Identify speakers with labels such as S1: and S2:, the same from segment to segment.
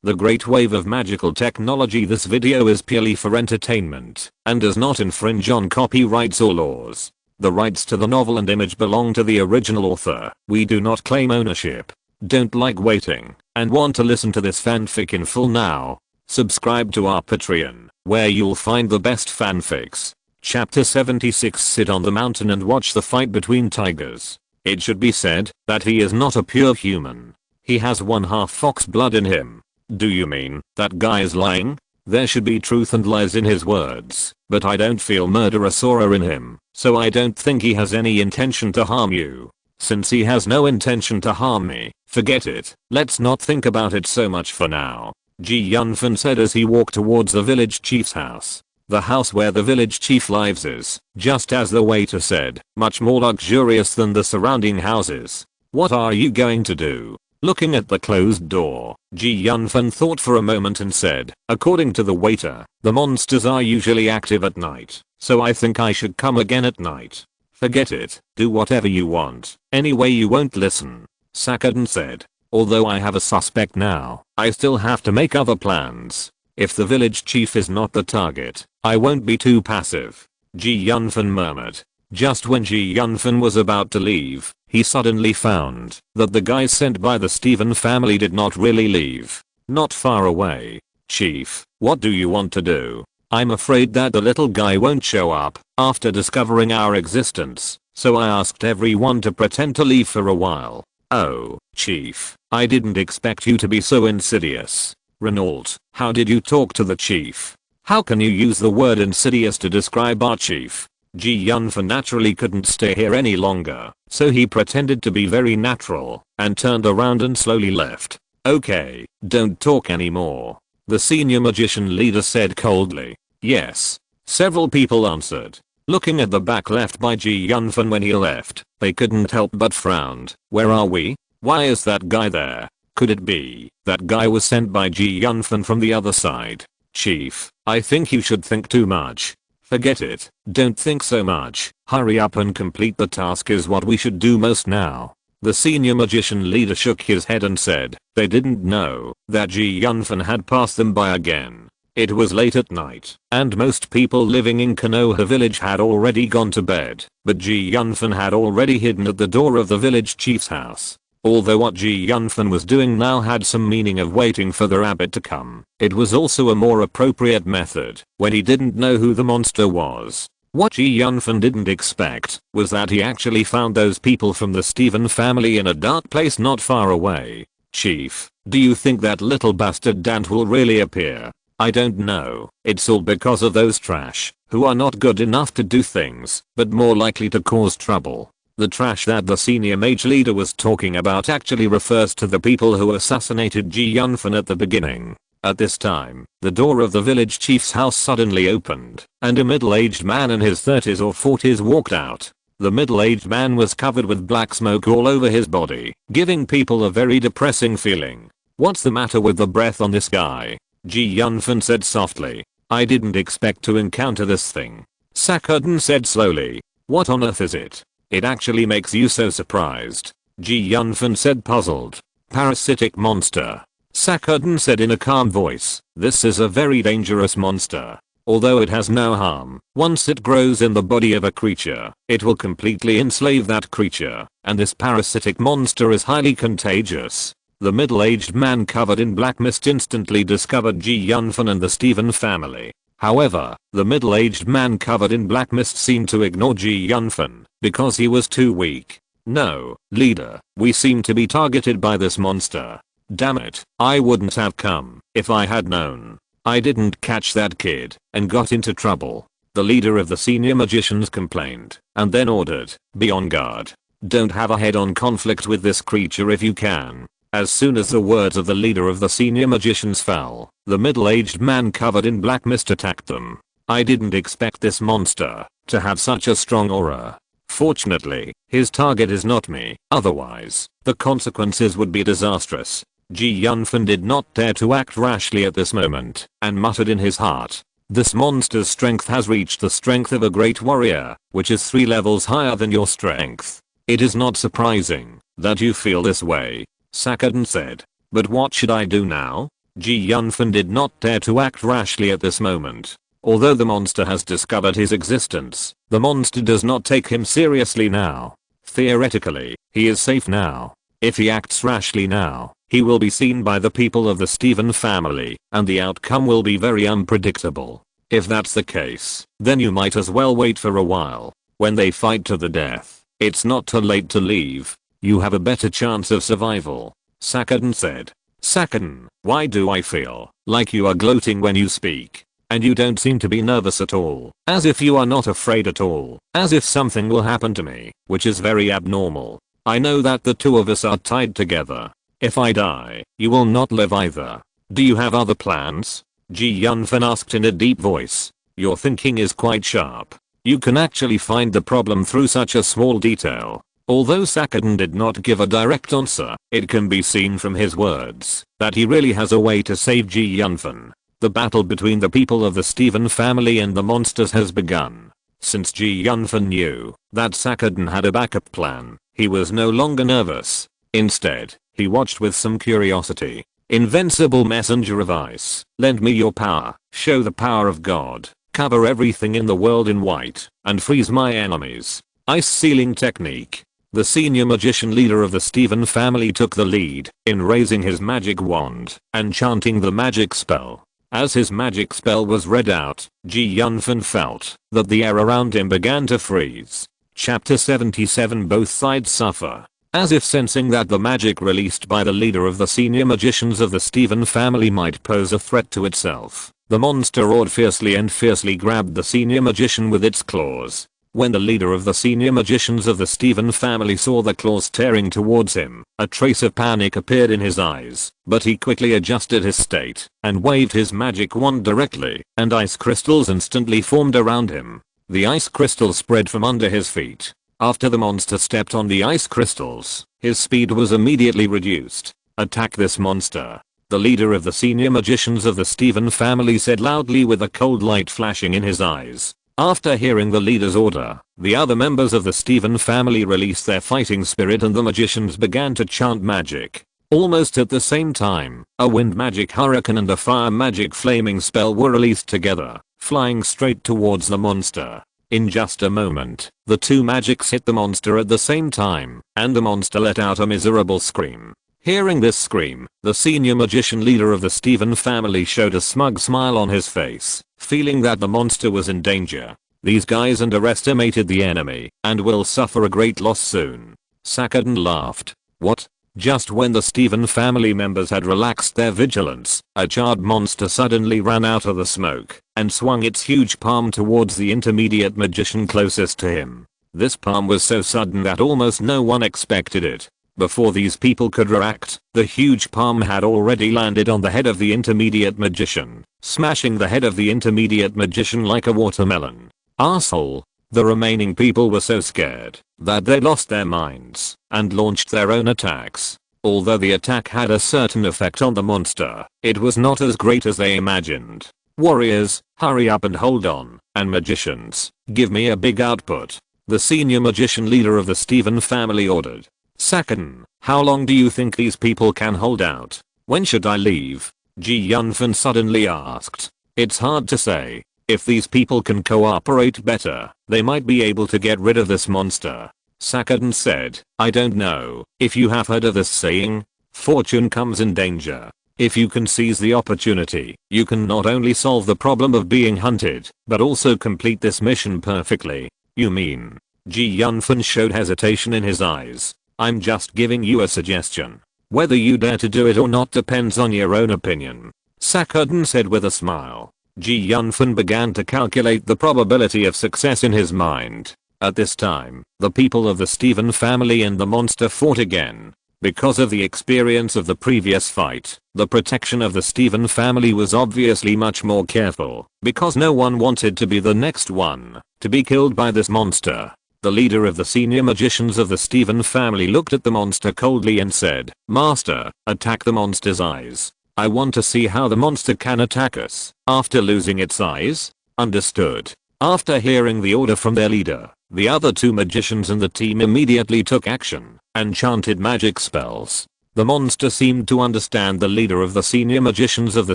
S1: the great wave of magical technology. This video is purely for entertainment and does not infringe on copyrights or laws. The rights to the novel and image belong to the original author. We do not claim ownership. Don't like waiting and want to listen to this fanfic in full now? Subscribe to our Patreon, where you'll find the best fanfics. Chapter 76. Sit on the mountain and watch the fight between tigers. It should be said that he is not a pure human. He has one half fox blood in him. Do you mean that guy is lying? There should be truth and lies in his words, but I don't feel murderous aura in him, so I don't think he has any intention to harm you. Since he has no intention to harm me, forget it. Let's not think about it so much for now, Yunfan said as he walked towards the village chief's house. The house where the village chief lives is, just as the waiter said, much more luxurious than the surrounding houses. What are you going to do? Looking at the closed door, Yunfan thought for a moment and said, according to the waiter, the monsters are usually active at night, so I think I should come again at night. Forget it, do whatever you want, anyway you won't listen, Sakadin said. Although I have a suspect now, I still have to make other plans. If the village chief is not the target, I won't be too passive, Yunfan murmured. Just when Yunfan was about to leave, he suddenly found that the guys sent by the Steven family did not really leave. Not far away. Chief, what do you want to do? I'm afraid that the little guy won't show up after discovering our existence, so I asked everyone to pretend to leave for a while. Oh, Chief, I didn't expect you to be so insidious. Renault, how did you talk to the chief? How can you use the word insidious to describe our chief? Yunfan naturally couldn't stay here any longer, so he pretended to be very natural and turned around and slowly left. Okay, don't talk anymore, the senior magician leader said coldly. Yes. Several people answered. Looking at the back left by Yunfan when he left, they couldn't help but frown. Where are we? Why is that guy there? Could it be that guy was sent by Yunfan from the other side? Chief, I think you should think too much. Forget it, don't think so much, hurry up and complete the task is what we should do most now. The senior magician leader shook his head and said they didn't know that Yunfan had passed them by again. It was late at night, and most people living in Konoha village had already gone to bed, but Yunfan had already hidden at the door of the village chief's house. Although what Yunfan was doing now had some meaning of waiting for the rabbit to come, it was also a more appropriate method when he didn't know who the monster was. What Yunfan didn't expect was that he actually found those people from the Steven family in a dark place not far away. Chief, do you think that little bastard Dante will really appear? I don't know, it's all because of those trash, who are not good enough to do things, but more likely to cause trouble. The trash that the senior mage leader was talking about actually refers to the people who assassinated Yunfan at the beginning. At this time, the door of the village chief's house suddenly opened, and a middle-aged man in his 30s or 40s walked out. The middle-aged man was covered with black smoke all over his body, giving people a very depressing feeling. What's the matter with the breath on this guy? Yunfan said softly. I didn't expect to encounter this thing. Sakadin said slowly. What on earth is it? It actually makes you so surprised, Yunfan said puzzled. Parasitic monster. Sakadin said in a calm voice. This is a very dangerous monster. Although it has no harm, once it grows in the body of a creature, it will completely enslave that creature, and this parasitic monster is highly contagious. The middle-aged man covered in black mist instantly discovered Yunfan and the Steven family. However, the middle-aged man covered in black mist seemed to ignore Yunfan because he was too weak. No, leader, we seem to be targeted by this monster. Damn it, I wouldn't have come if I had known. I didn't catch that kid and got into trouble. The leader of the senior magicians complained and then ordered, be on guard. Don't have a head-on conflict with this creature if you can. As soon as the words of the leader of the senior magicians fell, the middle-aged man covered in black mist attacked them. I didn't expect this monster to have such a strong aura. Fortunately, his target is not me, otherwise, the consequences would be disastrous. Yunfan did not dare to act rashly at this moment, and muttered in his heart. This monster's strength has reached the strength of a great warrior, which is 3 levels higher than your strength. It is not surprising that you feel this way, Sakadin said. But what should I do now? Ji Yunfan did not dare to act rashly at this moment. Although the monster has discovered his existence, the monster does not take him seriously now. Theoretically, he is safe now. If he acts rashly now, he will be seen by the people of the Stephen family, and the outcome will be very unpredictable. If that's the case, then you might as well wait for a while. When they fight to the death, it's not too late to leave. You have a better chance of survival, Sakadin said. Sakadin, why do I feel like you are gloating when you speak? And you don't seem to be nervous at all, as if you are not afraid at all, as if something will happen to me, which is very abnormal. I know that the two of us are tied together. If I die, you will not live either. Do you have other plans? Ji Yunfan asked in a deep voice. Your thinking is quite sharp. You can actually find the problem through such a small detail. Although Sakadin did not give a direct answer, it can be seen from his words that he really has a way to save Ji Yunfan. The battle between the people of the Stephen family and the monsters has begun. Since Ji Yunfan knew that Sakadin had a backup plan, he was no longer nervous. Instead, he watched with some curiosity. Invincible messenger of ice, lend me your power, show the power of God, cover everything in the world in white, and freeze my enemies. Ice sealing technique. The senior magician leader of the Stephen family took the lead in raising his magic wand and chanting the magic spell. As his magic spell was read out, Ji Yunfan felt that the air around him began to freeze. Chapter 77. Both sides suffer. As if sensing that the magic released by the leader of the senior magicians of the Stephen family might pose a threat to itself, the monster roared fiercely and fiercely grabbed the senior magician with its claws. When the leader of the senior magicians of the Stephen family saw the claws tearing towards him, a trace of panic appeared in his eyes, but he quickly adjusted his state and waved his magic wand directly, and ice crystals instantly formed around him. The ice crystals spread from under his feet. After the monster stepped on the ice crystals, his speed was immediately reduced. Attack this monster. The leader of the senior magicians of the Stephen family said loudly with a cold light flashing in his eyes. After hearing the leader's order, the other members of the Stephen family released their fighting spirit and the magicians began to chant magic. Almost at the same time, a wind magic hurricane and a fire magic flaming spell were released together, flying straight towards the monster. In just a moment, the two magics hit the monster at the same time, and the monster let out a miserable scream. Hearing this scream, the senior magician leader of the Stephen family showed a smug smile on his face, feeling that the monster was in danger. These guys underestimated the enemy, and will suffer a great loss soon. Sakadin laughed. What? Just when the Stephen family members had relaxed their vigilance, a charred monster suddenly ran out of the smoke and swung its huge palm towards the intermediate magician closest to him. This palm was so sudden that almost no one expected it. Before these people could react, the huge palm had already landed on the head of the intermediate magician, smashing the head of the intermediate magician like a watermelon. Asshole. The remaining people were so scared that they lost their minds and launched their own attacks. Although the attack had a certain effect on the monster, it was not as great as they imagined. Warriors, hurry up and hold on, and magicians, give me a big output. The senior magician leader of the Stephen family ordered. Sakadin, how long do you think these people can hold out? When should I leave? Ji Yunfan suddenly asked. It's hard to say. If these people can cooperate better, they might be able to get rid of this monster. Sakadin said, I don't know if you have heard of this saying, fortune comes in danger. If you can seize the opportunity, you can not only solve the problem of being hunted, but also complete this mission perfectly. You mean? Ji Yunfan showed hesitation in his eyes. I'm just giving you a suggestion. Whether you dare to do it or not depends on your own opinion. Sakadin said with a smile. Ji Yunfan began to calculate the probability of success in his mind. At this time, the people of the Stephen family and the monster fought again. Because of the experience of the previous fight, the protection of the Stephen family was obviously much more careful, because no one wanted to be the next one to be killed by this monster. The leader of the senior magicians of the Stephen family looked at the monster coldly and said, Master, attack the monster's eyes. I want to see how the monster can attack us after losing its eyes. Understood. After hearing the order from their leader, the other two magicians in the team immediately took action and chanted magic spells. The monster seemed to understand the leader of the senior magicians of the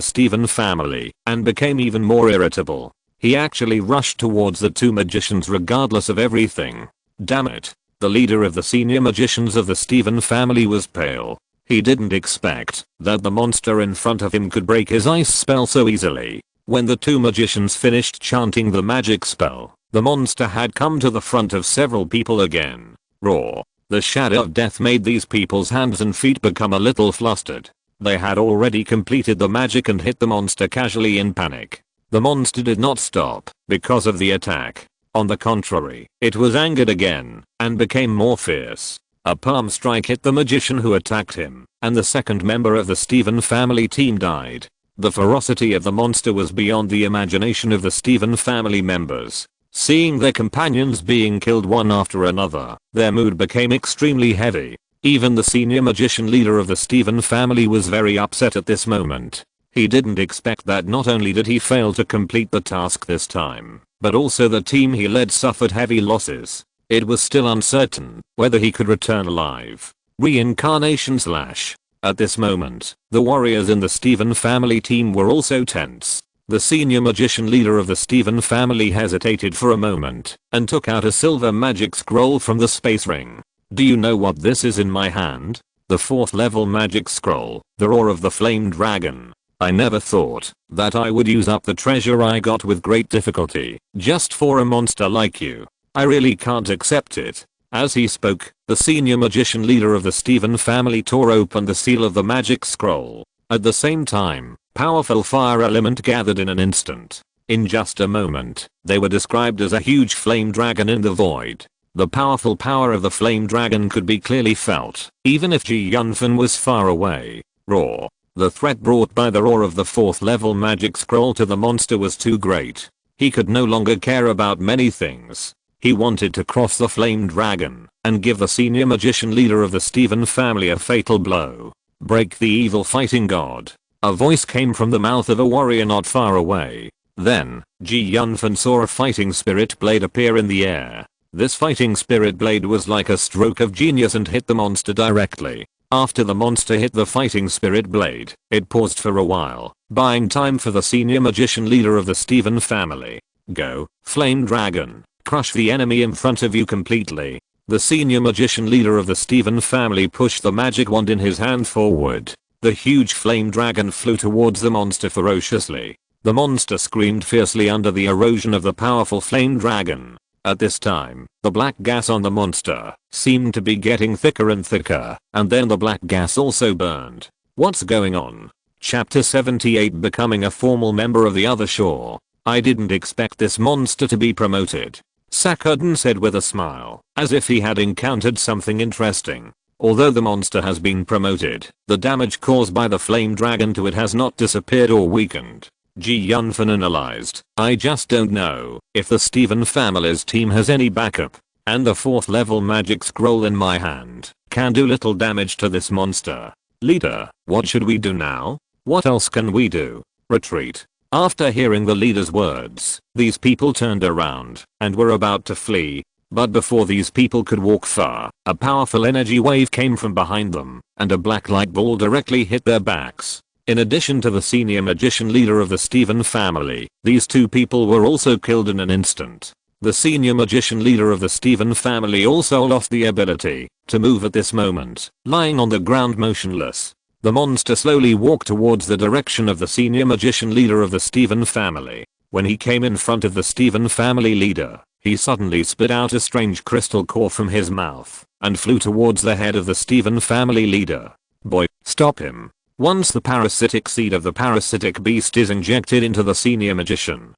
S1: Stephen family and became even more irritable. He actually rushed towards the two magicians regardless of everything. Damn it. The leader of the senior magicians of the Stephen family was pale. He didn't expect that the monster in front of him could break his ice spell so easily. When the two magicians finished chanting the magic spell, the monster had come to the front of several people again. Roar. The shadow of death made these people's hands and feet become a little flustered. They had already completed the magic and hit the monster casually in panic. The monster did not stop because of the attack. On the contrary, it was angered again and became more fierce. A palm strike hit the magician who attacked him, and the second member of the Stephen family team died. The ferocity of the monster was beyond the imagination of the Stephen family members. Seeing their companions being killed one after another, their mood became extremely heavy. Even the senior magician leader of the Stephen family was very upset at this moment. He didn't expect that not only did he fail to complete the task this time, but also the team he led suffered heavy losses. It was still uncertain whether he could return alive. Reincarnation / At this moment, the warriors in the Stephen family team were also tense. The senior magician leader of the Stephen family hesitated for a moment and took out a silver magic scroll from the space ring. Do you know what this is in my hand? The 4th level magic scroll, the roar of the flame dragon. I never thought that I would use up the treasure I got with great difficulty just for a monster like you. I really can't accept it. As he spoke, the senior magician leader of the Stephen family tore open the seal of the magic scroll. At the same time, powerful fire element gathered in an instant. In just a moment, they were described as a huge flame dragon in the void. The powerful power of the flame dragon could be clearly felt, even if Yunfan was far away. Roar. The threat brought by the roar of the 4th level magic scroll to the monster was too great. He could no longer care about many things. He wanted to cross the flame dragon and give the senior magician leader of the Stephen family a fatal blow. Break the evil fighting god. A voice came from the mouth of a warrior not far away. Then, Yunfan saw a fighting spirit blade appear in the air. This fighting spirit blade was like a stroke of genius and hit the monster directly. After the monster hit the fighting spirit blade, it paused for a while, buying time for the senior magician leader of the Stephen family. Go, flame dragon, crush the enemy in front of you completely. The senior magician leader of the Stephen family pushed the magic wand in his hand forward. The huge flame dragon flew towards the monster ferociously. The monster screamed fiercely under the erosion of the powerful flame dragon. At this time, the black gas on the monster seemed to be getting thicker and thicker, and then the black gas also burned. What's going on? Chapter 78 Becoming a formal member of the other shore. I didn't expect this monster to be promoted. Sakuden said with a smile, as if he had encountered something interesting. Although the monster has been promoted, the damage caused by the flame dragon to it has not disappeared or weakened. Yunfan analyzed. I just don't know if the Stephen family's team has any backup, and the 4th level magic scroll in my hand can do little damage to this monster. Leader, what should we do now? What else can we do? Retreat. After hearing the leader's words, these people turned around and were about to flee. But before these people could walk far, a powerful energy wave came from behind them, and a black light ball directly hit their backs. In addition to the senior magician leader of the Stephen family, these two people were also killed in an instant. The senior magician leader of the Stephen family also lost the ability to move at this moment, lying on the ground motionless. The monster slowly walked towards the direction of the senior magician leader of the Stephen family. When he came in front of the Stephen family leader, he suddenly spit out a strange crystal core from his mouth and flew towards the head of the Stephen family leader. Boy, stop him. Once the parasitic seed of the parasitic beast is injected into the senior magician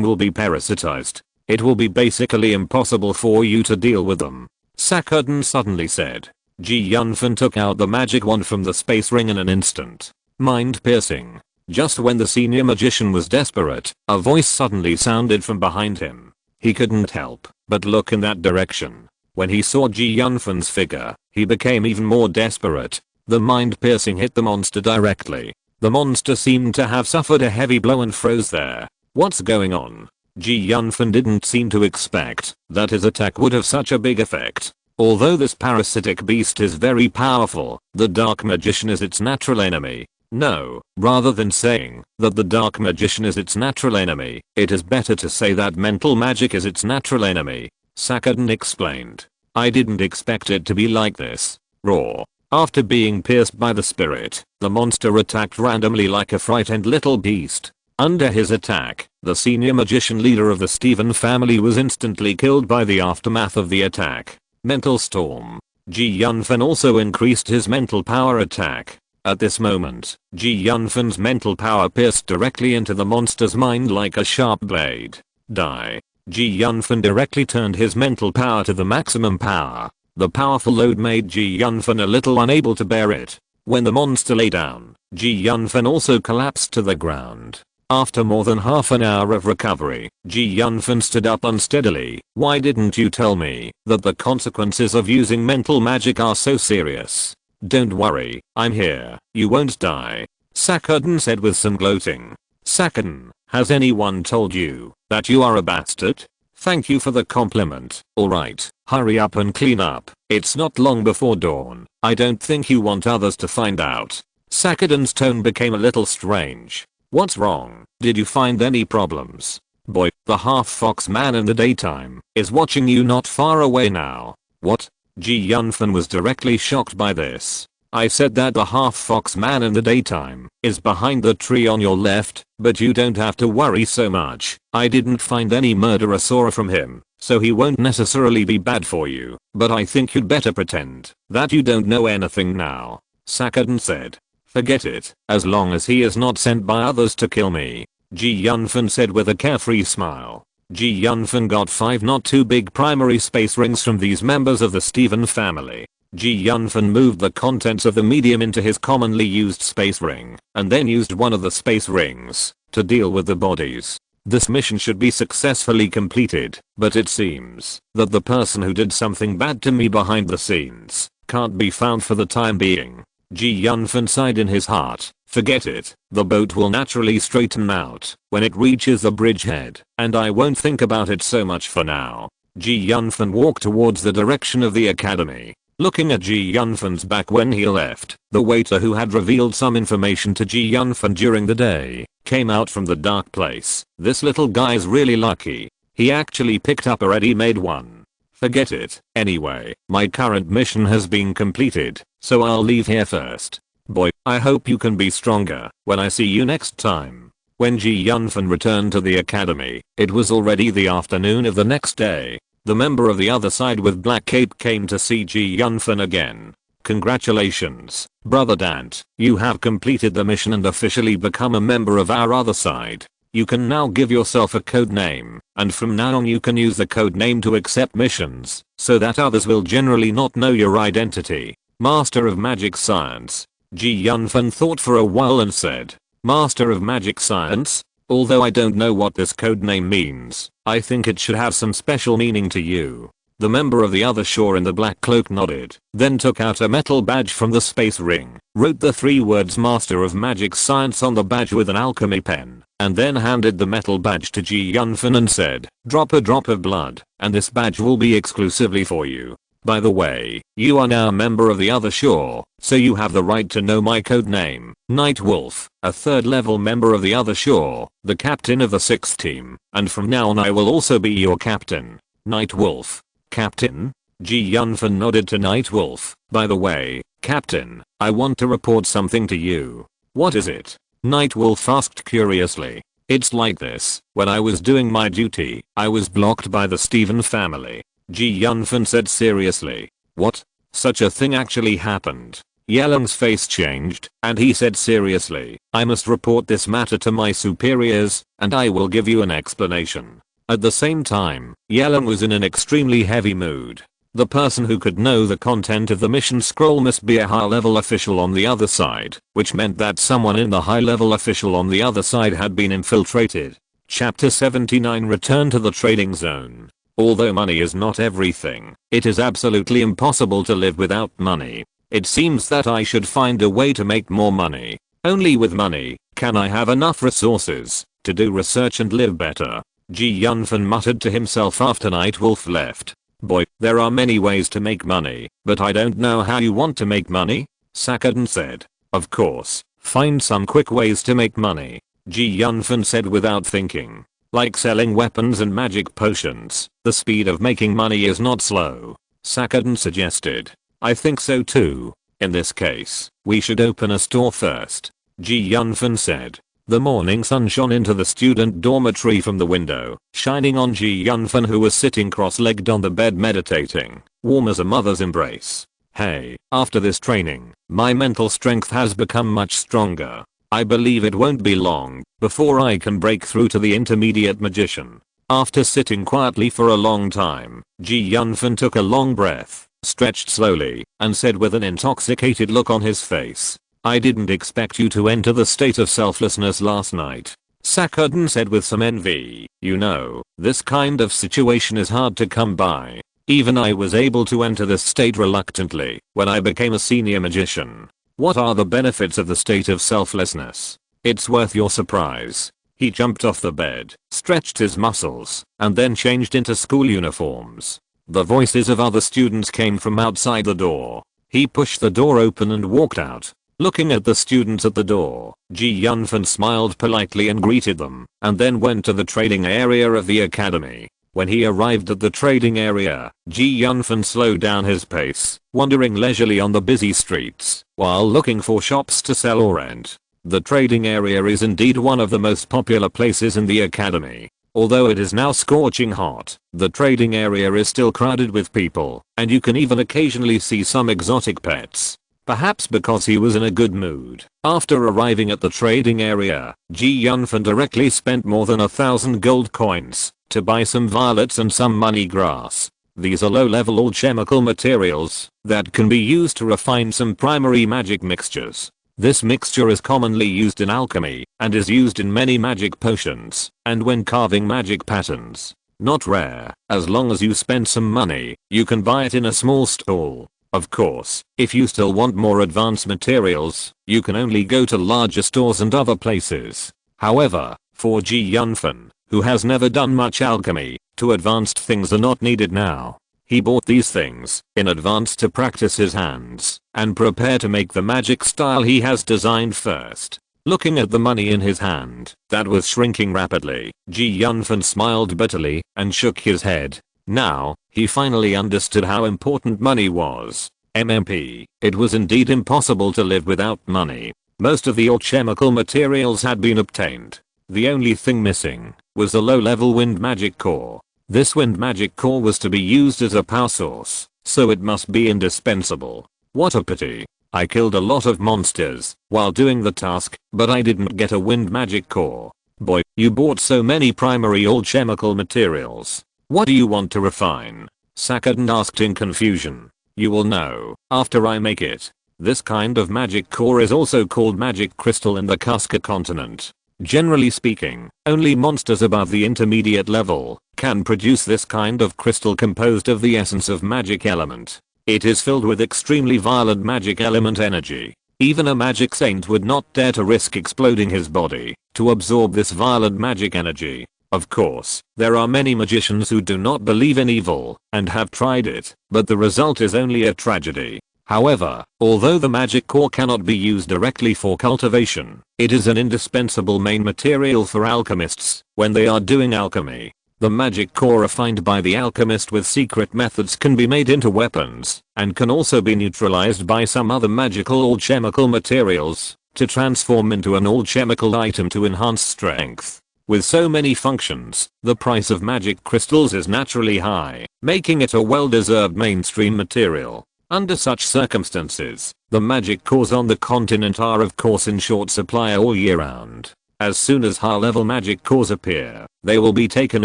S1: will be parasitized. It will be basically impossible for you to deal with them. Sakuden suddenly said. Yunfan took out the magic wand from the space ring in an instant. Mind piercing. Just when the senior magician was desperate, a voice suddenly sounded from behind him. He couldn't help but look in that direction. When he saw Yunfan's figure, he became even more desperate. The mind piercing hit the monster directly. The monster seemed to have suffered a heavy blow and froze there. What's going on? Yunfan didn't seem to expect that his attack would have such a big effect. Although this parasitic beast is very powerful, the dark magician is its natural enemy. No, rather than saying that the dark magician is its natural enemy, it is better to say that mental magic is its natural enemy. Sakadin explained. I didn't expect it to be like this. Raw. After being pierced by the spirit, the monster attacked randomly like a frightened little beast. Under his attack, the senior magician leader of the Stephen family was instantly killed by the aftermath of the attack. Mental storm. Yunfan also increased his mental power attack. At this moment, Yunfan's mental power pierced directly into the monster's mind like a sharp blade. Die. Yunfan directly turned his mental power to the maximum power. The powerful load made Yunfan a little unable to bear it. When the monster lay down, Yunfan also collapsed to the ground. After more than half an hour of recovery, Yunfan stood up unsteadily. Why didn't you tell me that the consequences of using mental magic are so serious? Don't worry, I'm here, you won't die. Sakadin said with some gloating. Sakadin, has anyone told you that you are a bastard? Thank you for the compliment. Alright, hurry up and clean up. It's not long before dawn. I don't think you want others to find out. Sakadin's tone became a little strange. What's wrong? Did you find any problems? Boy, the half-fox man in the daytime is watching you not far away now. What? Yunfan was directly shocked by this. I said that the half-fox man in the daytime is behind the tree on your left, but you don't have to worry so much. I didn't find any murderous aura from him, so he won't necessarily be bad for you, but I think you'd better pretend that you don't know anything now. Sakadin said. Forget it, as long as he is not sent by others to kill me. Yunfan said with a carefree smile. Yunfan got 5 not too big primary space rings from these members of the Stephen family. Yunfan moved the contents of the medium into his commonly used space ring, and then used one of the space rings to deal with the bodies. This mission should be successfully completed, but it seems that the person who did something bad to me behind the scenes can't be found for the time being. Yunfan sighed in his heart. Forget it, the boat will naturally straighten out when it reaches the bridgehead, and I won't think about it so much for now. Yunfan walked towards the direction of the academy. Looking at Yunfan's back when he left, the waiter who had revealed some information to Yunfan during the day came out from the dark place. This little guy's really lucky. He actually picked up a ready-made one. Forget it. Anyway, my current mission has been completed, so I'll leave here first. Boy, I hope you can be stronger when I see you next time. When Yunfan returned to the academy, it was already the afternoon of the next day. The member of the other side with black cape came to see Yunfan again. Congratulations, Brother Dante. You have completed the mission and officially become a member of our other side. You can now give yourself a code name, and from now on you can use the code name to accept missions, so that others will generally not know your identity. Master of Magic Science. Yunfan thought for a while and said, Master of Magic Science? Although I don't know what this code name means, I think it should have some special meaning to you. The member of the other shore in the black cloak nodded, then took out a metal badge from the space ring, wrote the 3 words Master of Magic Science on the badge with an alchemy pen, and then handed the metal badge to Yunfan and said, drop a drop of blood, and this badge will be exclusively for you. By the way, you are now a member of the other shore, so you have the right to know my code name, Night Wolf, a 3rd level member of the other shore, the captain of the 6th team, and from now on I will also be your captain. Night Wolf. Captain? Yunfan nodded to Night Wolf. By the way, Captain, I want to report something to you. What is it? Night Wolf asked curiously. It's like this, when I was doing my duty, I was blocked by the Stephen family. Yunfan said seriously. What? Such a thing actually happened? Yellen's face changed, and he said seriously, I must report this matter to my superiors, and I will give you an explanation. At the same time, Yellen was in an extremely heavy mood. The person who could know the content of the mission scroll must be a high-level official on the other side, which meant that someone in the high-level official on the other side had been infiltrated. Chapter 79 Return to the Trading Zone. Although money is not everything, it is absolutely impossible to live without money. It seems that I should find a way to make more money. Only with money can I have enough resources to do research and live better. Yunfan muttered to himself after Night Wolf left. Boy, there are many ways to make money, but I don't know how you want to make money, Sakadin said. Of course, find some quick ways to make money, Yunfan said without thinking. Like selling weapons and magic potions, the speed of making money is not slow, Sakadin suggested. I think so too. In this case, we should open a store first, Yunfan said. The morning sun shone into the student dormitory from the window, shining on Yunfan, who was sitting cross-legged on the bed meditating, warm as a mother's embrace. Hey, after this training, my mental strength has become much stronger. I believe it won't be long before I can break through to the intermediate magician. After sitting quietly for a long time, Yunfan took a long breath, stretched slowly, and said with an intoxicated look on his face, I didn't expect you to enter the state of selflessness last night. Sakadin said with some envy. You know, this kind of situation is hard to come by. Even I was able to enter this state reluctantly when I became a senior magician. What are the benefits of the state of selflessness? It's worth your surprise. He jumped off the bed, stretched his muscles, and then changed into school uniforms. The voices of other students came from outside the door. He pushed the door open and walked out. Looking at the students at the door, Yunfan smiled politely and greeted them, and then went to the trading area of the academy. When he arrived at the trading area, Yunfan slowed down his pace, wandering leisurely on the busy streets, while looking for shops to sell or rent. The trading area is indeed one of the most popular places in the academy. Although it is now scorching hot, the trading area is still crowded with people, and you can even occasionally see some exotic pets. Perhaps because he was in a good mood. After arriving at the trading area, Yunfan directly spent more than 1,000 gold coins to buy some violets and some money grass. These are low-level alchemical materials that can be used to refine some primary magic mixtures. This mixture is commonly used in alchemy and is used in many magic potions and when carving magic patterns. Not rare. As long as you spend some money, you can buy it in a small stall. Of course, if you still want more advanced materials, you can only go to larger stores and other places. However, for Yunfan, who has never done much alchemy, too advanced things are not needed now. He bought these things in advance to practice his hands and prepare to make the magic style he has designed first. Looking at the money in his hand that was shrinking rapidly, Yunfan smiled bitterly and shook his head. Now, he finally understood how important money was. MMP. It was indeed impossible to live without money. Most of the alchemical materials had been obtained. The only thing missing was the low-level wind magic core. This wind magic core was to be used as a power source, so it must be indispensable. What a pity. I killed a lot of monsters while doing the task, but I didn't get a wind magic core. Boy, you bought so many primary alchemical materials. What do you want to refine? Sakadin asked in confusion. You will know after I make it. This kind of magic core is also called magic crystal in the Kuska continent. Generally speaking, only monsters above the intermediate level can produce this kind of crystal composed of the essence of magic element. It is filled with extremely violent magic element energy. Even a magic saint would not dare to risk exploding his body to absorb this violent magic energy. Of course, there are many magicians who do not believe in evil and have tried it, but the result is only a tragedy. However, although the magic core cannot be used directly for cultivation, it is an indispensable main material for alchemists when they are doing alchemy. The magic core refined by the alchemist with secret methods can be made into weapons and can also be neutralized by some other magical alchemical materials to transform into an alchemical item to enhance strength. With so many functions, the price of magic crystals is naturally high, making it a well-deserved mainstream material. Under such circumstances, the magic cores on the continent are of course in short supply all year round. As soon as high-level magic cores appear, they will be taken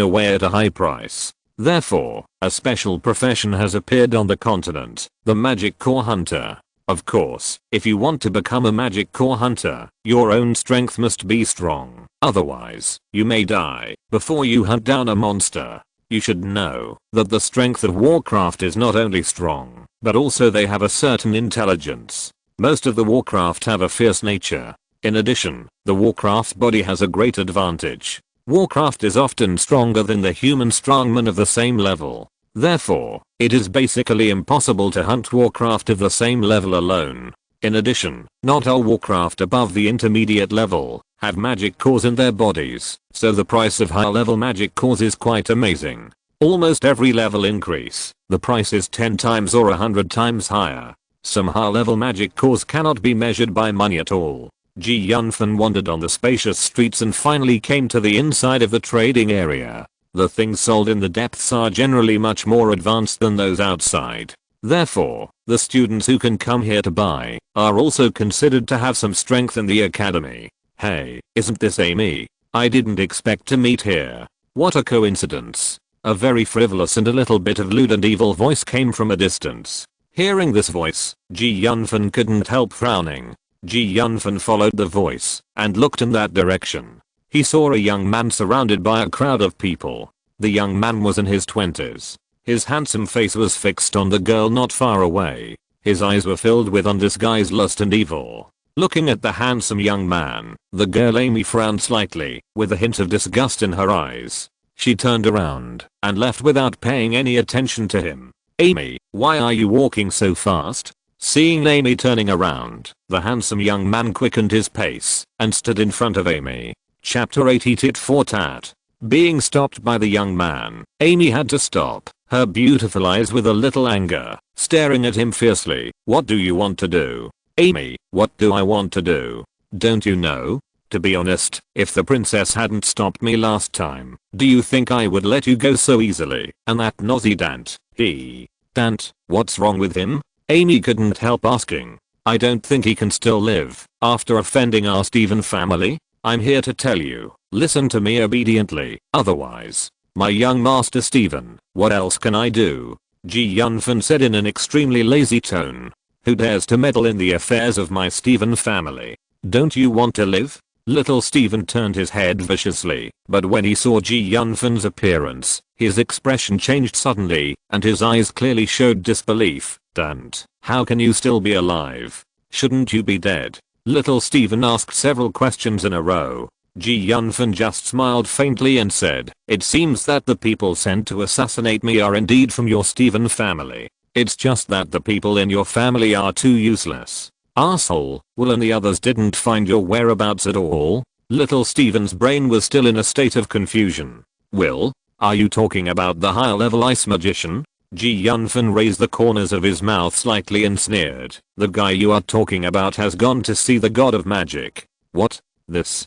S1: away at a high price. Therefore, a special profession has appeared on the continent, the magic core hunter. Of course, if you want to become a magic core hunter, your own strength must be strong. Otherwise, you may die before you hunt down a monster. You should know that the strength of Warcraft is not only strong, but also they have a certain intelligence. Most of the Warcraft have a fierce nature. In addition, the Warcraft body has a great advantage. Warcraft is often stronger than the human strongman of the same level. Therefore, it is basically impossible to hunt Warcraft of the same level alone. In addition, not all Warcraft above the intermediate level have magic cores in their bodies, so the price of high level magic cores is quite amazing. Almost every level increase, the price is 10 times or 100 times higher. Some high level magic cores cannot be measured by money at all. Yunfan wandered on the spacious streets and finally came to the inside of the trading area. The things sold in the depths are generally much more advanced than those outside. Therefore, the students who can come here to buy are also considered to have some strength in the academy. Hey, isn't this Amy? I didn't expect to meet here. What a coincidence. A very frivolous and a little bit of lewd and evil voice came from a distance. Hearing this voice, Yunfan couldn't help frowning. Yunfan followed the voice and looked in that direction. He saw a young man surrounded by a crowd of people. The young man was in his 20s. His handsome face was fixed on the girl not far away. His eyes were filled with undisguised lust and evil. Looking at the handsome young man, the girl Amy frowned slightly, with a hint of disgust in her eyes. She turned around and left without paying any attention to him. Amy, why are you walking so fast? Seeing Amy turning around, the handsome young man quickened his pace and stood in front of Amy. Chapter 80 Tit for Tat. Being stopped by the young man, Amy had to stop, her beautiful eyes with a little anger, staring at him fiercely. What do you want to do? Amy, what do I want to do? Don't you know? To be honest, if the princess hadn't stopped me last time, do you think I would let you go so easily? And that nosy Dante. Dante, what's wrong with him? Amy couldn't help asking. I don't think he can still live after offending our Steven family. I'm here to tell you, listen to me obediently, otherwise. My young master Steven, what else can I do? Yunfan said in an extremely lazy tone. Who dares to meddle in the affairs of my Steven family? Don't you want to live? Little Steven turned his head viciously, but when he saw Yunfan's appearance, his expression changed suddenly, and his eyes clearly showed disbelief. Dante, how can you still be alive? Shouldn't you be dead? Little Steven asked several questions in a row. Yunfan just smiled faintly and said, it seems that the people sent to assassinate me are indeed from your Steven family. It's just that the people in your family are too useless. Asshole, Will and the others didn't find your whereabouts at all? Little Steven's brain was still in a state of confusion. Will? Are you talking about the higher level ice magician? Yunfan raised the corners of his mouth slightly and sneered. The guy you are talking about has gone to see the god of magic. What? This,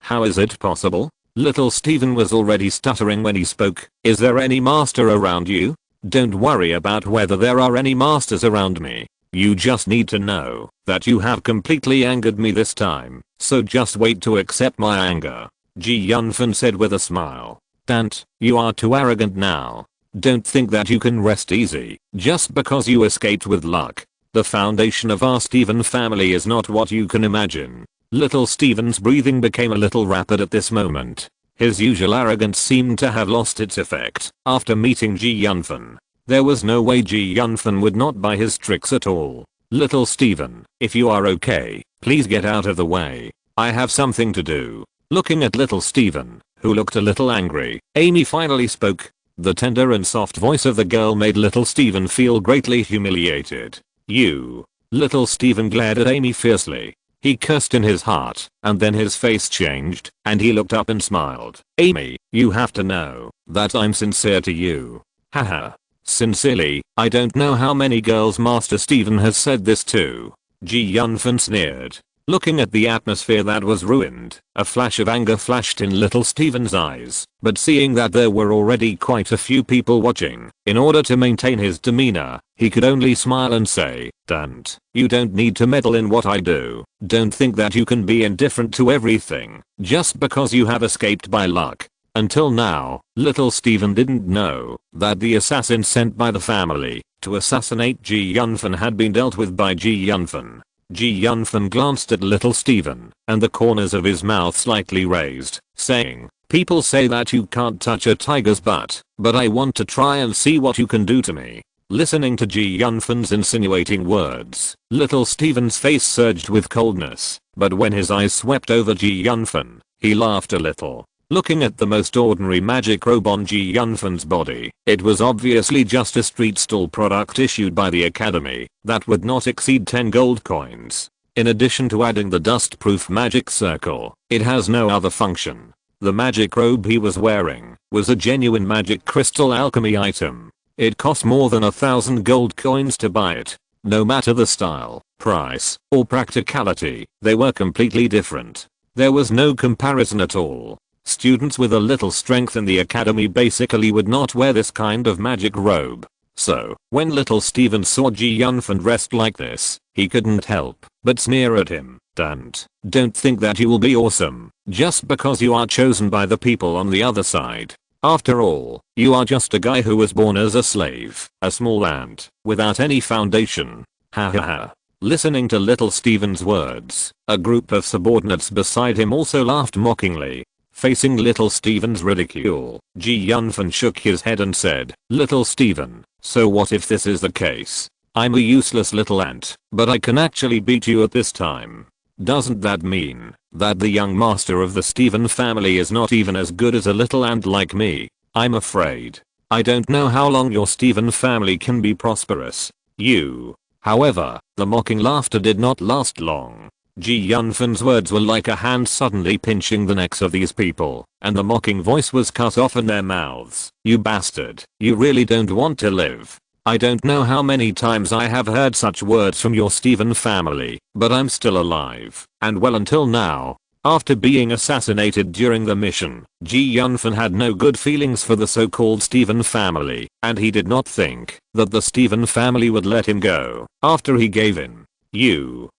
S1: how is it possible? Little Steven was already stuttering when he spoke. Is there any master around you? Don't worry about whether there are any masters around me. You just need to know that you have completely angered me this time, so just wait to accept my anger. Yunfan said with a smile. Dante, you are too arrogant now. Don't think that you can rest easy just because you escaped with luck. The foundation of our Steven family is not what you can imagine. Little Steven's breathing became a little rapid at this moment. His usual arrogance seemed to have lost its effect after meeting Yunfan. There was no way Yunfan would not buy his tricks at all. Little Steven, if you are okay, please get out of the way. I have something to do. Looking at little Steven, who looked a little angry, Amy finally spoke. The tender and soft voice of the girl made little Steven feel greatly humiliated. You. Little Steven glared at Amy fiercely. He cursed in his heart, and then his face changed, and he looked up and smiled. Amy, you have to know that I'm sincere to you. Haha. Sincerely, I don't know how many girls Master Steven has said this to. Yunfan sneered. Looking at the atmosphere that was ruined, a flash of anger flashed in little Steven's eyes, but seeing that there were already quite a few people watching, in order to maintain his demeanor, he could only smile and say, Dante, you don't need to meddle in what I do. Don't think that you can be indifferent to everything, just because you have escaped by luck. Until now, little Steven didn't know that the assassin sent by the family to assassinate Yunfan had been dealt with by Yunfan. Yunfan glanced at little Steven, and the corners of his mouth slightly raised, saying, people say that you can't touch a tiger's butt, but I want to try and see what you can do to me. Listening to Yunfan's insinuating words, little Steven's face surged with coldness, but when his eyes swept over Yunfan, he laughed a little. Looking at the most ordinary magic robe on Ji Yunfan's body, it was obviously just a street stall product issued by the academy that would not exceed 10 gold coins. In addition to adding the dust-proof magic circle, it has no other function. The magic robe he was wearing was a genuine magic crystal alchemy item. It cost more than 1,000 gold coins to buy it. No matter the style, price, or practicality, they were completely different. There was no comparison at all. Students with a little strength in the academy basically would not wear this kind of magic robe. So, when little Steven saw Ji Yunfan dressed like this, he couldn't help but sneer at him. Don't think that you will be awesome just because you are chosen by the people on the other side. After all, you are just a guy who was born as a slave, a small ant, without any foundation. Ha ha ha. Listening to little Steven's words, a group of subordinates beside him also laughed mockingly. Facing little Steven's ridicule, Ji Yunfan shook his head and said, "Little Steven, so what if this is the case? I'm a useless little ant, but I can actually beat you at this time. Doesn't that mean that the young master of the Steven family is not even as good as a little ant like me? I'm afraid I don't know how long your Steven family can be prosperous. You." However, the mocking laughter did not last long. Ji Yunfan's words were like a hand suddenly pinching the necks of these people, and the mocking voice was cut off in their mouths. "You bastard, you really don't want to live. I don't know how many times I have heard such words from your Steven family, but I'm still alive, and well until now." After being assassinated during the mission, Ji Yunfan had no good feelings for the so-called Steven family, and he did not think that the Steven family would let him go after he gave in. You.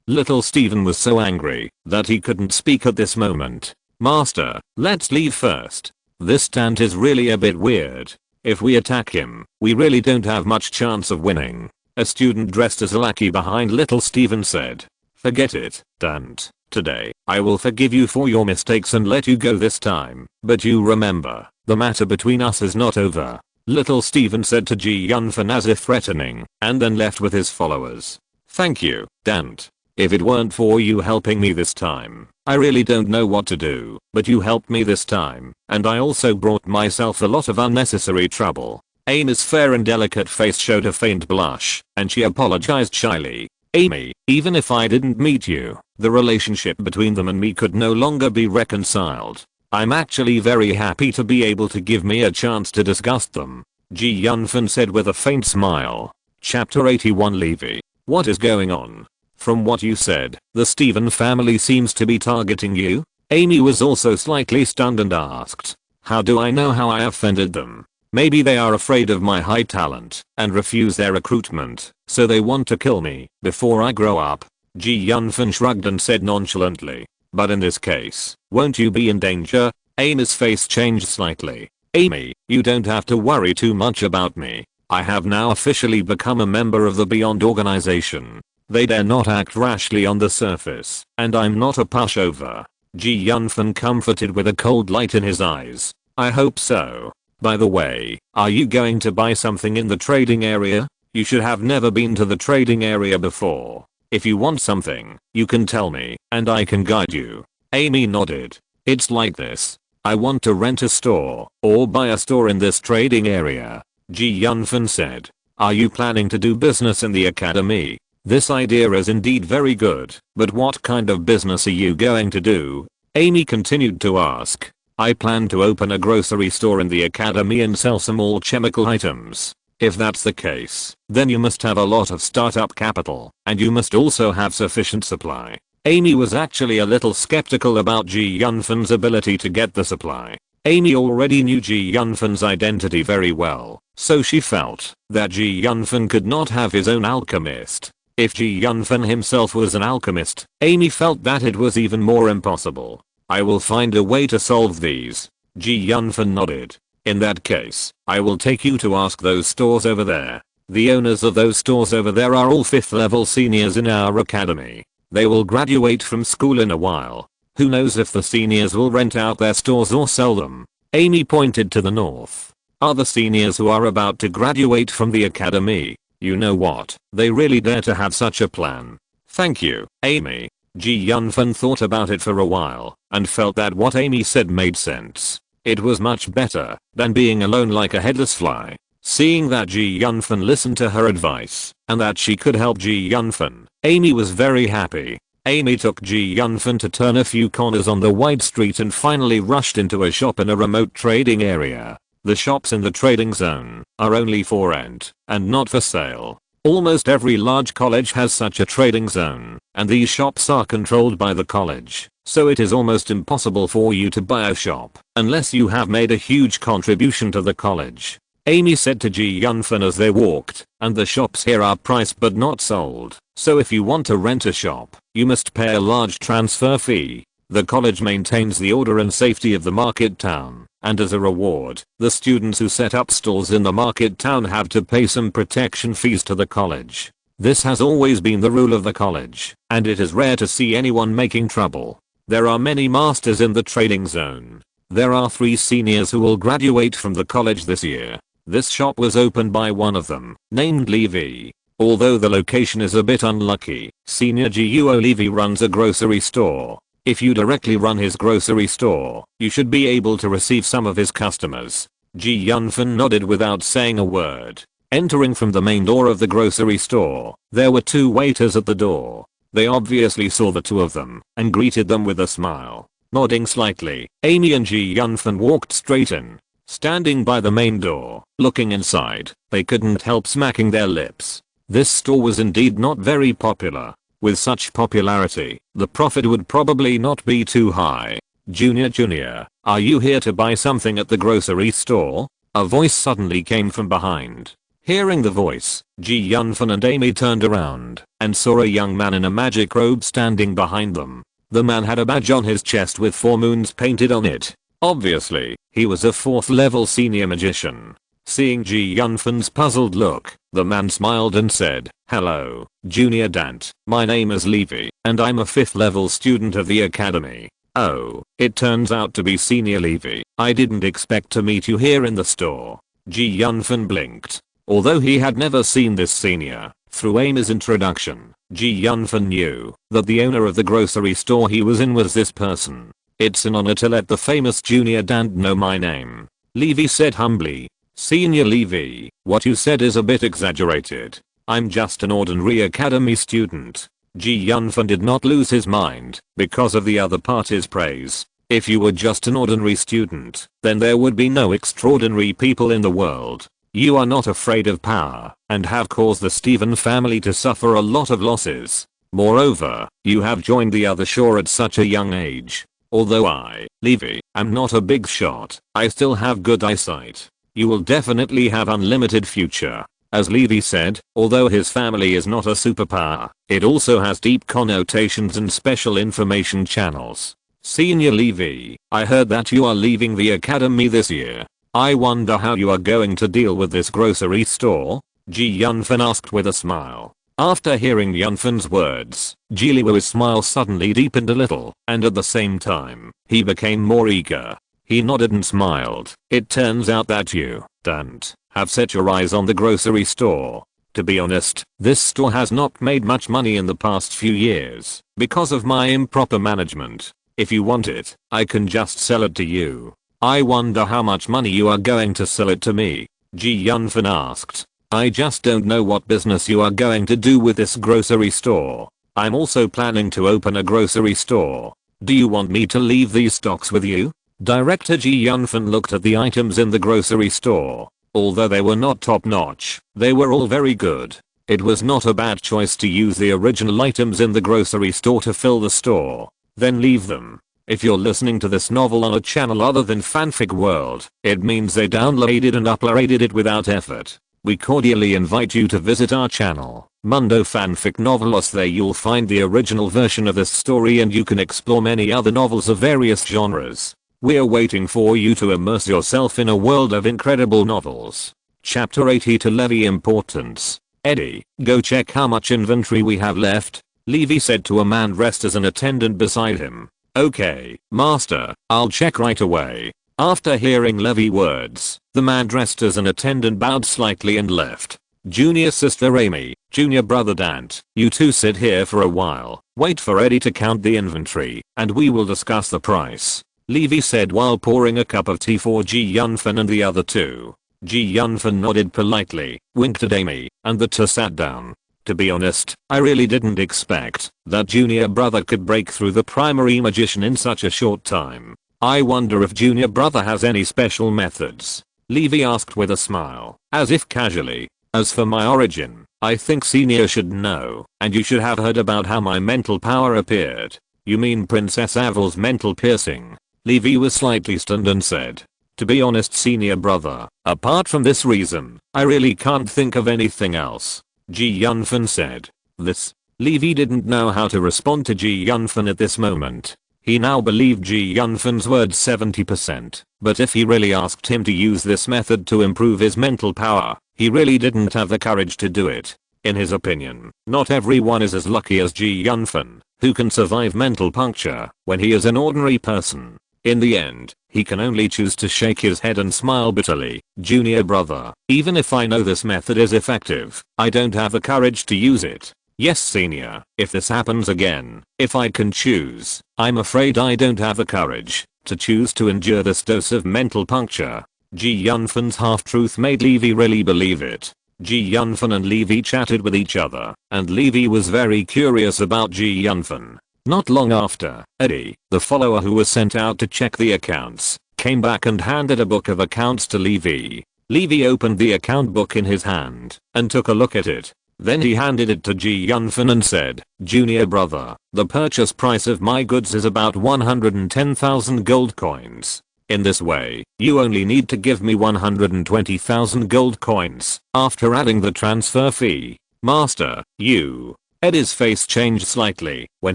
S1: Little Steven was so angry that he couldn't speak at this moment. "Master, let's leave first. This ant is really a bit weird. If we attack him, we really don't have much chance of winning." A student dressed as a lackey behind little Steven said. "Forget it, Dante. Today, I will forgive you for your mistakes and let you go this time, but you remember, the matter between us is not over." Little Steven said to Ji Yunfan as if threatening, and then left with his followers. "Thank you, Dante. If it weren't for you helping me this time, I really don't know what to do, but you helped me this time, and I also brought myself a lot of unnecessary trouble." Amy's fair and delicate face showed a faint blush, and she apologized shyly. "Amy, even if I didn't meet you, the relationship between them and me could no longer be reconciled. I'm actually very happy to be able to give me a chance to discuss them," Ji Yunfan said with a faint smile. Chapter 81 Levy. What is going on? From what you said, the Steven family seems to be targeting you? Amy was also slightly stunned and asked, "How do I know how I offended them? Maybe they are afraid of my high talent and refuse their recruitment, so they want to kill me before I grow up." Ji Yunfan shrugged and said nonchalantly, "But in this case, won't you be in danger?" Amy's face changed slightly. "Amy, you don't have to worry too much about me. I have now officially become a member of the Beyond organization. They dare not act rashly on the surface, and I'm not a pushover." Ji Yunfan comforted with a cold light in his eyes. "I hope so. By the way, are you going to buy something in the trading area? You should have never been to the trading area before. If you want something, you can tell me, and I can guide you." Amy nodded. "It's like this. I want to rent a store, or buy a store in this trading area," Ji Yunfan said. "Are you planning to do business in the academy? This idea is indeed very good, but what kind of business are you going to do?" Amy continued to ask. "I plan to open a grocery store in the academy and sell some alchemical items. If that's the case, then you must have a lot of startup capital, and you must also have sufficient supply." Amy was actually a little skeptical about Ji Yunfan's ability to get the supply. Amy already knew Ji Yunfan's identity very well, so she felt that Ji Yunfan could not have his own alchemist. If Ji Yunfan himself was an alchemist, Amy felt that it was even more impossible. "I will find a way to solve these." Ji Yunfan nodded. "In that case, I will take you to ask those stores over there. The owners of those stores over there are all 5th level seniors in our academy. They will graduate from school in a while. Who knows if the seniors will rent out their stores or sell them." Amy pointed to the north. "Are the seniors who are about to graduate from the academy? You know what? They really dare to have such a plan." "Thank you, Amy. Ji Yunfan thought about it for a while and felt that what Amy said made sense. It was much better than being alone like a headless fly. Seeing that Ji Yunfan listened to her advice and that she could help Ji Yunfan, Amy was very happy. Amy took Ji Yunfan to turn a few corners on the wide street and finally rushed into a shop in a remote trading area. The shops in the trading zone are only for rent and not for sale. Almost every large college has such a trading zone, and these shops are controlled by the college, so it is almost impossible for you to buy a shop unless you have made a huge contribution to the college. Amy said to Ji Yunfan as they walked, and the shops here are priced but not sold, so if you want to rent a shop, you must pay a large transfer fee. The college maintains the order and safety of the market town, and as a reward, the students who set up stalls in the market town have to pay some protection fees to the college. This has always been the rule of the college, and it is rare to see anyone making trouble. There are many masters in the trading zone. There are 3 seniors who will graduate from the college this year. This shop was opened by one of them, named Levy. Although the location is a bit unlucky, Senior Guo Levy runs a grocery store. If you directly run his grocery store, you should be able to receive some of his customers. Ji Yunfan nodded without saying a word. Entering from the main door of the grocery store, there were 2 waiters at the door. They obviously saw the 2 of them and greeted them with a smile. Nodding slightly, Amy and Ji Yunfan walked straight in. Standing by the main door, looking inside, they couldn't help smacking their lips. This store was indeed not very popular. With such popularity, the profit would probably not be too high. Junior, are you here to buy something at the grocery store? A voice suddenly came from behind. Hearing the voice, Ji Yunfan and Amy turned around and saw a young man in a magic robe standing behind them. The man had a badge on his chest with 4 moons painted on it. Obviously, he was a 4th level senior magician. Seeing Ji Yunfan's puzzled look, the man smiled and said, "Hello, Junior Dante. My name is Levy, and I'm a 5th level student of the academy." "Oh, it turns out to be Senior Levy. I didn't expect to meet you here in the store." Ji Yunfan blinked. Although he had never seen this senior, through Amy's introduction, Ji Yunfan knew that the owner of the grocery store he was in was this person. "It's an honor to let the famous Junior Dante know my name," Levy said humbly. "Senior Levy, what you said is a bit exaggerated. I'm just an ordinary academy student." Ji Yunfan did not lose his mind because of the other party's praise. If you were just an ordinary student, then there would be no extraordinary people in the world. You are not afraid of power and have caused the Stephen family to suffer a lot of losses. Moreover, you have joined the other shore at such a young age. Although I, Levy, am not a big shot, I still have good eyesight. You will definitely have unlimited future." As Levy said, although his family is not a superpower, it also has deep connotations and special information channels. "Senior Levy, I heard that you are leaving the academy this year. I wonder how you are going to deal with this grocery store?" Ji Yunfan asked with a smile. After hearing Yunfan's words, Ji Liu's smile suddenly deepened a little, and at the same time, he became more eager. He nodded and smiled. "It turns out that you, Dante, have set your eyes on the grocery store. To be honest, this store has not made much money in the past few years because of my improper management. If you want it, I can just sell it to you." "I wonder how much money you are going to sell it to me?" Ji Yunfan asked. "I just don't know what business you are going to do with this grocery store. I'm also planning to open a grocery store. Do you want me to leave these stocks with you?" Director Ji Yunfan looked at the items in the grocery store. Although they were not top notch, they were all very good. It was not a bad choice to use the original items in the grocery store to fill the store, then leave them. If you're listening to this novel on a channel other than Fanfic World, it means they downloaded and uploaded it without effort. We cordially invite you to visit our channel, Mundo Fanfic Novelos. There you'll find the original version of this story and you can explore many other novels of various genres. We're waiting for you to immerse yourself in a world of incredible novels. Chapter 80 to Levy Importance. "Eddie, go check how much inventory we have left," Levy said to a man dressed as an attendant beside him. "Okay, master, I'll check right away." After hearing Levy's words, the man dressed as an attendant bowed slightly and left. Junior sister Amy, junior brother Dante, you two sit here for a while, wait for Eddie to count the inventory, and we will discuss the price. Levy said while pouring a cup of tea for Ji Yunfan and the other two. Ji Yunfan nodded politely, winked at Amy, and the two sat down. To be honest, I really didn't expect that junior brother could break through the primary magician in such a short time. I wonder if junior brother has any special methods. Levy asked with a smile, as if casually. As for my origin, I think senior should know, and you should have heard about how my mental power appeared. You mean Princess Avel's mental piercing? Levy was slightly stunned and said. To be honest senior brother, apart from this reason, I really can't think of anything else. Ji Yunfan said. This. Levy didn't know how to respond to Ji Yunfan at this moment. He now believed Ji Yunfan's words 70%, but if he really asked him to use this method to improve his mental power, he really didn't have the courage to do it. In his opinion, not everyone is as lucky as Ji Yunfan, who can survive mental puncture when he is an ordinary person. In the end, he can only choose to shake his head and smile bitterly. Junior brother, even if I know this method is effective, I don't have the courage to use it. Yes senior, if this happens again, if I can choose, I'm afraid I don't have the courage to choose to endure this dose of mental puncture. Ji Yunfan's half-truth made Levy really believe it. Ji Yunfan and Levy chatted with each other, and Levy was very curious about Ji Yunfan. Not long after, Eddie, the follower who was sent out to check the accounts, came back and handed a book of accounts to Levy. Levy opened the account book in his hand and took a look at it. Then he handed it to Ji Yunfan and said, Junior brother, the purchase price of my goods is about 110,000 gold coins. In this way, you only need to give me 120,000 gold coins after adding the transfer fee. Master, you. Eddie's face changed slightly when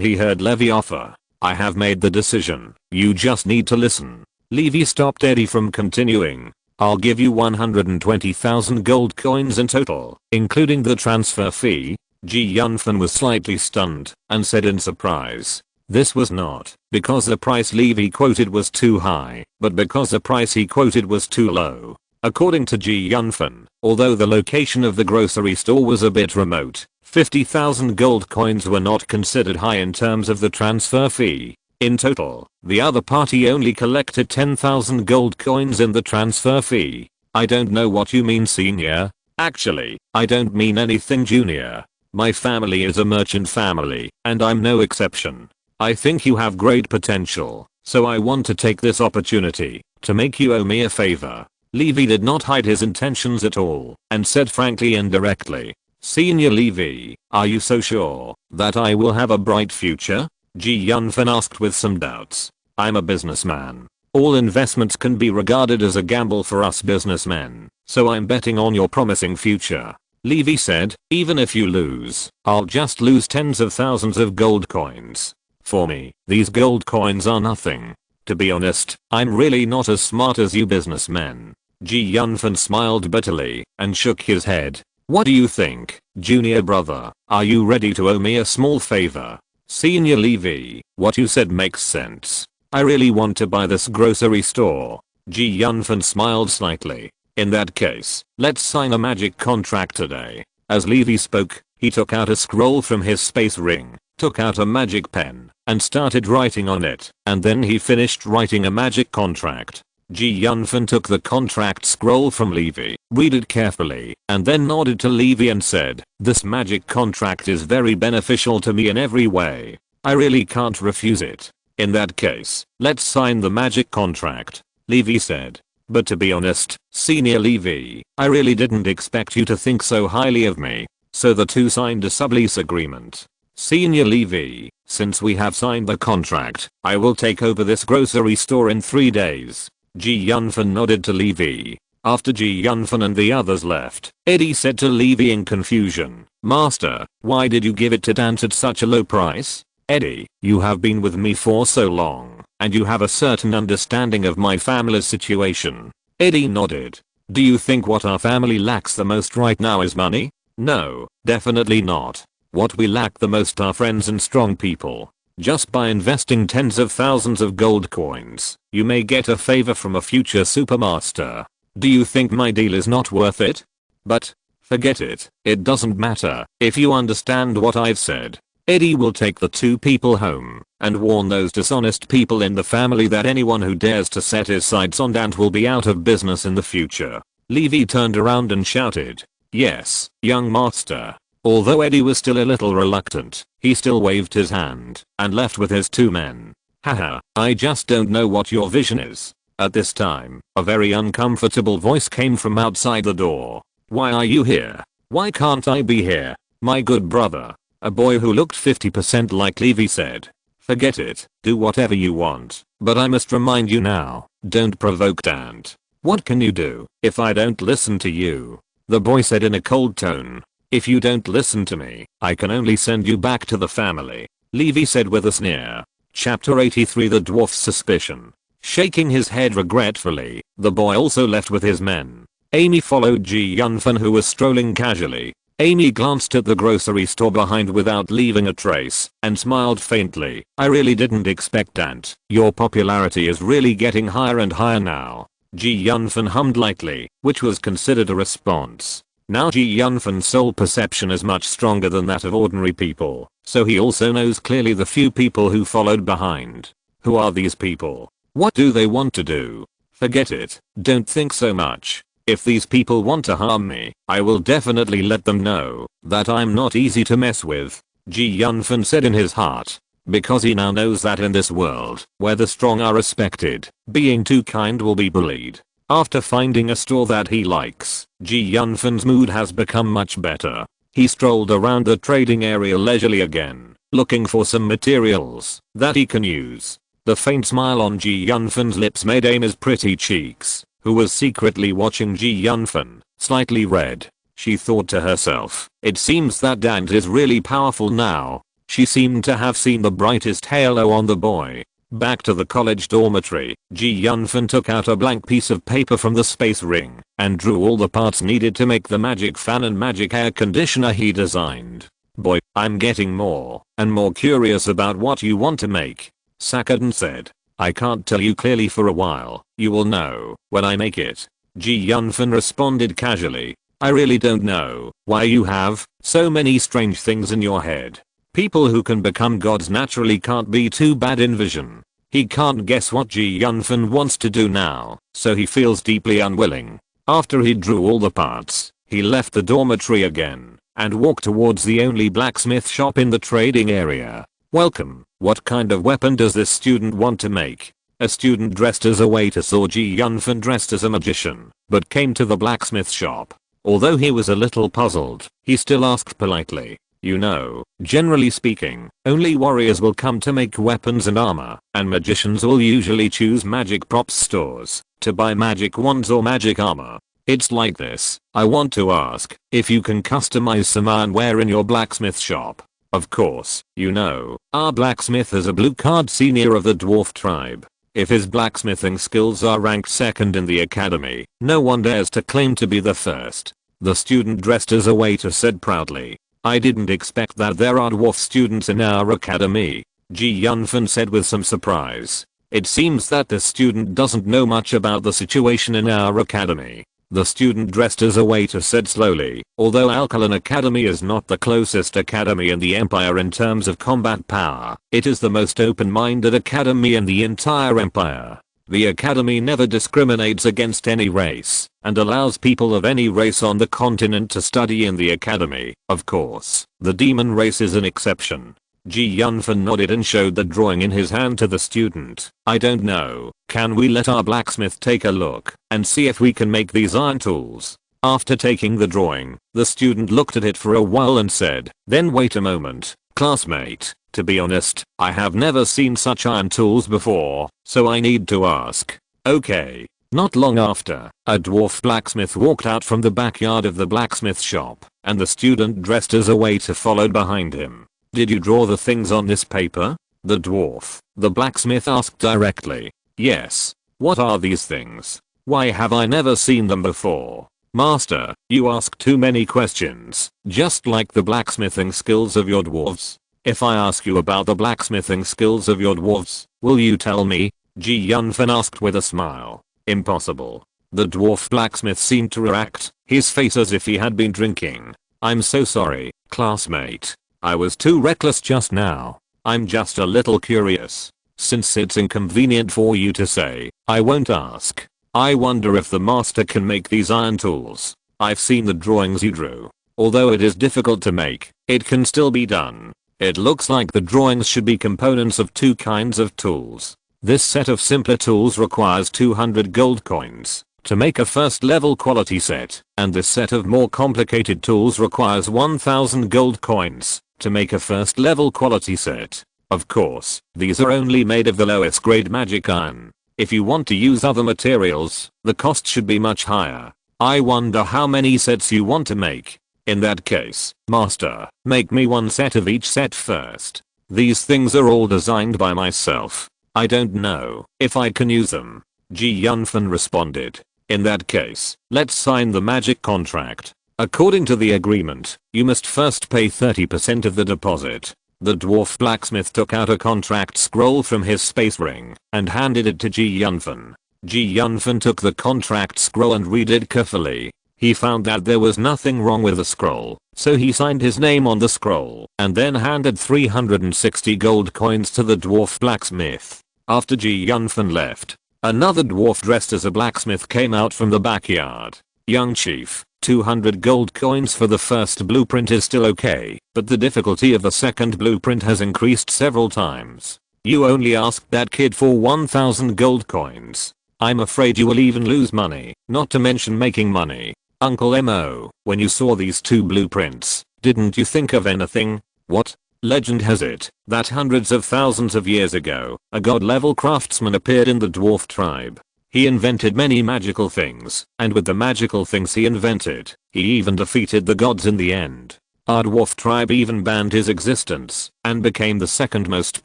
S1: he heard Levy offer. I have made the decision, you just need to listen. Levy stopped Eddie from continuing. I'll give you 120,000 gold coins in total, including the transfer fee. Ji Yunfan was slightly stunned and said in surprise. This was not because the price Levy quoted was too high, but because the price he quoted was too low. According to Ji Yunfan, although the location of the grocery store was a bit remote, 50,000 gold coins were not considered high in terms of the transfer fee. In total, the other party only collected 10,000 gold coins in the transfer fee. I don't know what you mean senior. Actually, I don't mean anything junior. My family is a merchant family, and I'm no exception. I think you have great potential, so I want to take this opportunity to make you owe me a favor. Levy did not hide his intentions at all, and said frankly and directly. Senior Levy, are you so sure that I will have a bright future? Ji Yunfan asked with some doubts. I'm a businessman. All investments can be regarded as a gamble for us businessmen, so I'm betting on your promising future. Levy said, even if you lose, I'll just lose tens of thousands of gold coins. For me, these gold coins are nothing. To be honest, I'm really not as smart as you businessmen. Ji Yunfan smiled bitterly and shook his head. What do you think, junior brother? Are you ready to owe me a small favor? Senior Levy, what you said makes sense. I really want to buy this grocery store. Ji Yunfan smiled slightly. In that case, let's sign a magic contract today. As Levy spoke, he took out a scroll from his space ring, took out a magic pen, and started writing on it, and then he finished writing a magic contract. Ji Yunfan took the contract scroll from Levy, read it carefully, and then nodded to Levy and said, this magic contract is very beneficial to me in every way. I really can't refuse it. In that case, let's sign the magic contract, Levy said. But to be honest, Senior Levy, I really didn't expect you to think so highly of me. So the two signed a sublease agreement. Senior Levy, since we have signed the contract, I will take over this grocery store in 3 days. Ji Yunfan nodded to Levy. After Ji Yunfan and the others left, Eddie said to Levy in confusion, Master, why did you give it to Dante at such a low price? Eddie, you have been with me for so long, and you have a certain understanding of my family's situation. Eddie nodded. Do you think what our family lacks the most right now is money? No, definitely not. What we lack the most are friends and strong people. Just by investing tens of thousands of gold coins, you may get a favor from a future supermaster. Do you think my deal is not worth it? But, Forget it. It doesn't matter if you understand what I've said. Eddie will take the two people home and warn those dishonest people in the family that anyone who dares to set his sights on Dante will be out of business in the future. Levy turned around and shouted, "Yes, young master." Although Eddie was still a little reluctant, he still waved his hand and left with his two men. "Haha, I just don't know what your vision is." At this time, a very uncomfortable voice came from outside the door. "Why are you here? Why can't I be here? My good brother." A boy who looked 50% like Levy said. "Forget it, do whatever you want, but I must remind you now, don't provoke Dante." "What can you do if I don't listen to you?" the boy said in a cold tone. "If you don't listen to me, I can only send you back to the family," Levy said with a sneer. Chapter 83 The Dwarf's Suspicion. Shaking his head regretfully, the boy also left with his men. Amy followed Yunfan, who was strolling casually. Amy glanced at the grocery store behind without leaving a trace and smiled faintly. "I really didn't expect that. Your popularity is really getting higher and higher now." Yunfan hummed lightly, which was considered a response. Now Yunfan's soul perception is much stronger than that of ordinary people, so he also knows clearly the few people who followed behind. Who are these people? What do they want to do? Forget it, don't think so much. If these people want to harm me, I will definitely let them know that I'm not easy to mess with, Yunfan said in his heart. Because he now knows that in this world, where the strong are respected, being too kind will be bullied. After finding a store that he likes, Yunfan's mood has become much better. He strolled around the trading area leisurely again, looking for some materials that he can use. The faint smile on Yunfan's lips made Amy's pretty cheeks, who was secretly watching Yunfan, slightly red. She thought to herself, it seems that Dante is really powerful now. She seemed to have seen the brightest halo on the boy. Back to the college dormitory, Yunfan took out a blank piece of paper from the space ring and drew all the parts needed to make the magic fan and magic air conditioner he designed. "Boy, I'm getting more and more curious about what you want to make," Sakadin said. "I can't tell you clearly for a while. You will know when I make it." Yunfan responded casually. "I really don't know why you have so many strange things in your head. People who can become gods naturally can't be too bad in vision." He can't guess what Yunfan wants to do now, so he feels deeply unwilling. After he drew all the parts, he left the dormitory again and walked towards the only blacksmith shop in the trading area. "Welcome. What kind of weapon does this student want to make?" A student dressed as a waiter saw Yunfan dressed as a magician, but came to the blacksmith shop. Although he was a little puzzled, he still asked politely. "You know, generally speaking, only warriors will come to make weapons and armor, and magicians will usually choose magic props stores to buy magic wands or magic armor. It's like this. I want to ask if you can customize some ironware in your blacksmith shop." Of course, you know, our blacksmith is a blue card senior of the dwarf tribe. If his blacksmithing skills are ranked second in the academy, no one dares to claim to be the first. The student dressed as a waiter said proudly. "I didn't expect that there are dwarf students in our academy," Yunfan said with some surprise. "It seems that the student doesn't know much about the situation in our academy." The student dressed as a waiter said slowly, "Although Alkaline Academy is not the closest academy in the empire in terms of combat power, it is the most open-minded academy in the entire empire. The academy never discriminates against any race and allows people of any race on the continent to study in the academy. Of course, the demon race is an exception." Yunfan nodded and showed the drawing in his hand to the student. "I don't know, can we let our blacksmith take a look and see if we can make these iron tools?" After taking the drawing, the student looked at it for a while and said, "Then wait a moment, classmate. To be honest, I have never seen such iron tools before, so I need to ask." "Okay." Not long after, a dwarf blacksmith walked out from the backyard of the blacksmith shop, and the student dressed as a waiter followed behind him. "Did you draw the things on this paper?" the blacksmith asked directly. "Yes." "What are these things? Why have I never seen them before?" "Master, you ask too many questions, just like the blacksmithing skills of your dwarves. If I ask you about the blacksmithing skills of your dwarves, will you tell me?" Yunfan asked with a smile. "Impossible." The dwarf blacksmith seemed to react. his face as if he had been drinking. I'm so sorry, classmate. I was too reckless just now. I'm just a little curious. Since it's inconvenient for you to say, I won't ask. I wonder if the master can make these iron tools. I've seen the drawings you drew. Although it is difficult to make, it can still be done. It looks like the drawings should be components of two kinds of tools. This set of simpler tools requires 200 gold coins to make a first level quality set, and this set of more complicated tools requires 1000 gold coins to make a first level quality set. Of course, these are only made of the lowest grade magic iron. If you want to use other materials, the cost should be much higher. I wonder how many sets you want to make. In that case, master, make me one set of each set first. These things are all designed by myself. I don't know if I can use them. Yunfan responded. In that case, let's sign the magic contract. According to the agreement, you must first pay 30% of the deposit. The dwarf blacksmith took out a contract scroll from his space ring and handed it to Yunfan. Yunfan took the contract scroll and read it carefully. He found that there was nothing wrong with the scroll, so he signed his name on the scroll and then handed 360 gold coins to the dwarf blacksmith. After Yunfan left, another dwarf dressed as a blacksmith came out from the backyard. Young chief, 200 gold coins for the first blueprint is still okay, but the difficulty of the second blueprint has increased several times. You only asked that kid for 1000 gold coins. I'm afraid you will even lose money, not to mention making money. Uncle Mo, when you saw these two blueprints, didn't you think of anything? What? Legend has it that hundreds of thousands of years ago, a god-level craftsman appeared in the dwarf tribe. He invented many magical things, and with the magical things he invented, he even defeated the gods in the end. Our dwarf tribe even banned his existence, and became the second most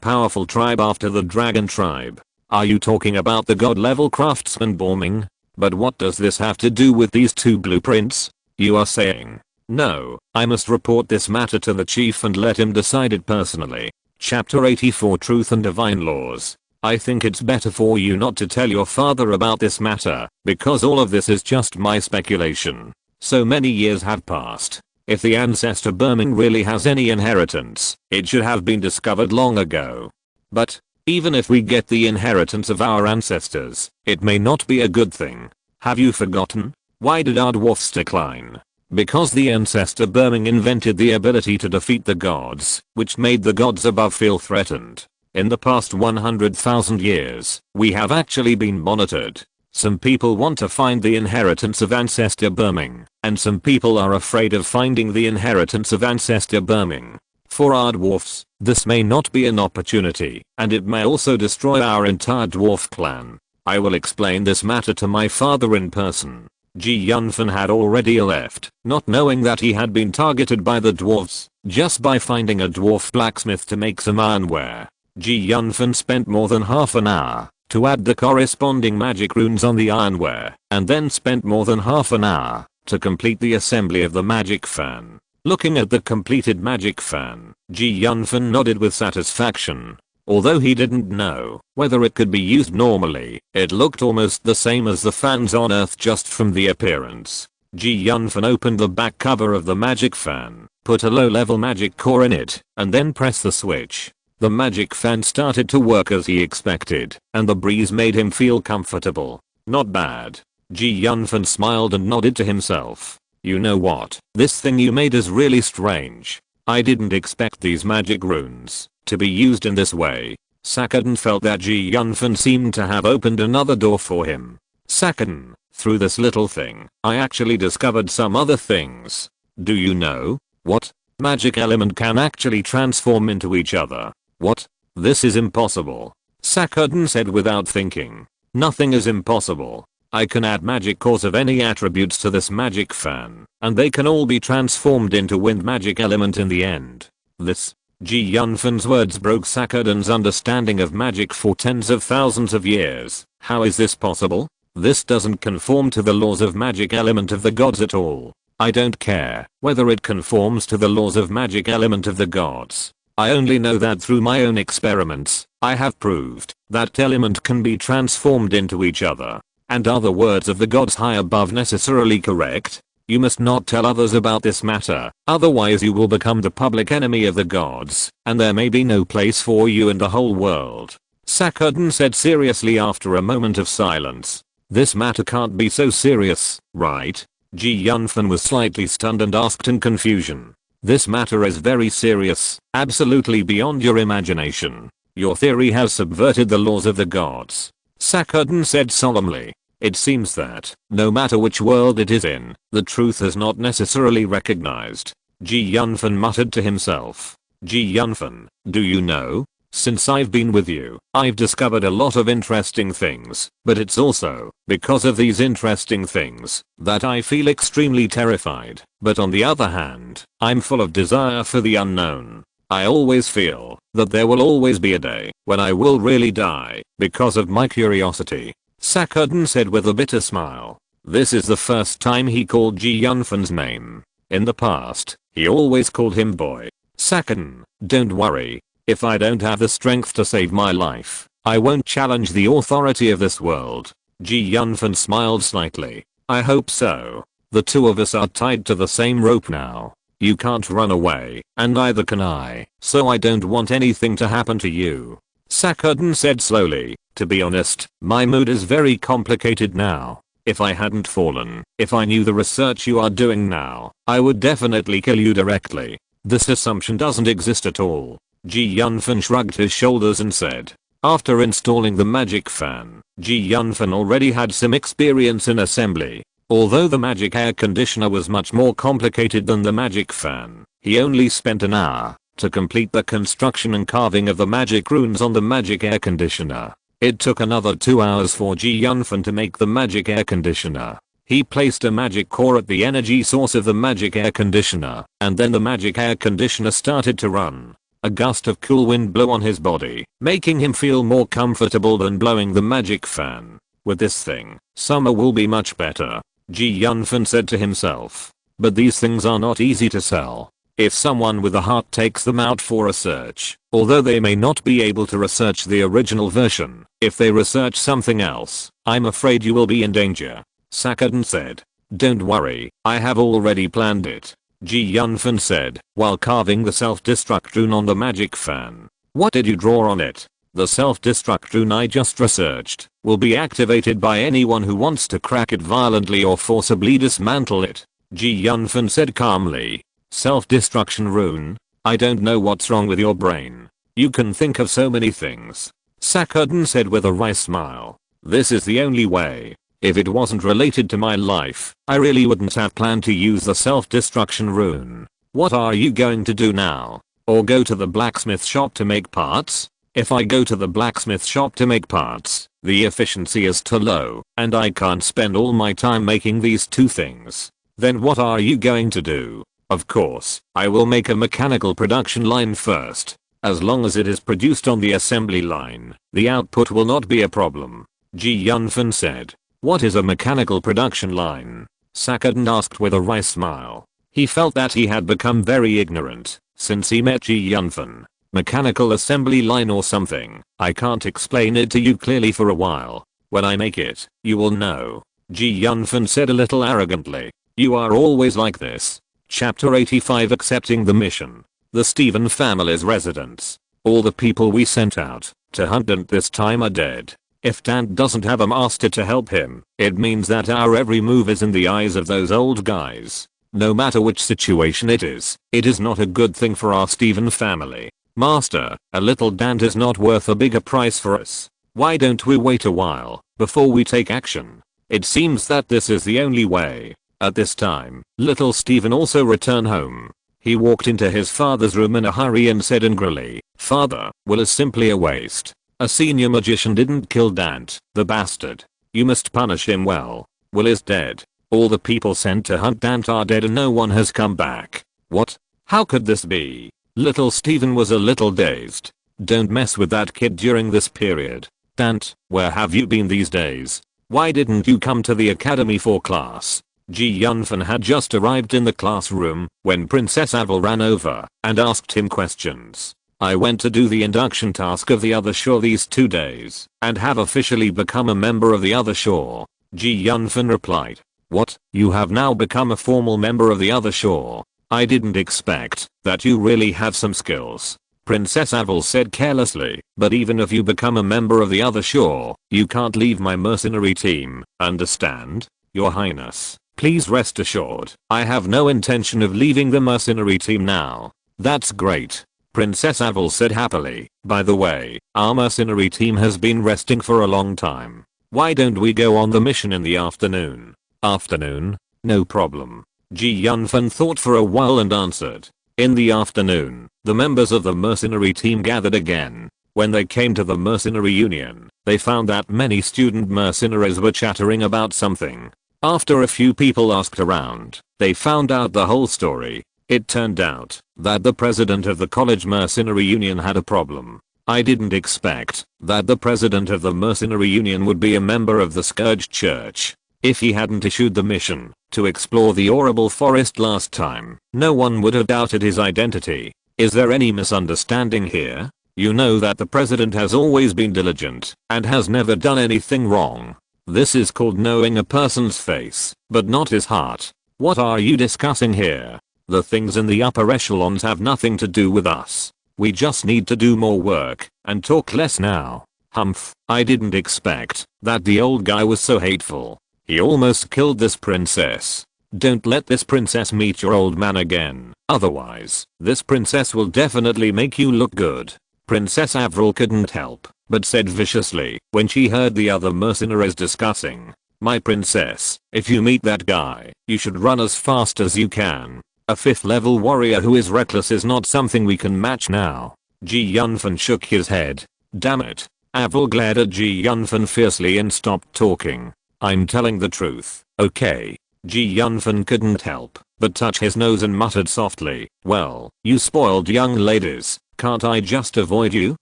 S1: powerful tribe after the dragon tribe. Are you talking about the god-level craftsman bombing? But what does this have to do with these two blueprints? You are saying, no, I must report this matter to the chief and let him decide it personally. Chapter 84 Truth and Divine Laws. I think it's better for you not to tell your father about this matter, because all of this is just my speculation. So many years have passed. If the ancestor Burming really has any inheritance, it should have been discovered long ago. But, even if we get the inheritance of our ancestors, it may not be a good thing. Have you forgotten? Why did our dwarfs decline? Because the ancestor Burming invented the ability to defeat the gods, which made the gods above feel threatened. In the past 100,000 years, we have actually been monitored. Some people want to find the inheritance of ancestor Burming, and some people are afraid of finding the inheritance of ancestor Burming. For our dwarfs, this may not be an opportunity, and it may also destroy our entire dwarf clan. I will explain this matter to my father in person. Yunfan had already left, not knowing that he had been targeted by the dwarves, just by finding a dwarf blacksmith to make some ironware. Yunfan spent more than half an hour to add the corresponding magic runes on the ironware, and then spent more than half an hour to complete the assembly of the magic fan. Looking at the completed magic fan, Yunfan nodded with satisfaction. Although he didn't know whether it could be used normally, it looked almost the same as the fans on Earth just from the appearance. Yunfan opened the back cover of the magic fan, put a low-level magic core in it, and then pressed the switch. The magic fan started to work as he expected, and the breeze made him feel comfortable. Not bad. Yunfan smiled and nodded to himself. You know what? This thing you made is really strange. I didn't expect these magic runes to be used in this way. Sakadin felt that Yunfan seemed to have opened another door for him. Sakadin, through this little thing, I actually discovered some other things. Do you know? What? Magic element can actually transform into each other. What? This is impossible. Sakadin said without thinking. Nothing is impossible. I can add magic cores of any attributes to this magic fan, and they can all be transformed into wind magic element in the end. This, Yunfan's words broke Sakadin's understanding of magic for tens of thousands of years. How is this possible? This doesn't conform to the laws of magic element of the gods at all. I don't care whether it conforms to the laws of magic element of the gods. I only know that through my own experiments, I have proved that element can be transformed into each other. And are the words of the gods high above necessarily correct? You must not tell others about this matter, otherwise you will become the public enemy of the gods, and there may be no place for you in the whole world. Sakuden said seriously after a moment of silence. This matter can't be so serious, right? Yunfan was slightly stunned and asked in confusion. This matter is very serious, absolutely beyond your imagination. Your theory has subverted the laws of the gods. Sakuden said solemnly. It seems that, no matter which world it is in, the truth is not necessarily recognized. Yunfan muttered to himself. Yunfan, do you know? Since I've been with you, I've discovered a lot of interesting things, but it's also because of these interesting things that I feel extremely terrified. But on the other hand, I'm full of desire for the unknown. I always feel that there will always be a day when I will really die because of my curiosity. Sakuden said with a bitter smile. This is the first time he called Yunfan's name. In the past, he always called him boy. Sakuden, don't worry. If I don't have the strength to save my life, I won't challenge the authority of this world. Yunfan smiled slightly. I hope so. The two of us are tied to the same rope now. You can't run away, and neither can I, so I don't want anything to happen to you. Sakuden said slowly. To be honest, my mood is very complicated now. If I hadn't fallen, if I knew the research you are doing now, I would definitely kill you directly. This assumption doesn't exist at all. Yunfan shrugged his shoulders and said. After installing the magic fan, Yunfan already had some experience in assembly. Although the magic air conditioner was much more complicated than the magic fan, he only spent an hour to complete the construction and carving of the magic runes on the magic air conditioner. It took another 2 hours for Yunfan to make the magic air conditioner. He placed a magic core at the energy source of the magic air conditioner, and then the magic air conditioner started to run. A gust of cool wind blew on his body, making him feel more comfortable than blowing the magic fan. With this thing, summer will be much better, Yunfan said to himself. But these things are not easy to sell. If someone with a heart takes them out for research, although they may not be able to research the original version, if they research something else, I'm afraid you will be in danger. Sakuden said. Don't worry, I have already planned it. Yunfan said, while carving the self-destruct rune on the magic fan. What did you draw on it? The self-destruct rune I just researched will be activated by anyone who wants to crack it violently or forcibly dismantle it. Yunfan said calmly. Self-destruction rune? I don't know what's wrong with your brain. You can think of so many things. Sakuden said with a wry smile. This is the only way. If it wasn't related to my life, I really wouldn't have planned to use the self-destruction rune. What are you going to do now? Or go to the blacksmith shop to make parts? If I go to the blacksmith shop to make parts, the efficiency is too low, and I can't spend all my time making these two things. Then what are you going to do? Of course, I will make a mechanical production line first. As long as it is produced on the assembly line, the output will not be a problem. Yunfan said. What is a mechanical production line? Sakuden asked with a wry smile. He felt that he had become very ignorant since he met Yunfan. Mechanical assembly line or something. I can't explain it to you clearly for a while. When I make it, you will know. Yunfan said a little arrogantly. You are always like this. Chapter 85 Accepting the Mission. The Stephen family's residence. All the people we sent out to hunt Dante this time are dead. If Dante doesn't have a master to help him, it means that our every move is in the eyes of those old guys. No matter which situation it is not a good thing for our Stephen family. Master, a little Dante is not worth a bigger price for us. Why don't we wait a while before we take action? It seems that this is the only way. At this time, little Stephen also returned home. He walked into his father's room in a hurry and said angrily, Father, Will is simply a waste. A senior magician didn't kill Dante, the bastard. You must punish him well. Will is dead. All the people sent to hunt Dante are dead and no one has come back. What? How could this be? Little Stephen was a little dazed. Don't mess with that kid during this period. Dante, where have you been these days? Why didn't you come to the academy for class? Yunfan had just arrived in the classroom when Princess Aval ran over and asked him questions. I went to do the induction task of the other shore these 2 days and have officially become a member of the other shore. Yunfan replied. What? You have now become a formal member of the other shore. I didn't expect that you really have some skills. Princess Avril said carelessly, but even if you become a member of the other shore, you can't leave my mercenary team, understand? Your Highness, please rest assured, I have no intention of leaving the mercenary team now. That's great. Princess Avril said happily. By the way, our mercenary team has been resting for a long time. Why don't we go on the mission in the afternoon? Afternoon? No problem. Yunfan thought for a while and answered. In the afternoon, the members of the mercenary team gathered again. When they came to the mercenary union, they found that many student mercenaries were chattering about something. After a few people asked around, they found out the whole story. It turned out that the president of the college mercenary union had a problem. I didn't expect that the president of the mercenary union would be a member of the Scourge Church. If he hadn't issued the mission to explore the horrible forest last time, no one would have doubted his identity. Is there any misunderstanding here? You know that the president has always been diligent and has never done anything wrong. This is called knowing a person's face, but not his heart. What are you discussing here? The things in the upper echelons have nothing to do with us. We just need to do more work and talk less now. Humph, I didn't expect that the old guy was so hateful. He almost killed this princess. Don't let this princess meet your old man again. Otherwise, this princess will definitely make you look good. Princess Avril couldn't help but said viciously when she heard the other mercenaries discussing. My princess, if you meet that guy, you should run as fast as you can. A 5th level warrior who is reckless is not something we can match now. Yunfan shook his head. Damn it. Avril glared at Yunfan fiercely and stopped talking. I'm telling the truth, okay? Yunfan couldn't help but touch his nose and muttered softly, well, you spoiled young ladies, can't I just avoid you?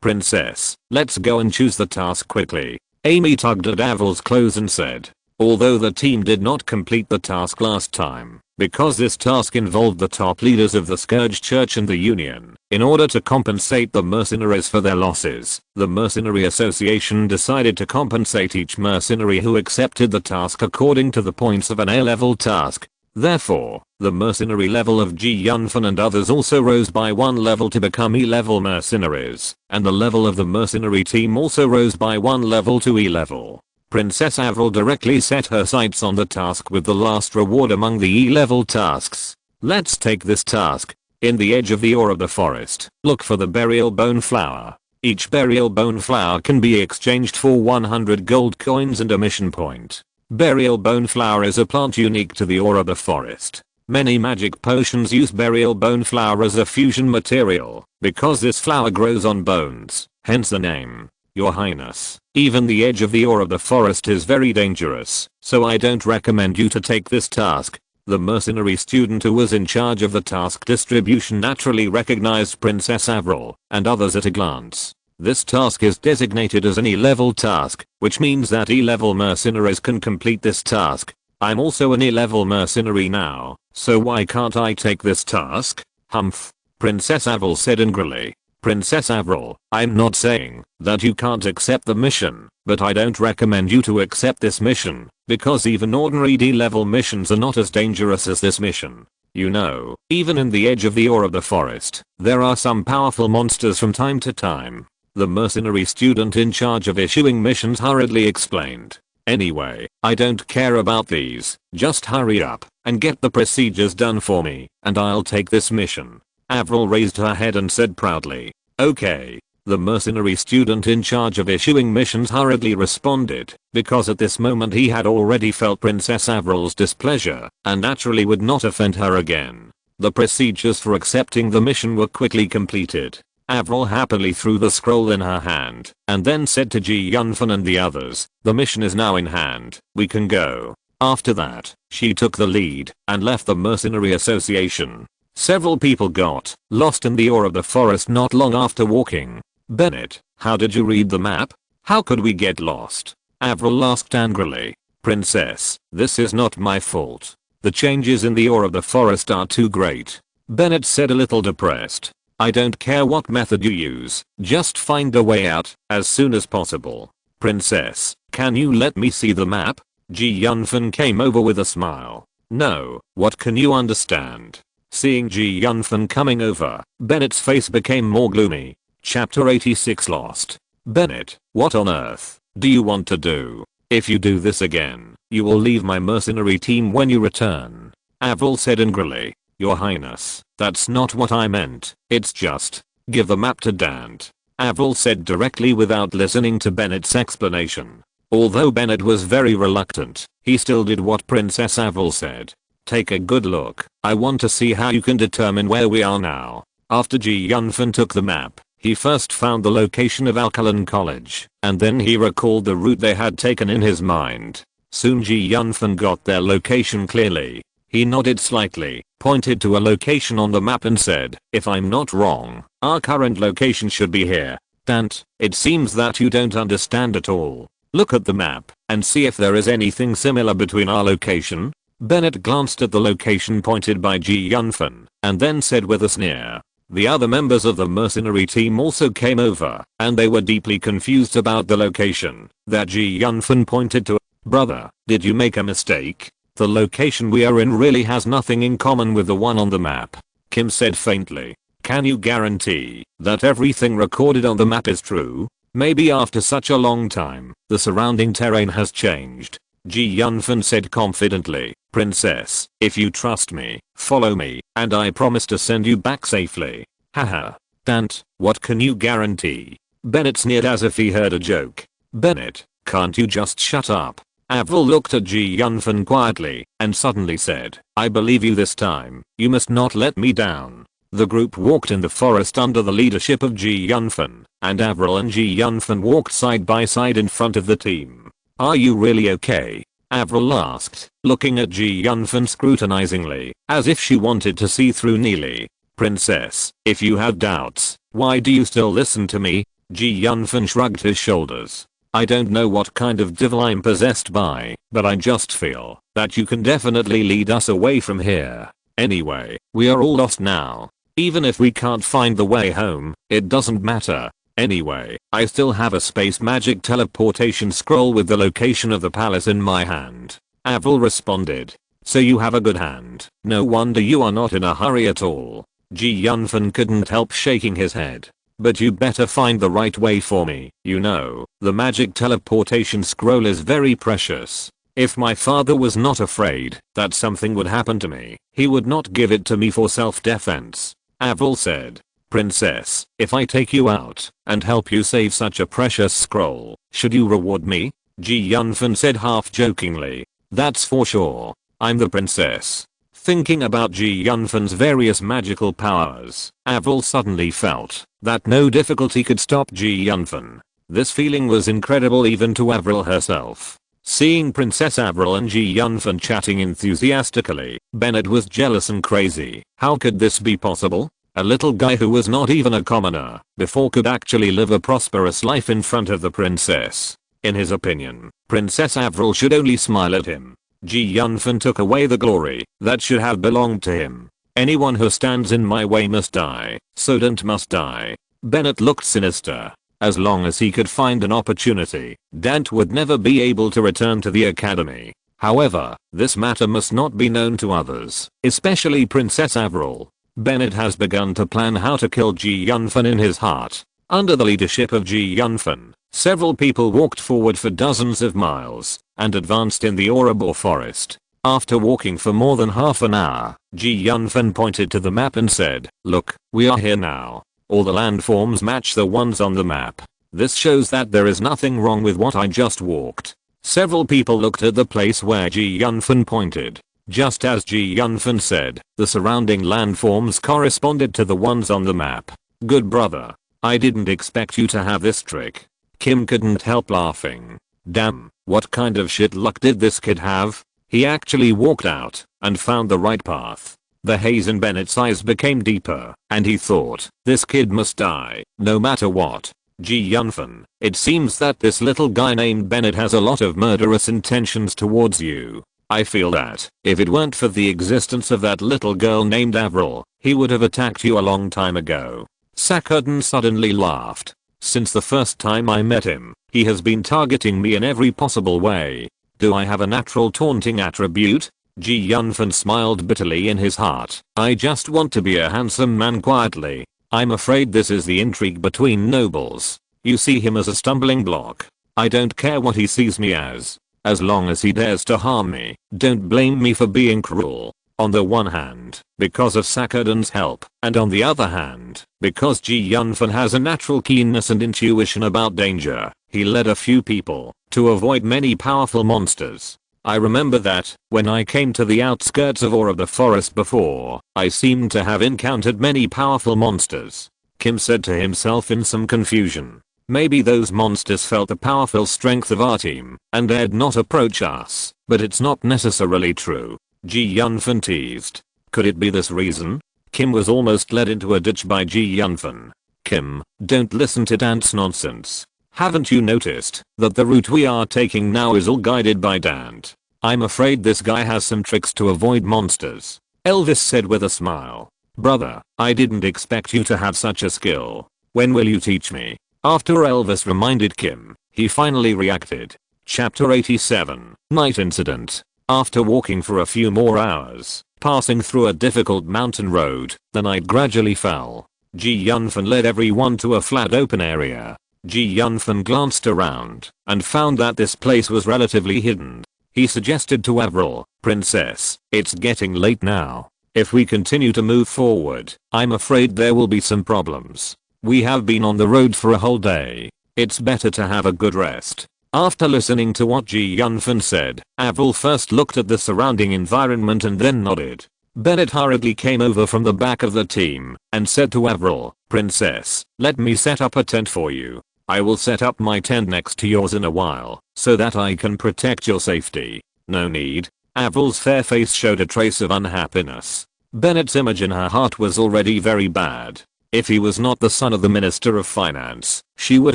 S1: Princess, let's go and choose the task quickly. Amy tugged at Avril's clothes and said. Although the team did not complete the task last time, because this task involved the top leaders of the Scourge Church and the Union, in order to compensate the mercenaries for their losses, the Mercenary Association decided to compensate each mercenary who accepted the task according to the points of an A-level task. Therefore, the mercenary level of Yunfan and others also rose by 1 level to become E-level mercenaries, and the level of the mercenary team also rose by 1 level to E-level. Princess Avril directly set her sights on the task with the last reward among the E-level tasks. Let's take this task. In the edge of the ore of the forest, look for the burial bone flower. Each burial bone flower can be exchanged for 100 gold coins and a mission point. Burial bone flower is a plant unique to the ore of the forest. Many magic potions use burial bone flower as a fusion material, because this flower grows on bones, hence the name. Your Highness, even the edge of the ore of the forest is very dangerous, so I don't recommend you to take this task. The mercenary student who was in charge of the task distribution naturally recognized Princess Avril and others at a glance. This task is designated as an E-level task, which means that E-level mercenaries can complete this task. I'm also an E-level mercenary now, so why can't I take this task? Humph. Princess Avril said angrily. Princess Avril, I'm not saying that you can't accept the mission, but I don't recommend you to accept this mission, because even ordinary D-level missions are not as dangerous as this mission. You know, even in the edge of the ore of the forest, there are some powerful monsters from time to time. The mercenary student in charge of issuing missions hurriedly explained. Anyway, I don't care about these, just hurry up and get the procedures done for me, and I'll take this mission. Avril raised her head and said proudly, okay. The mercenary student in charge of issuing missions hurriedly responded, because at this moment he had already felt Princess Avril's displeasure, and naturally would not offend her again. The procedures for accepting the mission were quickly completed. Avril happily threw the scroll in her hand, and then said to Yunfan and the others, the mission is now in hand, we can go. After that, she took the lead, and left the mercenary association. Several people got lost in the ore of the forest not long after walking. Bennett, how did you read the map? How could we get lost? Avril asked angrily. Princess, this is not my fault. The changes in the ore of the forest are too great. Bennett said a little depressed. I don't care what method you use, just find a way out as soon as possible. Princess, can you let me see the map? Ji Yunfan came over with a smile. No, what can you understand? Seeing Ji Yunfan coming over, Bennett's face became more gloomy. Chapter 86 Lost. Bennett, what on earth do you want to do? If you do this again, you will leave my mercenary team when you return. Avril said angrily. Your Highness, that's not what I meant. It's just, give the map to Dante. Avril said directly without listening to Bennett's explanation. Although Bennett was very reluctant, he still did what Princess Avril said. Take a good look. I want to see how you can determine where we are now. After Ji Yunfan took the map, he first found the location of Alkaline College, and then he recalled the route they had taken in his mind. Soon Ji Yunfan got their location clearly. He nodded slightly, pointed to a location on the map and said, if I'm not wrong, our current location should be here. Dante, it seems that you don't understand at all. Look at the map, and see if there is anything similar between our location. Bennett glanced at the location pointed by Ji Yunfan, and then said with a sneer. The other members of the mercenary team also came over, and they were deeply confused about the location that Ji Yunfan pointed to. Brother, did you make a mistake? The location we are in really has nothing in common with the one on the map. Kim said faintly. Can you guarantee that everything recorded on the map is true? Maybe after such a long time, the surrounding terrain has changed. Ji Yunfan said confidently. Princess, if you trust me, follow me, and I promise to send you back safely. Haha. Dante, what can you guarantee? Bennett sneered as if he heard a joke. Bennett, can't you just shut up? Avril looked at Ji Yunfan quietly, and suddenly said, I believe you this time. You must not let me down. The group walked in the forest under the leadership of Ji Yunfan, and Avril and Ji Yunfan walked side by side in front of the team. Are you really okay? Avril asked, looking at Ji Yunfan scrutinizingly, as if she wanted to see through Neely. Princess, if you have doubts, why do you still listen to me? Ji Yunfan shrugged his shoulders. I don't know what kind of devil I'm possessed by, but I just feel that you can definitely lead us away from here. Anyway, we are all lost now. Even if we can't find the way home, it doesn't matter. Anyway, I still have a space magic teleportation scroll with the location of the palace in my hand. Avril responded. So you have a good hand. No wonder you are not in a hurry at all. Ji Yunfan couldn't help shaking his head. But you better find the right way for me. You know, the magic teleportation scroll is very precious. If my father was not afraid that something would happen to me, he would not give it to me for self-defense. Avril said. Princess, if I take you out and help you save such a precious scroll, should you reward me? Ji Yunfan said half jokingly. That's for sure. I'm the princess. Thinking about Ji Yunfan's various magical powers, Avril suddenly felt that no difficulty could stop Ji Yunfan. This feeling was incredible even to Avril herself. Seeing Princess Avril and Ji Yunfan chatting enthusiastically, Bennett was jealous and crazy. How could this be possible? A little guy who was not even a commoner before could actually live a prosperous life in front of the princess. In his opinion, Princess Avril should only smile at him. Ji Yunfan took away the glory that should have belonged to him. Anyone who stands in my way must die, so Dante must die. Bennett looked sinister. As long as he could find an opportunity, Dante would never be able to return to the academy. However, this matter must not be known to others, especially Princess Avril. Bennett has begun to plan how to kill Ji Yunfan in his heart. Under the leadership of Ji Yunfan, several people walked forward for dozens of miles and advanced in the Ouroboros forest. After walking for more than half an hour, Ji Yunfan pointed to the map and said, look, we are here now. All the landforms match the ones on the map. This shows that there is nothing wrong with what I just walked. Several people looked at the place where Ji Yunfan pointed. Just as Ji Yunfan said, the surrounding landforms corresponded to the ones on the map. Good brother. I didn't expect you to have this trick. Kim couldn't help laughing. Damn, what kind of shit luck did this kid have? He actually walked out and found the right path. The haze in Bennett's eyes became deeper, and he thought, this kid must die, no matter what. Ji Yunfan, it seems that this little guy named Bennett has a lot of murderous intentions towards you. I feel that, if it weren't for the existence of that little girl named Avril, he would have attacked you a long time ago. Sakhardan suddenly laughed. Since the first time I met him, he has been targeting me in every possible way. Do I have a natural taunting attribute? Ji Yunfan smiled bitterly in his heart. I just want to be a handsome man quietly. I'm afraid this is the intrigue between nobles. You see him as a stumbling block. I don't care what he sees me as long as he dares to harm me. Don't blame me for being cruel. On the one hand, because of Sakadin's help, and on the other hand, because Ji Yunfan has a natural keenness and intuition about danger, he led a few people to avoid many powerful monsters. I remember that, when I came to the outskirts of the forest before, I seemed to have encountered many powerful monsters. Kim said to himself in some confusion. Maybe those monsters felt the powerful strength of our team and dared not approach us, but it's not necessarily true. Ji Yunfan teased. Could it be this reason? Kim was almost led into a ditch by Ji Yunfan. Kim, don't listen to Dante's nonsense. Haven't you noticed that the route we are taking now is all guided by Dante? I'm afraid this guy has some tricks to avoid monsters. Elvis said with a smile. Brother, I didn't expect you to have such a skill. When will you teach me? After Elvis reminded Kim, he finally reacted. Chapter 87, Night Incident. After walking for a few more hours, passing through a difficult mountain road, the night gradually fell. Ji Yunfan led everyone to a flat open area. Ji Yunfan glanced around and found that this place was relatively hidden. He suggested to Avril, Princess, it's getting late now. If we continue to move forward, I'm afraid there will be some problems. We have been on the road for a whole day. It's better to have a good rest. After listening to what Ji Yunfan said, Avril first looked at the surrounding environment and then nodded. Bennett hurriedly came over from the back of the team and said to Avril, Princess, let me set up a tent for you. I will set up my tent next to yours in a while, so that I can protect your safety. No need. Avril's fair face showed a trace of unhappiness. Bennett's image in her heart was already very bad. If he was not the son of the Minister of Finance, she would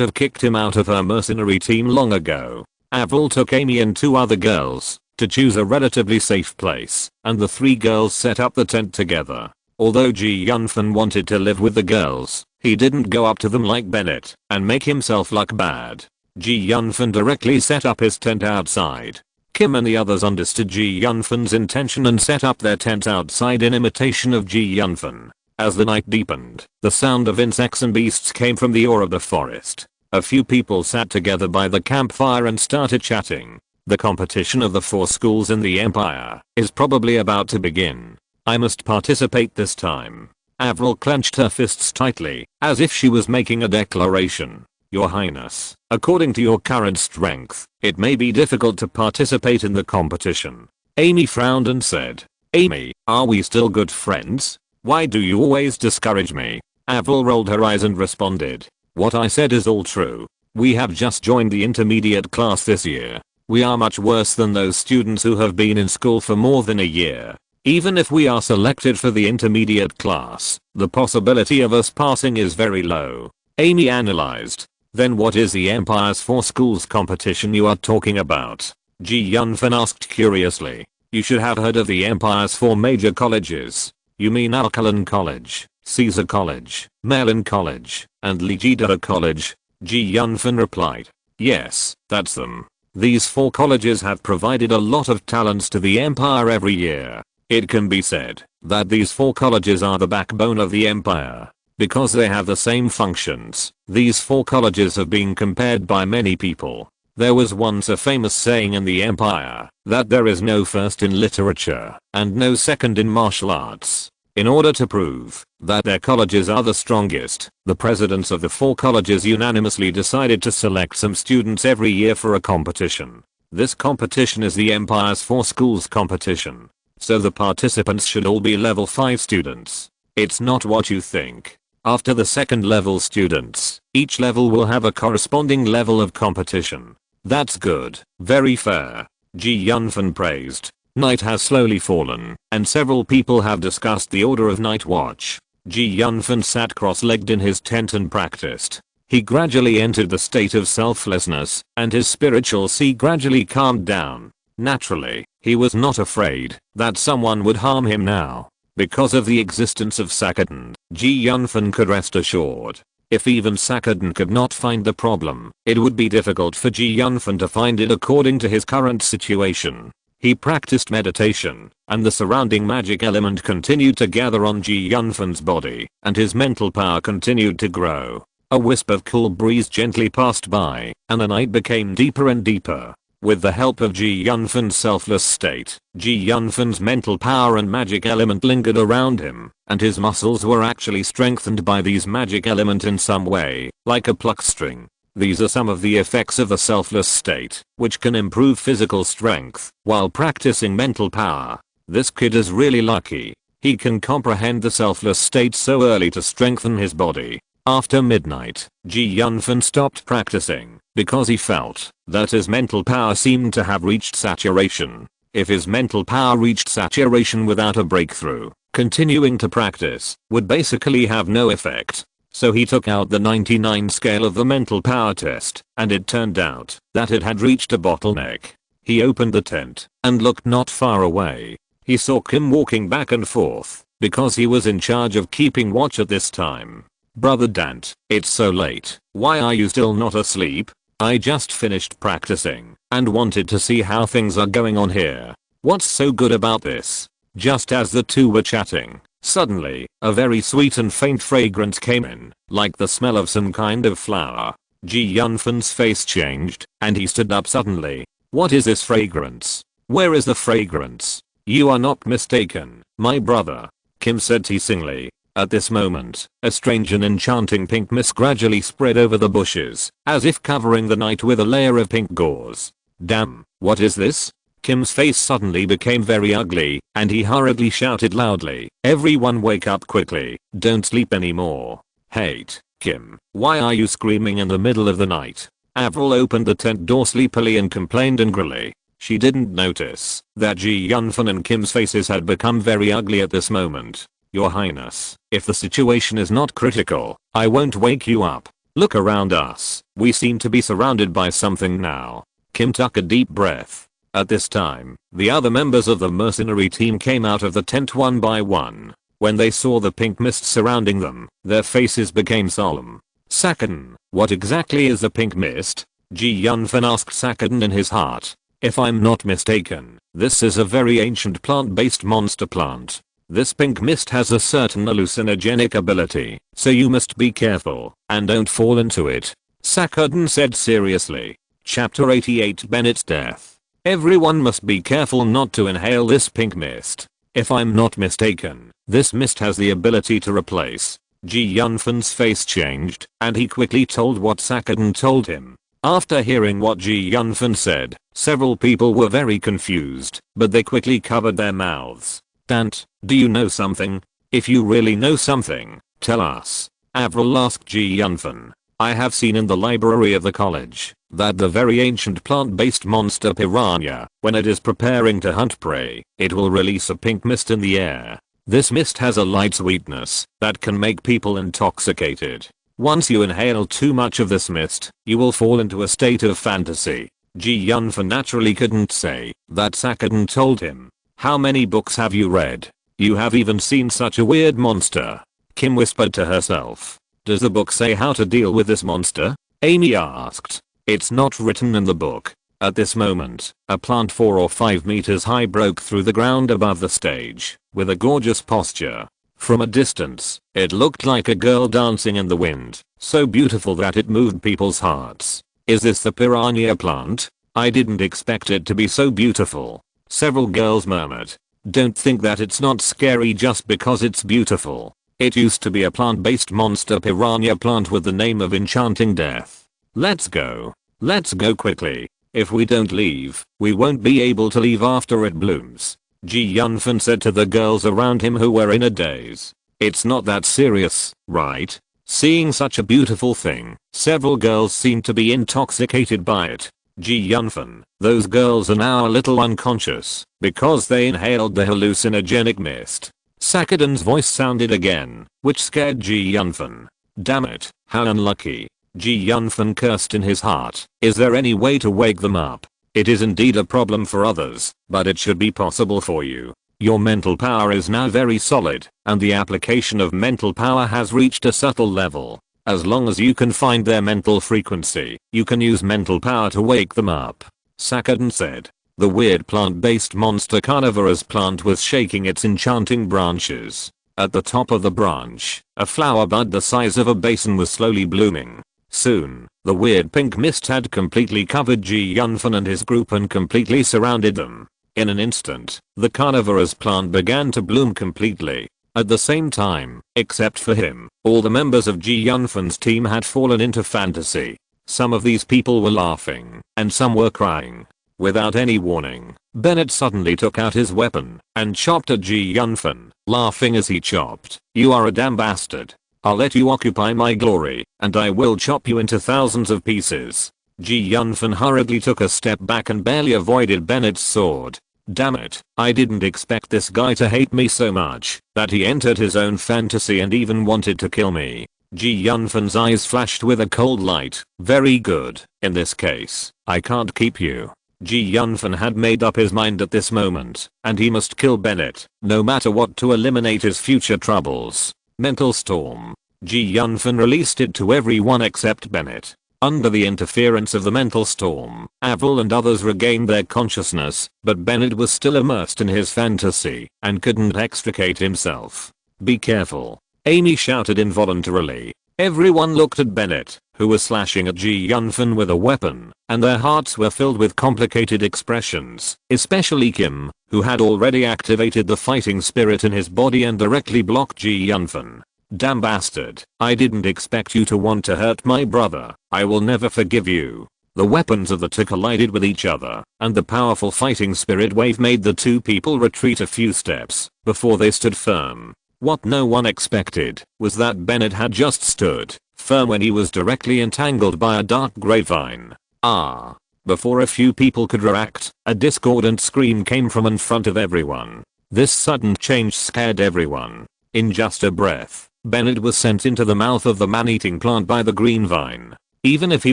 S1: have kicked him out of her mercenary team long ago. Avril took Amy and 2 other girls to choose a relatively safe place, and the 3 girls set up the tent together. Although Ji Yunfan wanted to live with the girls, he didn't go up to them like Bennett and make himself look bad. Ji Yunfan directly set up his tent outside. Kim and the others understood Ji Yunfan's intention and set up their tent outside in imitation of Ji Yunfan. As the night deepened, the sound of insects and beasts came from the awe of the forest. A few people sat together by the campfire and started chatting. The competition of the 4 schools in the Empire is probably about to begin. I must participate this time. Avril clenched her fists tightly, as if she was making a declaration. Your Highness, according to your current strength, it may be difficult to participate in the competition. Amy frowned and said, Amy, are we still good friends? Why do you always discourage me? Avril rolled her eyes and responded. What I said is all true. We have just joined the intermediate class this year. We are much worse than those students who have been in school for more than a year. Even if we are selected for the intermediate class, the possibility of us passing is very low. Amy analyzed. Then what is the Empire's 4 schools competition you are talking about? Ji Yunfan asked curiously. You should have heard of the Empire's 4 major colleges. You mean Alkalan College, Caesar College, Malin College, and Legida College? Ji Yunfan replied. Yes, that's them. These 4 colleges have provided a lot of talents to the Empire every year. It can be said that these 4 colleges are the backbone of the Empire. Because they have the same functions, these 4 colleges have been compared by many people. There was once a famous saying in the Empire that there is no first in literature and no second in martial arts. In order to prove that their colleges are the strongest, the presidents of the 4 colleges unanimously decided to select some students every year for a competition. This competition is the Empire's 4 schools competition. So the participants should all be level 5 students. It's not what you think. After the 2nd level students, each level will have a corresponding level of competition. That's good, very fair. Ji Yunfan praised. Night has slowly fallen, and several people have discussed the order of night watch. Ji Yunfan sat cross-legged in his tent and practiced. He gradually entered the state of selflessness, and his spiritual sea gradually calmed down. Naturally, he was not afraid that someone would harm him now. Because of the existence of Sakadin, Ji Yunfan could rest assured. If even Sakadin could not find the problem, it would be difficult for Ji Yunfan to find it according to his current situation. He practiced meditation, and the surrounding magic element continued to gather on Ji Yunfan's body, and his mental power continued to grow. A wisp of cool breeze gently passed by, and the night became deeper and deeper. With the help of Ji Yunfan's selfless state, Ji Yunfan's mental power and magic element lingered around him, and his muscles were actually strengthened by these magic element in some way, like a pluck string. These are some of the effects of a selfless state, which can improve physical strength while practicing mental power. This kid is really lucky. He can comprehend the selfless state so early to strengthen his body. After midnight, Ji Yunfan stopped practicing because he felt that his mental power seemed to have reached saturation. If his mental power reached saturation without a breakthrough, continuing to practice would basically have no effect. So he took out the 99 scale of the mental power test, and it turned out that it had reached a bottleneck. He opened the tent and looked not far away. He saw Kim walking back and forth because he was in charge of keeping watch at this time. "Brother Dante, it's so late. Why are you still not asleep? I just finished practicing and wanted to see how things are going on here. What's so good about this?" Just as the two were chatting, suddenly, a very sweet and faint fragrance came in, like the smell of some kind of flower. Ji Yunfan's face changed, and he stood up suddenly. "What is this fragrance? Where is the fragrance?" "You are not mistaken, my brother," Kim said teasingly. At this moment, a strange and enchanting pink mist gradually spread over the bushes, as if covering the night with a layer of pink gauze. "Damn, what is this?" Kim's face suddenly became very ugly, and he hurriedly shouted loudly, "Everyone wake up quickly, don't sleep anymore." "Hate, Kim, why are you screaming in the middle of the night?" Avril opened the tent door sleepily and complained angrily. She didn't notice that Ji Yunfan and Kim's faces had become very ugly at this moment. "Your Highness, if the situation is not critical, I won't wake you up. Look around us, we seem to be surrounded by something now." Kim took a deep breath. At this time, the other members of the mercenary team came out of the tent one by one. When they saw the pink mist surrounding them, their faces became solemn. "Sakadin, what exactly is the pink mist?" Ji Yunfan asked Sakadin in his heart. "If I'm not mistaken, this is a very ancient plant-based monster plant. This pink mist has a certain hallucinogenic ability, so you must be careful and don't fall into it," Sakadin said seriously. Chapter 88 Bennett's Death. "Everyone must be careful not to inhale this pink mist. If I'm not mistaken, this mist has the ability to replace." Ji Yunfan's face changed, and he quickly told what Sakadin told him. After hearing what Ji Yunfan said, several people were very confused, but they quickly covered their mouths. "Dante, do you know something? If you really know something, tell us," Avril asked Ji Yunfan. "I have seen in the library of the college that the very ancient plant-based monster piranha, when it is preparing to hunt prey, it will release a pink mist in the air. This mist has a light sweetness that can make people intoxicated. Once you inhale too much of this mist, you will fall into a state of fantasy." Ji Yunfan naturally couldn't say that Sakadin told him. "How many books have you read? You have even seen such a weird monster?" Kim whispered to herself. "Does the book say how to deal with this monster?" Amy asked. "It's not written in the book." At this moment, a plant 4 or 5 meters high broke through the ground above the stage, with a gorgeous posture. From a distance, it looked like a girl dancing in the wind, so beautiful that it moved people's hearts. "Is this the piranha plant? I didn't expect it to be so beautiful," several girls murmured. "Don't think that it's not scary just because it's beautiful. It used to be a plant-based monster piranha plant with the name of Enchanting Death. Let's go. Let's go quickly. If we don't leave, we won't be able to leave after it blooms," Ji Yunfan said to the girls around him who were in a daze. "It's not that serious, right?" Seeing such a beautiful thing, several girls seemed to be intoxicated by it. Ji Yunfan, those girls are now a little unconscious because they inhaled the hallucinogenic mist. Sakadin's voice sounded again, which scared Ji Yunfan. "Damn it, how unlucky." Ji Yunfan cursed in his heart. "Is there any way to wake them up? It is indeed a problem for others, but it should be possible for you. Your mental power is now very solid, and the application of mental power has reached a subtle level. As long as you can find their mental frequency, you can use mental power to wake them up. Sakadin said. The weird plant-based monster carnivorous plant was shaking its enchanting branches. At the top of the branch, a flower bud the size of a basin was slowly blooming. Soon, the weird pink mist had completely covered Yunfan and his group and completely surrounded them. In an instant, the carnivorous plant began to bloom completely. At the same time, except for him, all the members of Yunfan's team had fallen into fantasy. Some of these people were laughing, and some were crying. Without any warning, Bennett suddenly took out his weapon and chopped at Yunfan, laughing as he chopped. You are a damn bastard. I'll let you occupy my glory, and I will chop you into thousands of pieces. Yunfan hurriedly took a step back and barely avoided Bennett's sword. Damn it, I didn't expect this guy to hate me so much that he entered his own fantasy and even wanted to kill me. Yunfan's eyes flashed with a cold light. Very good. In this case, I can't keep you. Yunfan had made up his mind at this moment, and he must kill Bennett, no matter what, to eliminate his future troubles. Mental storm. Yunfan released it to everyone except Bennett. Under the interference of the mental storm, Avril and others regained their consciousness, but Bennett was still immersed in his fantasy and couldn't extricate himself. Be careful, Amy shouted involuntarily. Everyone looked at Bennett, who was slashing at Yunfan with a weapon, and their hearts were filled with complicated expressions, especially Kim, who had already activated the fighting spirit in his body and directly blocked Yunfan. Damn bastard, I didn't expect you to want to hurt my brother. I will never forgive you. The weapons of the two collided with each other, and the powerful fighting spirit wave made the two people retreat a few steps before they stood firm. What no one expected was that Bennett had just stood firm when he was directly entangled by a dark grapevine. Ah! Before a few people could react, a discordant scream came from in front of everyone. This sudden change scared everyone. In just a breath, Bennett was sent into the mouth of the man-eating plant by the green vine. Even if he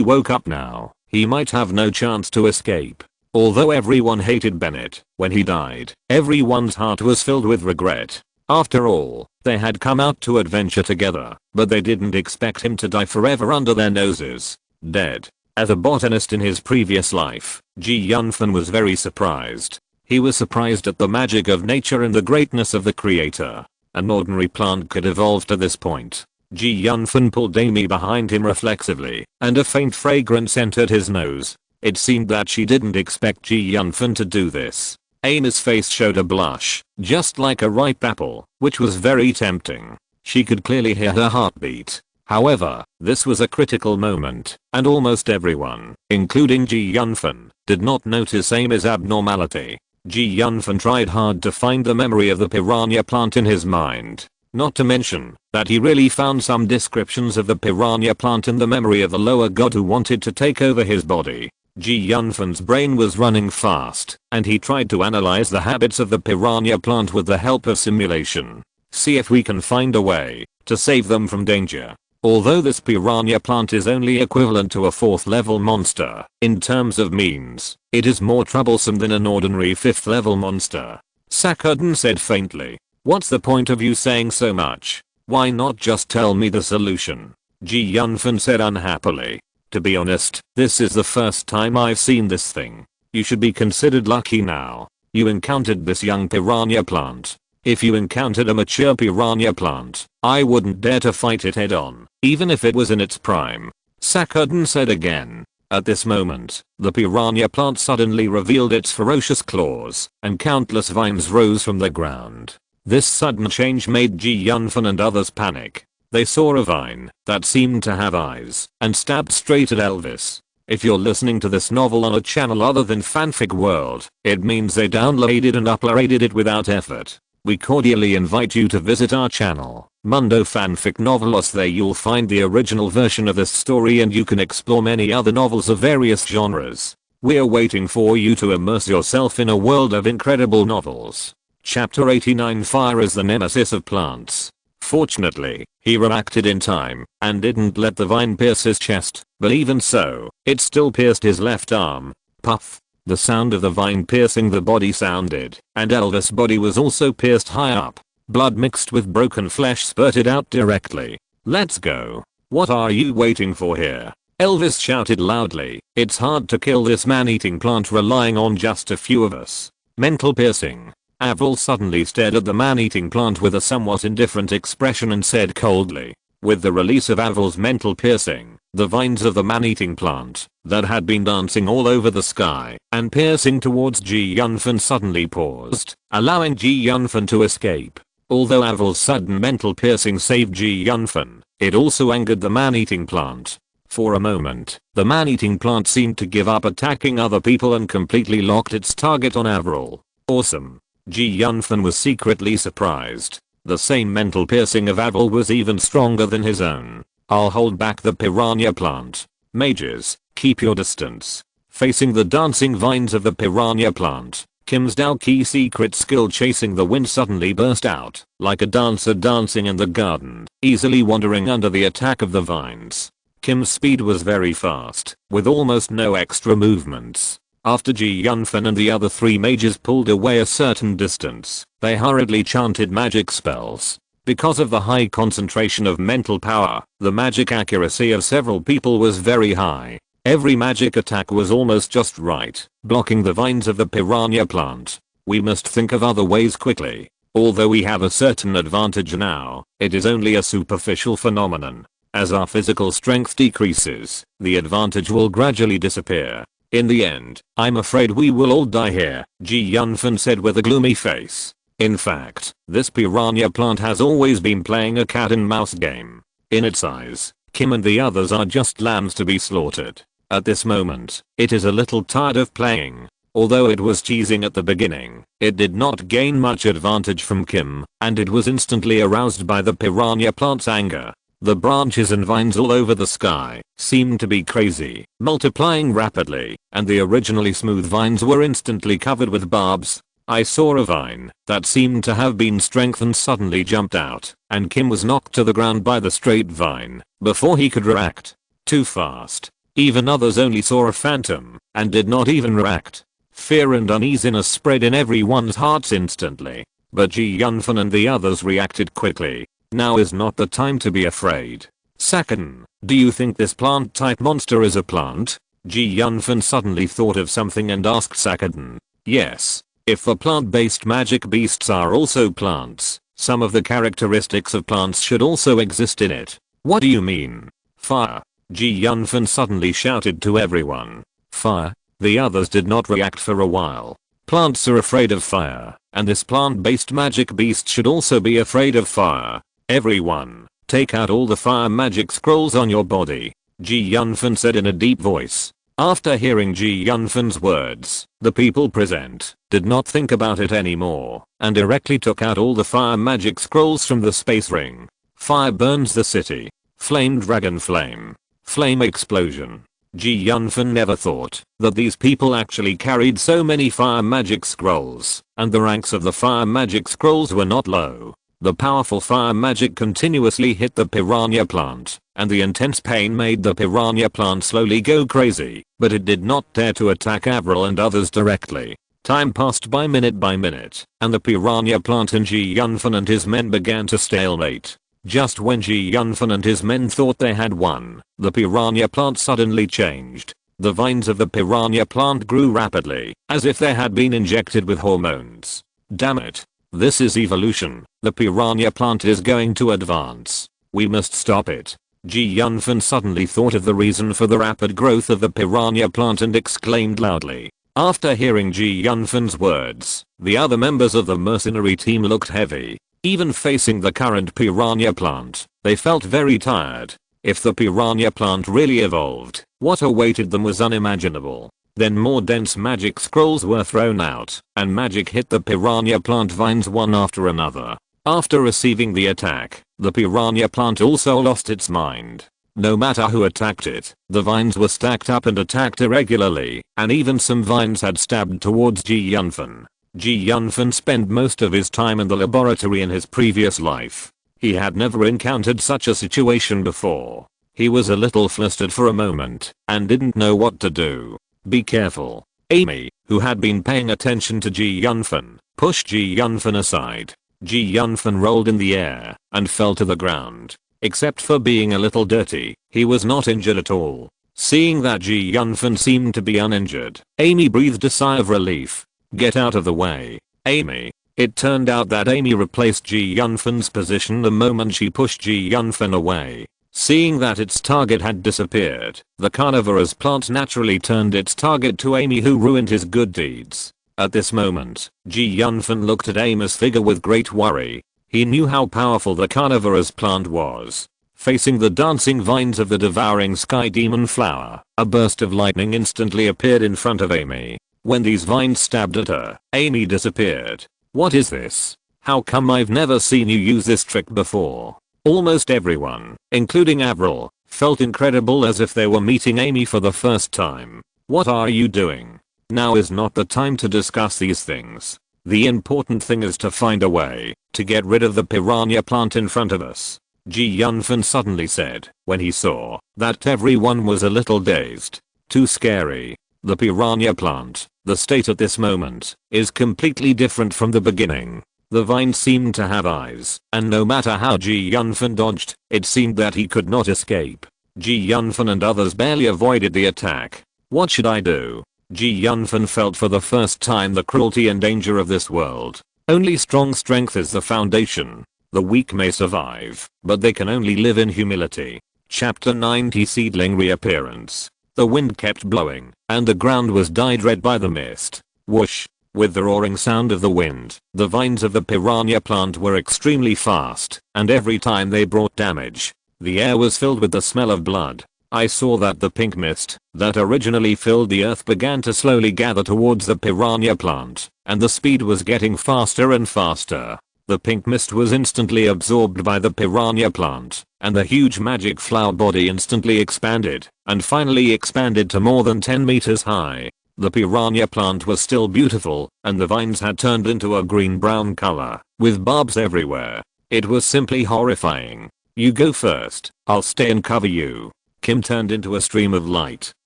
S1: woke up now, he might have no chance to escape. Although everyone hated Bennett when he died, everyone's heart was filled with regret. After all, they had come out to adventure together, but they didn't expect him to die forever under their noses. Dead. As a botanist in his previous life, Yunfan was very surprised. He was surprised at the magic of nature and the greatness of the creator. An ordinary plant could evolve to this point. Yunfan pulled Amy behind him reflexively, and a faint fragrance entered his nose. It seemed that she didn't expect Yunfan to do this. Amy's face showed a blush, just like a ripe apple, which was very tempting. She could clearly hear her heartbeat. However, this was a critical moment, and almost everyone, including Yunfan, did not notice Amy's abnormality. Yunfan tried hard to find the memory of the piranha plant in his mind. Not to mention that he really found some descriptions of the piranha plant in the memory of the lower god who wanted to take over his body. Yunfan's brain was running fast, and he tried to analyze the habits of the piranha plant with the help of simulation. See if we can find a way to save them from danger. Although this piranha plant is only equivalent to a 4th level monster, in terms of means, it is more troublesome than an ordinary 5th level monster. Sakadin said faintly. What's the point of you saying so much? Why not just tell me the solution? Yunfan said unhappily. To be honest, this is the first time I've seen this thing. You should be considered lucky now. You encountered this young piranha plant. If you encountered a mature piranha plant, I wouldn't dare to fight it head on, even if it was in its prime. Sakadin said again. At this moment, the piranha plant suddenly revealed its ferocious claws, and countless vines rose from the ground. This sudden change made Yunfan and others panic. They saw a vine that seemed to have eyes and stabbed straight at Elvis. If you're listening to this novel on a channel other than Fanfic World, it means they downloaded and uploaded it without effort. We cordially invite you to visit our channel, Mundo Fanfic Novelos. There you'll find the original version of this story and you can explore many other novels of various genres. We're waiting for you to immerse yourself in a world of incredible novels. Chapter 89. Fire is the nemesis of plants. Fortunately, he reacted in time and didn't let the vine pierce his chest, but even so, it still pierced his left arm. Puff. The sound of the vine piercing the body sounded, and Elvis' body was also pierced high up. Blood mixed with broken flesh spurted out directly. Let's go. What are you waiting for here? Elvis shouted loudly. It's hard to kill this man-eating plant relying on just a few of us. Mental piercing. Avril suddenly stared at the man-eating plant with a somewhat indifferent expression and said coldly. With the release of Avril's mental piercing, the vines of the man-eating plant that had been dancing all over the sky and piercing towards Ji Yunfan suddenly paused, allowing Ji Yunfan to escape. Although Avril's sudden mental piercing saved Ji Yunfan, it also angered the man-eating plant. For a moment, the man-eating plant seemed to give up attacking other people and completely locked its target on Avril. Awesome. Ji Yunfan was secretly surprised. The same mental piercing of Avril was even stronger than his own. I'll hold back the piranha plant. Mages, keep your distance. Facing the dancing vines of the piranha plant, Kim's Dalki secret skill chasing the wind suddenly burst out, like a dancer dancing in the garden, easily wandering under the attack of the vines. Kim's speed was very fast, with almost no extra movements. After Ji Yunfan and the other 3 mages pulled away a certain distance, they hurriedly chanted magic spells. Because of the high concentration of mental power, the magic accuracy of several people was very high. Every magic attack was almost just right, blocking the vines of the piranha plant. We must think of other ways quickly. Although we have a certain advantage now, it is only a superficial phenomenon. As our physical strength decreases, the advantage will gradually disappear. In the end, I'm afraid we will all die here, Ji Yunfan said with a gloomy face. In fact, this piranha plant has always been playing a cat and mouse game. In its eyes, Kim and the others are just lambs to be slaughtered. At this moment, it is a little tired of playing. Although it was cheesing at the beginning, it did not gain much advantage from Kim, and it was instantly aroused by the piranha plant's anger. The branches and vines all over the sky seemed to be crazy, multiplying rapidly, and the originally smooth vines were instantly covered with barbs. I saw a vine that seemed to have been strengthened suddenly jumped out, and Kim was knocked to the ground by the straight vine before he could react. Too fast. Even others only saw a phantom and did not even react. Fear and uneasiness spread in everyone's hearts instantly, but Ji Yunfan and the others reacted quickly. Now is not the time to be afraid. Sakon, do you think this plant-type monster is a plant? Ji Yunfan suddenly thought of something and asked Sakon. Yes. If the plant-based magic beasts are also plants, some of the characteristics of plants should also exist in it. What do you mean? Fire. Ji Yunfan suddenly shouted to everyone. Fire? The others did not react for a while. Plants are afraid of fire, and this plant-based magic beast should also be afraid of fire. Everyone, take out all the fire magic scrolls on your body, Ji Yunfan said in a deep voice. After hearing Ji Yunfan's words, the people present did not think about it anymore and directly took out all the fire magic scrolls from the space ring. Fire burns the city. Flame dragon flame. Flame explosion. Ji Yunfan never thought that these people actually carried so many fire magic scrolls, and the ranks of the fire magic scrolls were not low. The powerful fire magic continuously hit the piranha plant, and the intense pain made the piranha plant slowly go crazy, but it did not dare to attack Avril and others directly. Time passed by minute, and the piranha plant and Ji Yunfan and his men began to stalemate. Just when Ji Yunfan and his men thought they had won, the piranha plant suddenly changed. The vines of the piranha plant grew rapidly, as if they had been injected with hormones. Damn it. This is evolution. The piranha plant is going to advance. We must stop it. Ji Yunfan suddenly thought of the reason for the rapid growth of the piranha plant and exclaimed loudly. After hearing Ji Yunfan's words, the other members of the mercenary team looked heavy. Even facing the current piranha plant, they felt very tired. If the piranha plant really evolved, what awaited them was unimaginable. Then more dense magic scrolls were thrown out, and magic hit the piranha plant vines one after another. After receiving the attack, the piranha plant also lost its mind. No matter who attacked it, the vines were stacked up and attacked irregularly, and even some vines had stabbed towards Ji Yunfan. Ji Yunfan spent most of his time in the laboratory in his previous life. He had never encountered such a situation before. He was a little flustered for a moment, and didn't know what to do. Be careful. Amy, who had been paying attention to Ji Yunfan, pushed Ji Yunfan aside. Ji Yunfan rolled in the air and fell to the ground. except for being a little dirty, he was not injured at all. Seeing that Ji Yunfan seemed to be uninjured, Amy breathed a sigh of relief. Get out of the way, Amy. It turned out that Amy replaced Ji Yunfan's position the moment she pushed Ji Yunfan away. Seeing that its target had disappeared, the carnivorous plant naturally turned its target to Amy, who ruined his good deeds. At this moment, Ji Yunfan looked at Amy's figure with great worry. He knew how powerful the carnivorous plant was. Facing the dancing vines of the devouring sky demon flower, a burst of lightning instantly appeared in front of Amy. When these vines stabbed at her, Amy disappeared. What is this? How come I've never seen you use this trick before? Almost everyone, including Avril, felt incredible, as if they were meeting Amy for the first time. What are you doing? Now is not the time to discuss these things. The important thing is to find a way to get rid of the piranha plant in front of us. Ji Yunfan suddenly said when he saw that everyone was a little dazed. Too scary. The piranha plant, the state at this moment, is completely different from the beginning. The vines seemed to have eyes, and no matter how Ji Yunfan dodged, it seemed that he could not escape. Ji Yunfan and others barely avoided the attack. What should I do? Ji Yunfan felt for the first time the cruelty and danger of this world. Only strong strength is the foundation. The weak may survive, but they can only live in humility. Chapter 90 Seedling Reappearance. The wind kept blowing, and the ground was dyed red by the mist. Whoosh! With the roaring sound of the wind, the vines of the piranha plant were extremely fast, and every time they brought damage, the air was filled with the smell of blood. I saw that the pink mist that originally filled the earth began to slowly gather towards the piranha plant, and the speed was getting faster and faster. The pink mist was instantly absorbed by the piranha plant, and the huge magic flower body instantly expanded, and finally expanded to more than 10 meters high. The piranha plant was still beautiful, and the vines had turned into a green-brown color, with barbs everywhere. It was simply horrifying. You go first, I'll stay and cover you. Kim turned into a stream of light,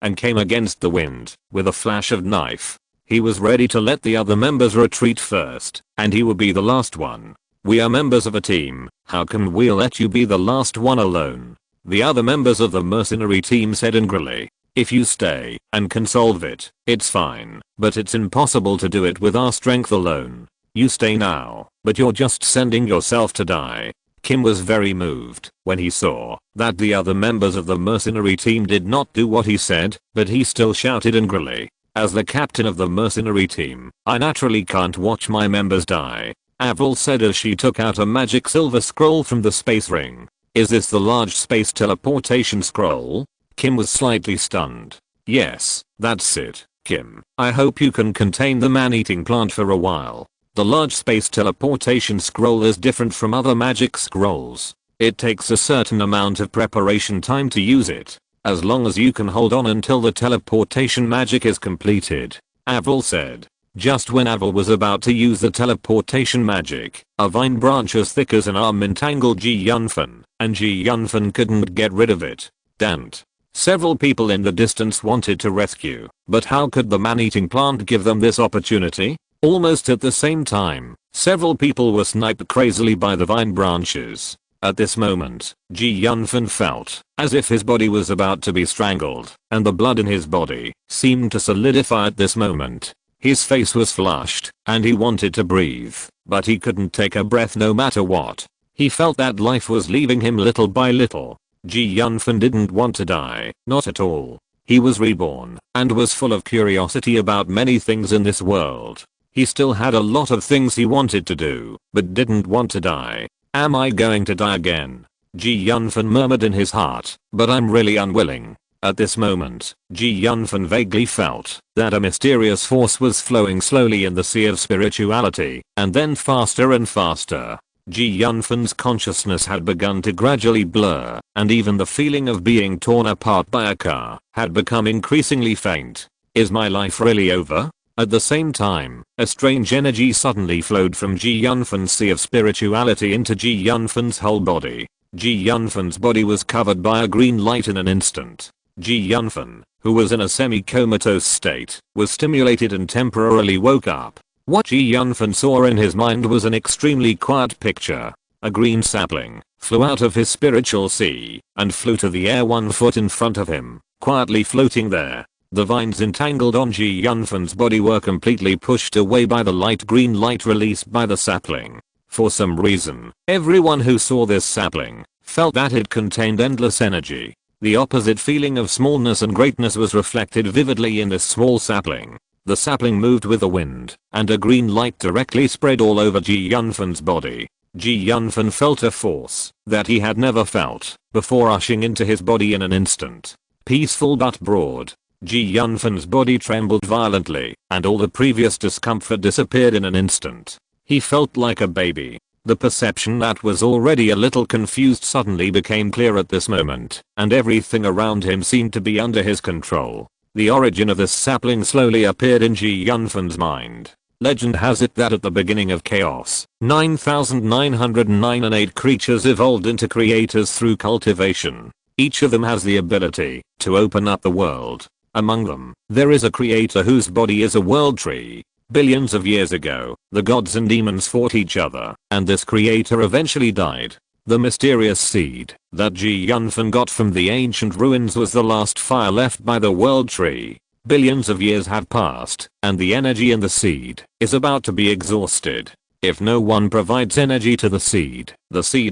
S1: and came against the wind, with a flash of knife. He was ready to let the other members retreat first, and he would be the last one. We are members of a team, how come we'll let you be the last one alone? The other members of the mercenary team said angrily. If you stay and can solve it, it's fine, but it's impossible to do it with our strength alone. You stay now, but you're just sending yourself to die. Kim was very moved when he saw that the other members of the mercenary team did not do what he said, but he still shouted angrily. As the captain of the mercenary team, I naturally can't watch my members die. Avril said as she took out a magic silver scroll from the space ring. Is this the large space teleportation scroll? Kim was slightly stunned. Yes, that's it, Kim. I hope you can contain the man-eating plant for a while. The large space teleportation scroll is different from other magic scrolls. It takes a certain amount of preparation time to use it. As long as you can hold on until the teleportation magic is completed, Avril said. Just when Avril was about to use the teleportation magic, a vine branch as thick as an arm entangled Ji Yunfan, and Ji Yunfan couldn't get rid of it. Dante. Several people in the distance wanted to rescue, but how could the man-eating plant give them this opportunity? Almost at the same time, several people were sniped crazily by the vine branches. At this moment, Ji Yunfan felt as if his body was about to be strangled, and the blood in his body seemed to solidify at this moment. His face was flushed, and he wanted to breathe, but he couldn't take a breath no matter what. He felt that life was leaving him little by little. Ji Yunfan didn't want to die, not at all. He was reborn, and was full of curiosity about many things in this world. He still had a lot of things he wanted to do, but didn't want to die. Am I going to die again? Ji Yunfan murmured in his heart, but I'm really unwilling. At this moment, Ji Yunfan vaguely felt that a mysterious force was flowing slowly in the sea of spirituality, and then faster and faster. Ji Yunfan's consciousness had begun to gradually blur, and even the feeling of being torn apart by a car had become increasingly faint. Is my life really over? At the same time, a strange energy suddenly flowed from Ji Yunfan's sea of spirituality into Ji Yunfan's whole body. Ji Yunfan's body was covered by a green light in an instant. Ji Yunfan, who was in a semi-comatose state, was stimulated and temporarily woke up. What Ji Yunfan saw in his mind was an extremely quiet picture. a green sapling, flew out of his spiritual sea and flew to the air 1 foot in front of him, quietly floating there. The vines entangled on Ji Yunfan's body were completely pushed away by the light green light released by the sapling. For some reason, everyone who saw this sapling felt that it contained endless energy. The opposite feeling of smallness and greatness was reflected vividly in this small sapling. The sapling moved with the wind, and a green light directly spread all over Ji Yunfan's body. Ji Yunfan felt a force that he had never felt before rushing into his body in an instant. Peaceful but broad. Ji Yunfan's body trembled violently, and all the previous discomfort disappeared in an instant. He felt like a baby. The perception that was already a little confused suddenly became clear at this moment, and everything around him seemed to be under his control. The origin of this sapling slowly appeared in Ji Yunfan's mind. Legend has it that at the beginning of chaos, 9,908 creatures evolved into creators through cultivation. Each of them has the ability to open up the world. Among them, there is a creator whose body is a world tree. Billions of years ago, the gods and demons fought each other, and this creator eventually died. The mysterious seed that Ji Yunfan got from the ancient ruins was the last fire left by the world tree. Billions of years have passed, and the energy in the seed is about to be exhausted. If no one provides energy to the seed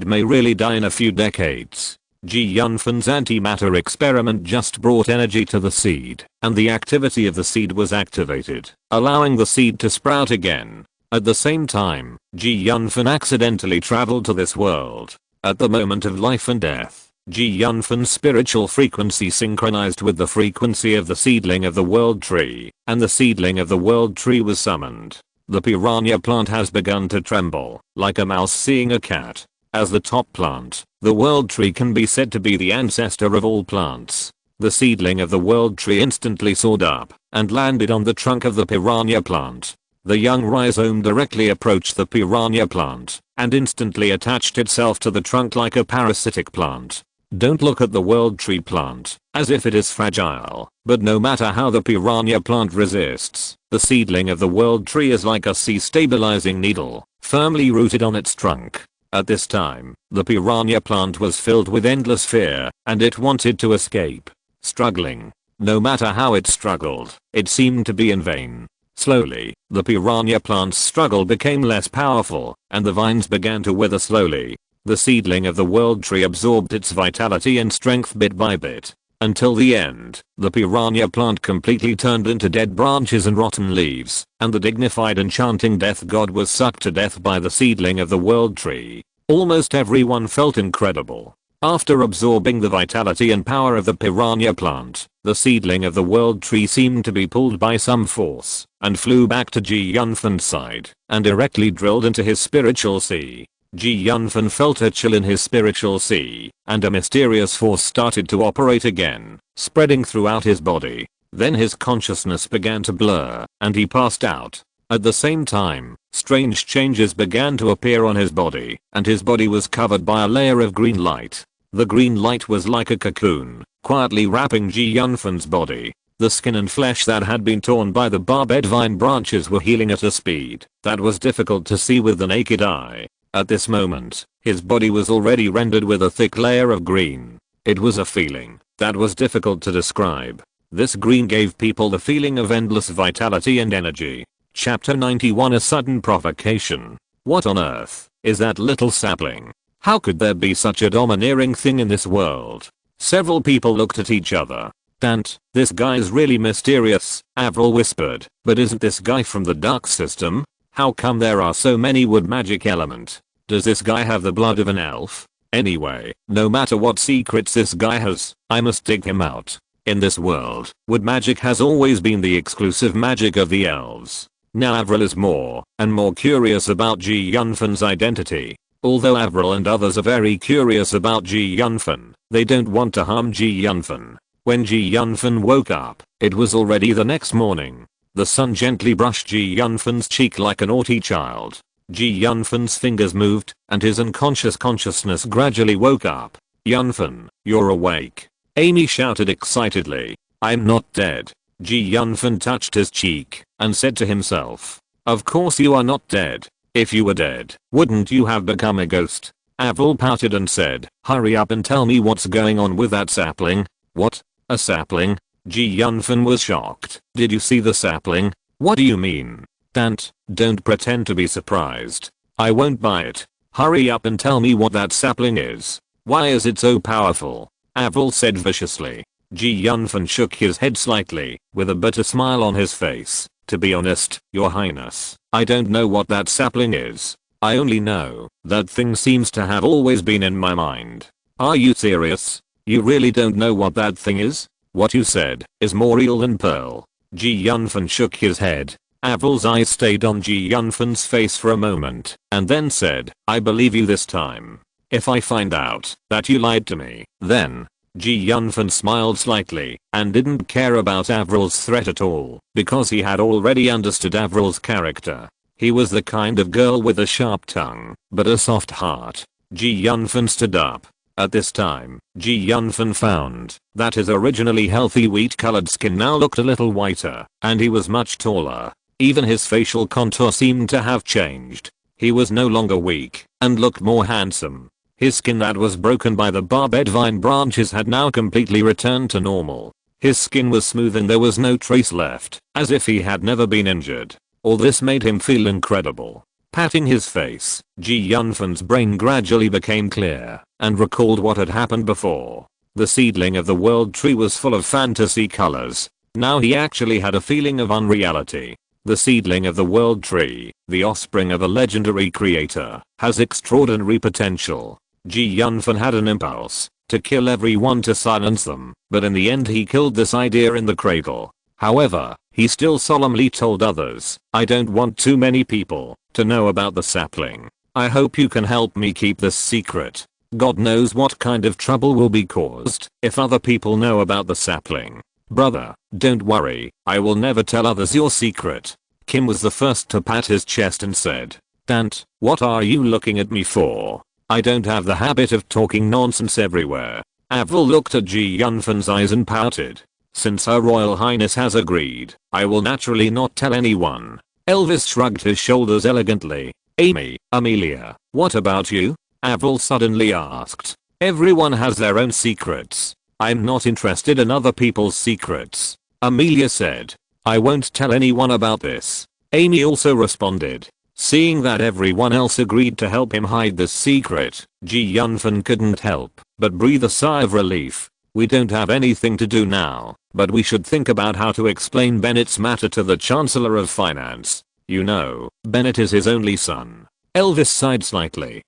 S1: may really die in a few decades. Ji Yunfan's antimatter experiment just brought energy to the seed, and the activity of the seed was activated, allowing the seed to sprout again. At the same time, Ji Yunfan accidentally traveled to this world. At the moment of life and death, Ji Yunfan's spiritual frequency synchronized with the frequency of the seedling of the world tree, and the seedling of the world tree was summoned. The piranha plant has begun to tremble, like a mouse seeing a cat. As the top plant, the world tree can be said to be the ancestor of all plants. The seedling of the world tree instantly soared up and landed on the trunk of the piranha plant. The young rhizome directly approached the piranha plant and instantly attached itself to the trunk like a parasitic plant. Don't look at the world tree plant as if it is fragile, but no matter how the piranha plant resists, the seedling of the world tree is like a sea stabilizing needle, firmly rooted on its trunk. At this time, the piranha plant was filled with endless fear, and it wanted to escape. Struggling. No matter how it struggled, it seemed to be in vain. Slowly, the piranha plant's struggle became less powerful, and the vines began to wither slowly. The seedling of the world tree absorbed its vitality and strength bit by bit. Until the end, the piranha plant completely turned into dead branches and rotten leaves, and the dignified and chanting death god was sucked to death by the seedling of the world tree. Almost everyone felt incredible. After absorbing the vitality and power of the piranha plant, the seedling of the world tree seemed to be pulled by some force, and flew back to Ji Yunfan's side, and directly drilled into his spiritual sea. Ji Yunfan felt a chill in his spiritual sea, and a mysterious force started to operate again, spreading throughout his body. Then his consciousness began to blur, and he passed out. At the same time, strange changes began to appear on his body, and his body was covered by a layer of green light. The green light was like a cocoon, quietly wrapping Ji Yunfan's body. The skin and flesh that had been torn by the barbed vine branches were healing at a speed that was difficult to see with the naked eye. At this moment, his body was already rendered with a thick layer of green. It was a feeling that was difficult to describe. This green gave people the feeling of endless vitality and energy. Chapter 91 A Sudden Provocation. What on earth is that little sapling? How could there be such a domineering thing in this world? Several people looked at each other. Dante, this guy's really mysterious, Avril whispered, but isn't this guy from the dark system? How come there are so many wood magic element? Does this guy have the blood of an elf? Anyway, no matter what secrets this guy has, I must dig him out. In this world, wood magic has always been the exclusive magic of the elves. Now Avril is more and more curious about Ji Yunfan's identity. Although Avril and others are very curious about Ji Yunfan, they don't want to harm Ji Yunfan. When Ji Yunfan woke up, it was already the next morning. The sun gently brushed Ji Yunfan's cheek like a naughty child. Ji Yunfan's fingers moved, and his unconscious consciousness gradually woke up. Yunfan, you're awake. Amy shouted excitedly. I'm not dead. Ji Yunfan touched his cheek, and said to himself. Of course you are not dead. If you were dead, wouldn't you have become a ghost? Avril pouted and said, hurry up and tell me what's going on with that sapling. What? A sapling? Yunfan was shocked. Did you see the sapling? What do you mean? Dante, don't pretend to be surprised. I won't buy it. Hurry up and tell me what that sapling is. Why is it so powerful? Avril said viciously. Yunfan shook his head slightly, with a bitter smile on his face. To be honest, your highness, I don't know what that sapling is. I only know that thing seems to have always been in my mind. Are you serious? You really don't know what that thing is? What you said is more real than Pearl. Yunfan shook his head. Avril's eyes stayed on Yunfan's face for a moment, and then said, I believe you this time. If I find out that you lied to me, then Yunfan smiled slightly and didn't care about Avril's threat at all because he had already understood Avril's character. He was the kind of girl with a sharp tongue, but a soft heart. Yunfan stood up. At this time, Yunfan found that his originally healthy wheat-colored skin now looked a little whiter, and he was much taller. Even his facial contour seemed to have changed. He was no longer weak and looked more handsome. His skin that was broken by the barbed vine branches had now completely returned to normal. His skin was smooth and there was no trace left, as if he had never been injured. All this made him feel incredible. Patting his face, Yunfan's brain gradually became clear and recalled what had happened before. The seedling of the world tree was full of fantasy colors. Now he actually had a feeling of unreality. The seedling of the world tree, the offspring of a legendary creator, has extraordinary potential. Yunfan had an impulse to kill everyone to silence them, but in the end he killed this idea in the cradle. However, he still solemnly told others, I don't want too many people to know about the sapling. I hope you can help me keep this secret. God knows what kind of trouble will be caused if other people know about the sapling. Brother, don't worry, I will never tell others your secret. Kim was the first to pat his chest and said, Dante, what are you looking at me for? I don't have the habit of talking nonsense everywhere. Avril looked at Yunfan's eyes and pouted. Since Her Royal Highness has agreed, I will naturally not tell anyone. Elvis shrugged his shoulders elegantly. Amy, Amelia, what about you? Avril suddenly asked. Everyone has their own secrets. I'm not interested in other people's secrets. Amelia said. I won't tell anyone about this. Amy also responded. Seeing that everyone else agreed to help him hide this secret, Yunfan couldn't help but breathe a sigh of relief. We don't have anything to do now, but we should think about how to explain Bennett's matter to the Chancellor of Finance. You know, Bennett is his only son. Elvis sighed slightly.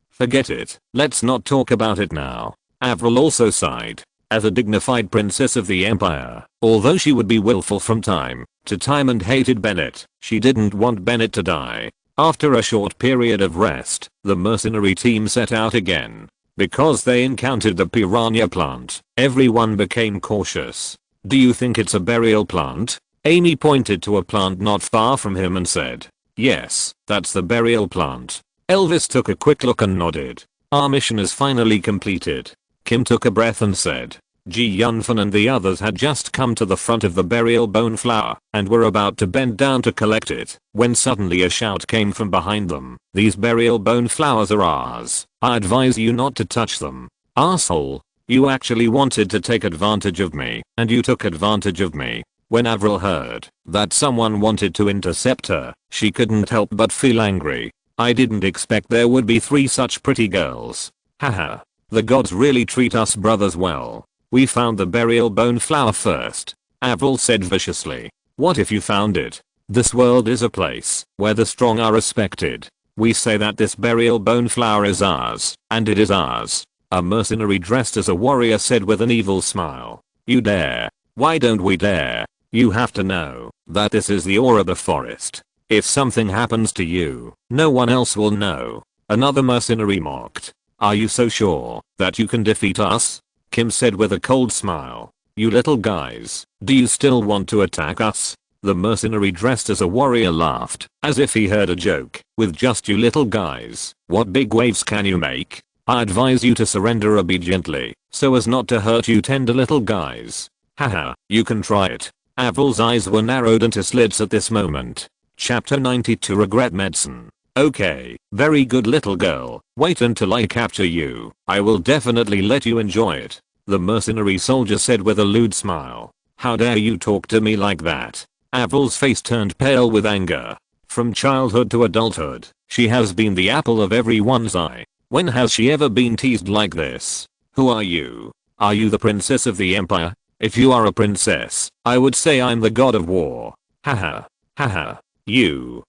S1: Forget it. Let's not talk about it now. Avril also sighed. As a dignified princess of the Empire, although she would be willful from time to time and hated Bennett, she didn't want Bennett to die. After a short period of rest, the mercenary team set out again. Because they encountered the piranha plant, everyone became cautious. Do you think it's a burial plant? Amy pointed to a plant not far from him and said. Yes, that's the burial plant. Elvis took a quick look and nodded. Our mission is finally completed. Kim took a breath and said. Yunfan and the others had just come to the front of the burial bone flower and were about to bend down to collect it when suddenly a shout came from behind them. These burial bone flowers are ours. I advise you not to touch them. Asshole. You actually wanted to take advantage of me, and you took advantage of me. When Avril heard that someone wanted to intercept her, she couldn't help but feel angry. I didn't expect there would be 3 such pretty girls. Haha. The gods really treat us brothers well. We found the burial bone flower first. Avril said viciously. What if you found it? This world is a place where the strong are respected. We say that this burial bone flower is ours, and it is ours. A mercenary dressed as a warrior said with an evil smile. You dare? Why don't we dare? You have to know that this is the aura of the forest. If something happens to you, no one else will know. Another mercenary mocked. Are you so sure that you can defeat us? Kim said with a cold smile. You little guys, do you still want to attack us? The mercenary dressed as a warrior laughed, as if he heard a joke. With just you little guys, what big waves can you make? I advise you to surrender obediently, so as not to hurt you tender little guys. Haha, you can try it. Avril's eyes were narrowed into slits at this moment. Chapter 92 Regret Medicine. Okay, very good little girl. Wait until I capture you. I will definitely let you enjoy it. The mercenary soldier said with a lewd smile. How dare you talk to me like that? Avril's face turned pale with anger. From childhood to adulthood, she has been the apple of everyone's eye. When has she ever been teased like this? Who are you? Are you the princess of the empire? If you are a princess, I would say I'm the god of war. Haha. Haha. You.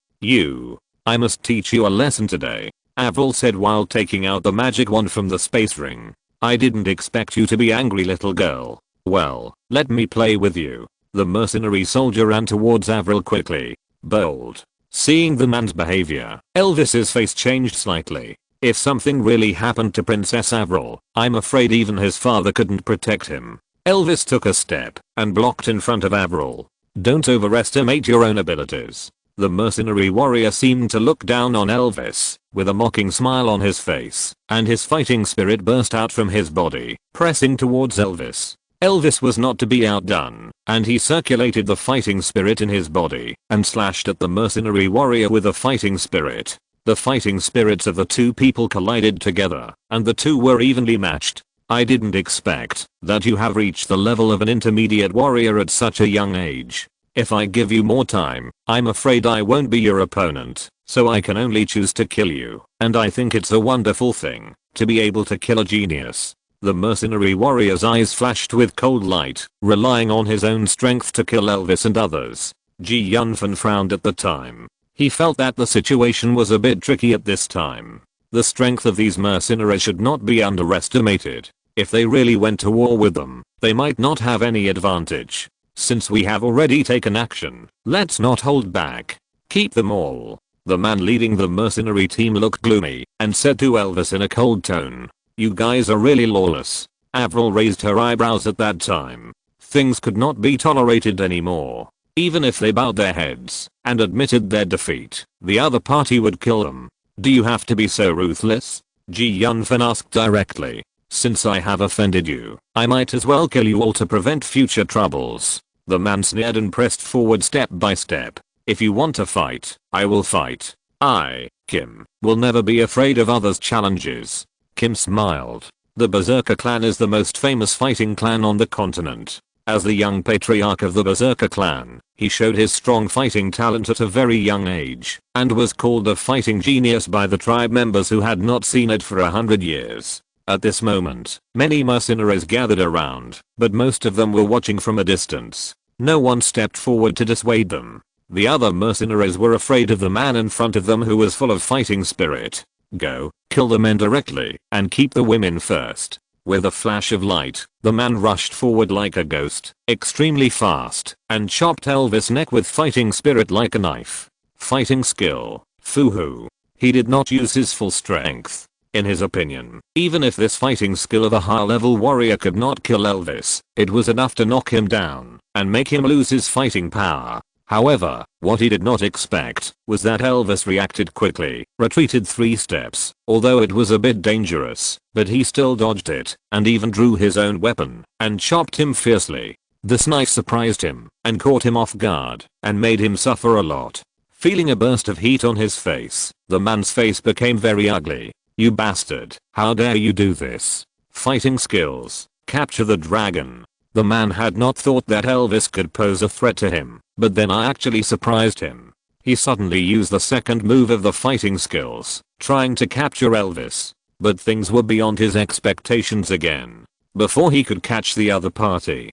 S1: I must teach you a lesson today, Avril said while taking out the magic wand from the space ring. I didn't expect you to be angry, little girl. Well, let me play with you. The mercenary soldier ran towards Avril quickly. Bold. Seeing the man's behavior, Elvis's face changed slightly. If something really happened to Princess Avril, I'm afraid even his father couldn't protect him. Elvis took a step and blocked in front of Avril. Don't overestimate your own abilities. The mercenary warrior seemed to look down on Elvis, with a mocking smile on his face, and his fighting spirit burst out from his body, pressing towards Elvis. Elvis was not to be outdone, and he circulated the fighting spirit in his body, and slashed at the mercenary warrior with a fighting spirit. The fighting spirits of the two people collided together, and the two were evenly matched. I didn't expect that you have reached the level of an intermediate warrior at such a young age. If I give you more time, I'm afraid I won't be your opponent, so I can only choose to kill you, and I think it's a wonderful thing to be able to kill a genius. The mercenary warrior's eyes flashed with cold light, relying on his own strength to kill Elvis and others. Yunfan frowned at the time. He felt that the situation was a bit tricky at this time. The strength of these mercenaries should not be underestimated. If they really went to war with them, they might not have any advantage. Since we have already taken action, let's not hold back. Keep them all. The man leading the mercenary team looked gloomy and said to Elvis in a cold tone, "You guys are really lawless." Avril raised her eyebrows at that time. Things could not be tolerated anymore. Even if they bowed their heads and admitted their defeat, the other party would kill them. Do you have to be so ruthless? Yunfan asked directly. Since I have offended you, I might as well kill you all to prevent future troubles. The man sneered and pressed forward step by step. If you want to fight, I will fight. I, Kim, will never be afraid of others' challenges. Kim smiled. The Berserker clan is the most famous fighting clan on the continent. As the young patriarch of the Berserker clan, he showed his strong fighting talent at a very young age, and was called a fighting genius by the tribe members who had not seen it for 100 years. At this moment, many mercenaries gathered around, but most of them were watching from a distance. No one stepped forward to dissuade them. The other mercenaries were afraid of the man in front of them who was full of fighting spirit. Go, kill the men directly, and keep the women first. With a flash of light, the man rushed forward like a ghost, extremely fast, and chopped Elvis' neck with fighting spirit like a knife. Fighting skill, foo-hoo. He did not use his full strength. In his opinion, even if this fighting skill of a high-level warrior could not kill Elvis, it was enough to knock him down and make him lose his fighting power. However, what he did not expect was that Elvis reacted quickly, retreated 3 steps, although it was a bit dangerous, but he still dodged it and even drew his own weapon and chopped him fiercely. This knife surprised him and caught him off guard and made him suffer a lot. Feeling a burst of heat on his face, the man's face became very ugly. You bastard, how dare you do this? Fighting skills, capture the dragon. The man had not thought that Elvis could pose a threat to him, but then I actually surprised him. He suddenly used the second move of the fighting skills, trying to capture Elvis. But things were beyond his expectations again. Before he could catch the other party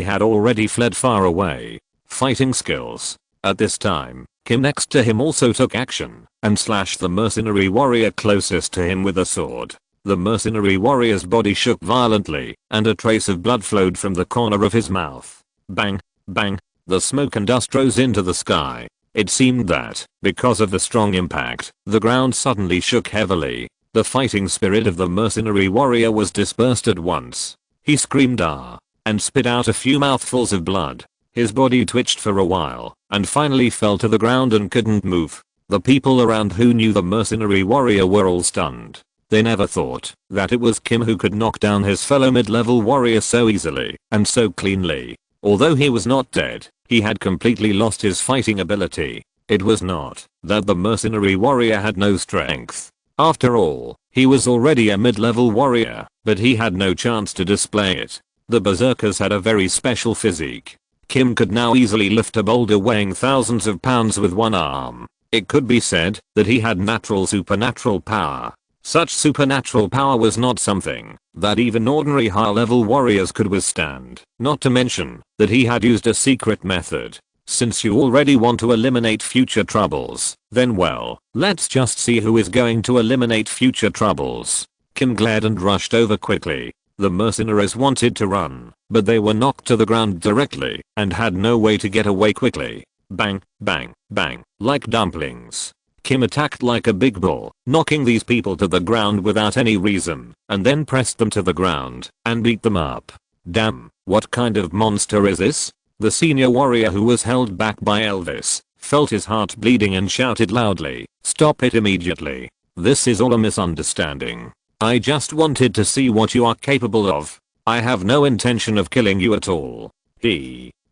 S1: had already fled far away. Fighting skills. At this time, Kim next to him also took action and slashed the mercenary warrior closest to him with a sword. The mercenary warrior's body shook violently and a trace of blood flowed from the corner of his mouth. Bang, bang, the smoke and dust rose into the sky. It seemed that, because of the strong impact, the ground suddenly shook heavily. The fighting spirit of the mercenary warrior was dispersed at once. He screamed "Ah!" and spit out a few mouthfuls of blood. His body twitched for a while and finally fell to the ground and couldn't move. The people around who knew the mercenary warrior were all stunned. They never thought that it was Kim who could knock down his fellow mid-level warrior so easily and so cleanly. Although he was not dead, he had completely lost his fighting ability. It was not that the mercenary warrior had no strength. After all, he was already a mid-level warrior, but he had no chance to display it. The berserkers had a very special physique. Kim could now easily lift a boulder weighing thousands of pounds with one arm. It could be said that he had supernatural power. Such supernatural power was not something that even ordinary high-level warriors could withstand. Not to mention that he had used a secret method. Since you already want to eliminate future troubles, then well, let's just see who is going to eliminate future troubles. Kim glared and rushed over quickly. The mercenaries wanted to run, but they were knocked to the ground directly and had no way to get away quickly. Bang, bang, bang, like dumplings. Kim attacked like a big bull, knocking these people to the ground without any reason, and then pressed them to the ground and beat them up. Damn, what kind of monster is this? The senior warrior, who was held back by Elvis, felt his heart bleeding and shouted loudly, "Stop it immediately. This is all a misunderstanding. I just wanted to see what you are capable of. I have no intention of killing you at all."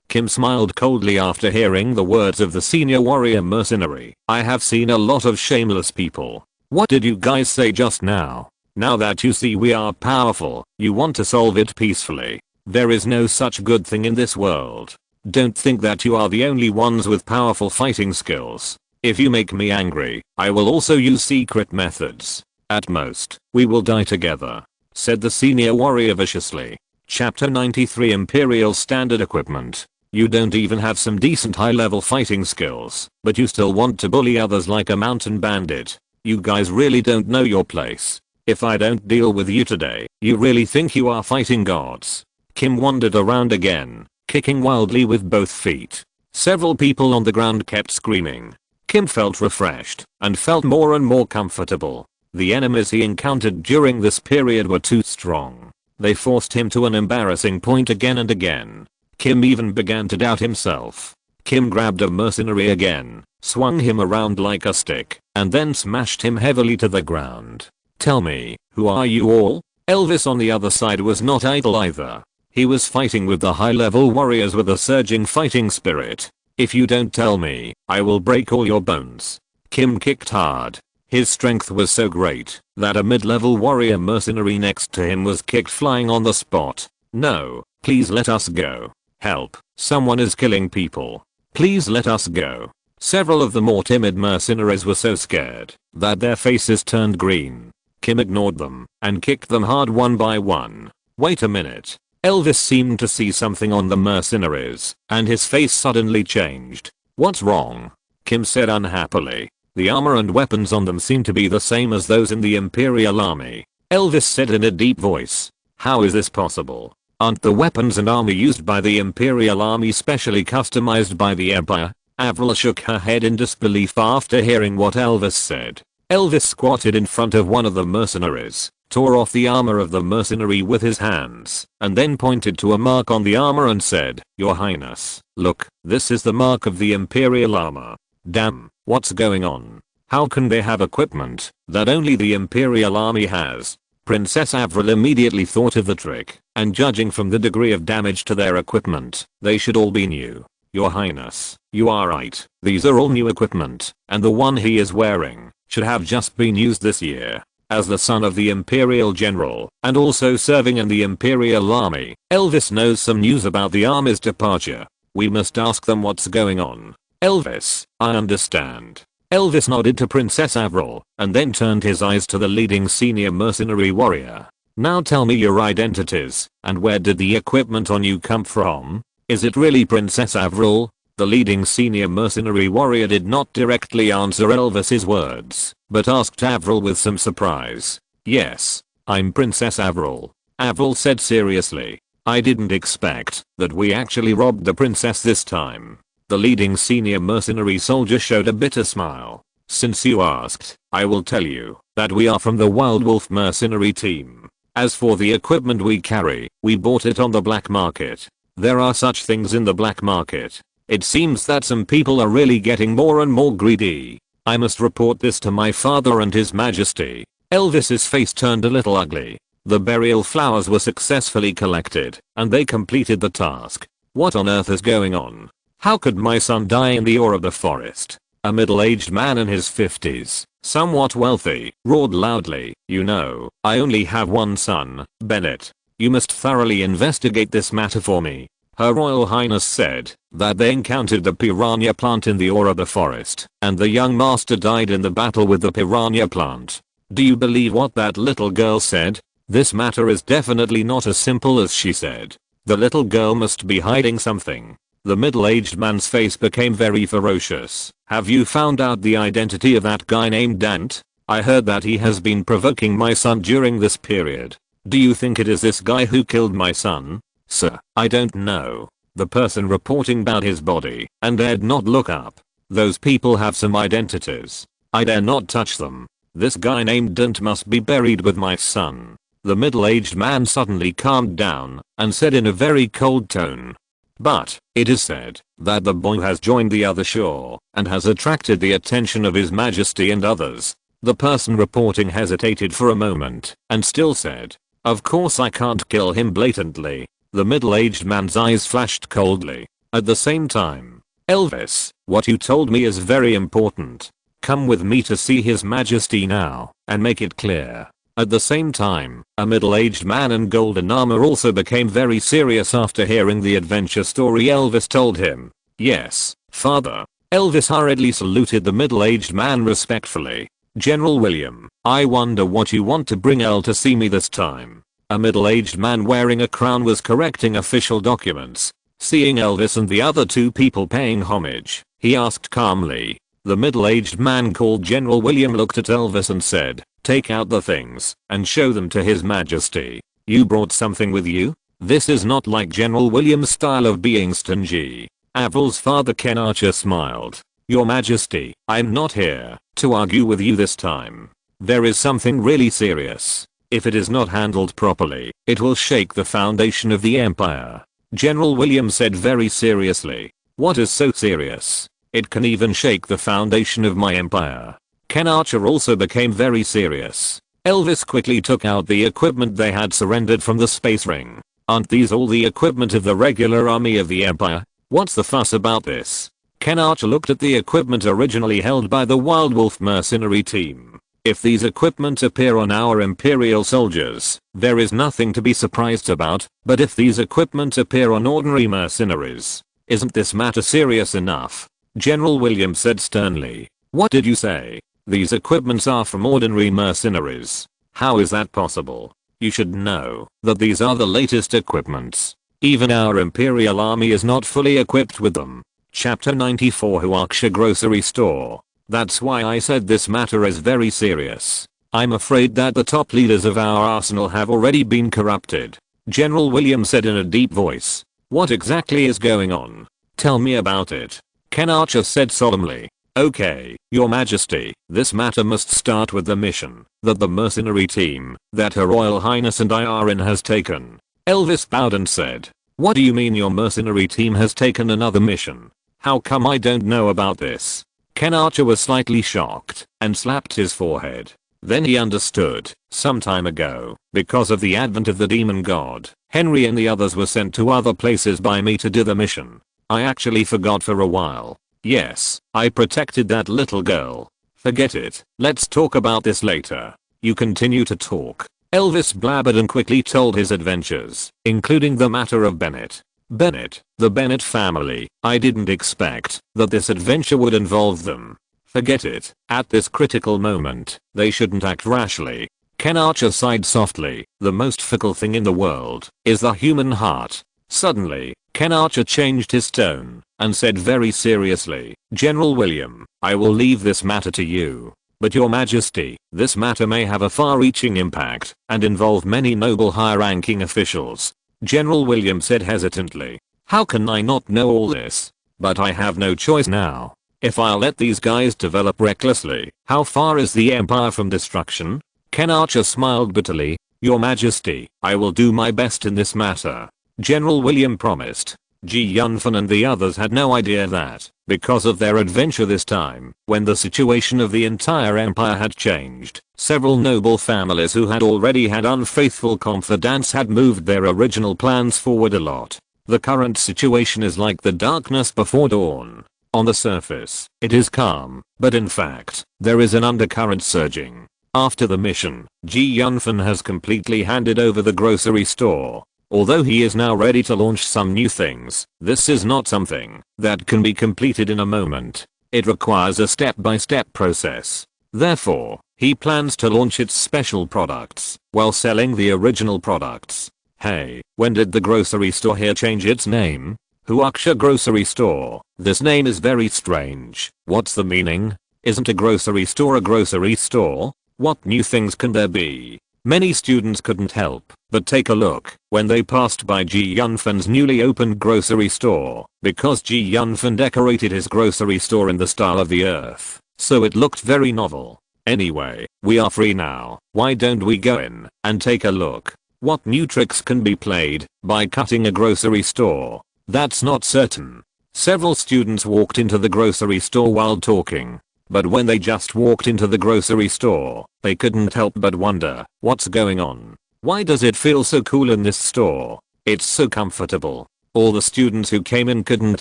S1: Kim smiled coldly after hearing the words of the senior warrior mercenary. "I have seen a lot of shameless people. What did you guys say just now? Now that you see we are powerful, you want to solve it peacefully. There is no such good thing in this world. Don't think that you are the only ones with powerful fighting skills. If you make me angry, I will also use secret methods. At most, we will die together," said the senior warrior viciously. Chapter 93 Imperial Standard Equipment. You don't even have some decent high-level fighting skills, but you still want to bully others like a mountain bandit. You guys really don't know your place. If I don't deal with you today, you really think you are fighting gods? Kim wandered around again, kicking wildly with both feet. Several people on the ground kept screaming. Kim felt refreshed and felt more and more comfortable. The enemies he encountered during this period were too strong. They forced him to an embarrassing point again and again. Kim even began to doubt himself. Kim grabbed a mercenary again, swung him around like a stick, and then smashed him heavily to the ground. "Tell me, who are you all?" Elvis on the other side was not idle either. He was fighting with the high-level warriors with a surging fighting spirit. "If you don't tell me, I will break all your bones." Kim kicked hard. His strength was so great that a mid-level warrior mercenary next to him was kicked flying on the spot. "No, please let us go. Help, someone is killing people. Please let us go." Several of the more timid mercenaries were so scared that their faces turned green. Kim ignored them and kicked them hard one by one. Wait a minute. Elvis seemed to see something on the mercenaries, and his face suddenly changed. "What's wrong?" Kim said unhappily. "The armor and weapons on them seem to be the same as those in the Imperial Army." Elvis said in a deep voice. "How is this possible? Aren't the weapons and armor used by the Imperial Army specially customized by the Empire?" Avril shook her head in disbelief after hearing what Elvis said. Elvis squatted in front of one of the mercenaries, tore off the armor of the mercenary with his hands, and then pointed to a mark on the armor and said, "Your Highness, look, this is the mark of the Imperial armor." Damn, what's going on? How can they have equipment that only the Imperial Army has? Princess Avril immediately thought of the trick, and judging from the degree of damage to their equipment, they should all be new. "Your Highness, you are right. These are all new equipment, and the one he is wearing should have just been used this year." As the son of the Imperial General, and also serving in the Imperial Army, Elvis knows some news about the Army's departure. We must ask them what's going on. "Elvis, I understand." Elvis nodded to Princess Avril, and then turned his eyes to the leading senior mercenary warrior. "Now tell me your identities, and where did the equipment on you come from? Is it really Princess Avril?" The leading senior mercenary warrior did not directly answer Elvis's words, but asked Avril with some surprise. "Yes, I'm Princess Avril," Avril said seriously. "I didn't expect that we actually robbed the princess this time." The leading senior mercenary soldier showed a bitter smile. "Since you asked, I will tell you that we are from the Wild Wolf mercenary team. As for the equipment we carry, we bought it on the black market. There are such things in the black market. It seems that some people are really getting more and more greedy. I must report this to my father and his majesty." Elvis's face turned a little ugly. The burial flowers were successfully collected, and they completed the task. What on earth is going on? How could my son die in the awe of the forest? A middle-aged man in his 50s, somewhat wealthy, roared loudly, I only have one son, Bennett. You must thoroughly investigate this matter for me. Her Royal Highness said that they encountered the piranha plant in the ore of the forest, and the young master died in the battle with the piranha plant. Do you believe what that little girl said? This matter is definitely not as simple as she said. The little girl must be hiding something. The middle-aged man's face became very ferocious. Have you found out the identity of that guy named Dante? I heard that he has been provoking my son during this period. Do you think it is this guy who killed my son? Sir, I don't know. The person reporting bowed his body and dared not look up. Those people have some identities. I dare not touch them. This guy named Dante must be buried with my son. The middle-aged man suddenly calmed down and said in a very cold tone. But, it is said that the boy has joined the other shore and has attracted the attention of His Majesty and others. The person reporting hesitated for a moment and still said, of course I can't kill him blatantly. The middle-aged man's eyes flashed coldly. At the same time, Elvis, what you told me is very important. Come with me to see His Majesty now and make it clear. At the same time, a middle-aged man in golden armor also became very serious after hearing the adventure story Elvis told him. Yes, father. Elvis hurriedly saluted the middle-aged man respectfully. General William, I wonder what you want to bring El to see me this time. A middle-aged man wearing a crown was correcting official documents. Seeing Elvis and the other two people paying homage, he asked calmly. The middle-aged man called General William looked at Elvis and said, take out the things and show them to His Majesty. You brought something with you? This is not like General William's style of being stingy. Avril's father Ken Archer smiled. Your Majesty, I'm not here to argue with you this time. There is something really serious. If it is not handled properly, it will shake the foundation of the Empire. General William said very seriously. What is so serious? It can even shake the foundation of my empire. Ken Archer also became very serious. Elvis quickly took out the equipment they had surrendered from the space ring. Aren't these all the equipment of the regular army of the Empire? What's the fuss about this? Ken Archer looked at the equipment originally held by the Wild Wolf mercenary team. If these equipment appear on our Imperial soldiers, there is nothing to be surprised about, but if these equipment appear on ordinary mercenaries, isn't this matter serious enough? General William said sternly. What did you say? These equipments are from ordinary mercenaries. How is that possible? You should know that these are the latest equipments. Even our Imperial army is not fully equipped with them. Chapter 94 Huaksha Grocery Store. That's why I said this matter is very serious. I'm afraid that the top leaders of our arsenal have already been corrupted. General William said in a deep voice. What exactly is going on? Tell me about it. Ken Archer said solemnly. Okay, Your Majesty, this matter must start with the mission that the mercenary team that Her Royal Highness and I are in has taken. Elvis bowed and said, what do you mean your mercenary team has taken another mission? How come I don't know about this? Ken Archer was slightly shocked and slapped his forehead. Then he understood. Some time ago, because of the advent of the demon god, Henry and the others were sent to other places by me to do the mission. I actually forgot for a while. Yes, I protected that little girl. Forget it. Let's talk about this later. You continue to talk. Elvis blabbered and quickly told his adventures, including the matter of Bennett. Bennett, the Bennett family. I didn't expect that this adventure would involve them. Forget it. At this critical moment, they shouldn't act rashly. Ken Archer sighed softly. The most fickle thing in the world is the human heart. Suddenly, Ken Archer changed his tone and said very seriously, General William, I will leave this matter to you. But Your Majesty, this matter may have a far-reaching impact and involve many noble high-ranking officials. General William said hesitantly. How can I not know all this? But I have no choice now. If I let these guys develop recklessly, how far is the Empire from destruction? Ken Archer smiled bitterly. Your Majesty, I will do my best in this matter. General William promised. Yunfan and the others had no idea that, because of their adventure this time, when the situation of the entire empire had changed, several noble families who had already had unfaithful confidants had moved their original plans forward a lot. The current situation is like the darkness before dawn. On the surface, it is calm, but in fact, there is an undercurrent surging. After the mission, Yunfan has completely handed over the grocery store. Although he is now ready to launch some new things, this is not something that can be completed in a moment. It requires a step-by-step process. Therefore, he plans to launch its special products while selling the original products. Hey, when did the grocery store here change its name? Huaksha Grocery Store. This name is very strange. What's the meaning? Isn't a grocery store a grocery store? What new things can there be? Many students couldn't help but take a look when they passed by Yunfan's newly opened grocery store, because Yunfan decorated his grocery store in the style of the earth, so it looked very novel. Anyway, we are free now. Why don't we go in and take a look? What new tricks can be played by cutting a grocery store? That's not certain. Several students walked into the grocery store while talking. But when they just walked into the grocery store, they couldn't help but wonder, what's going on? Why does it feel so cool in this store? It's so comfortable. All the students who came in couldn't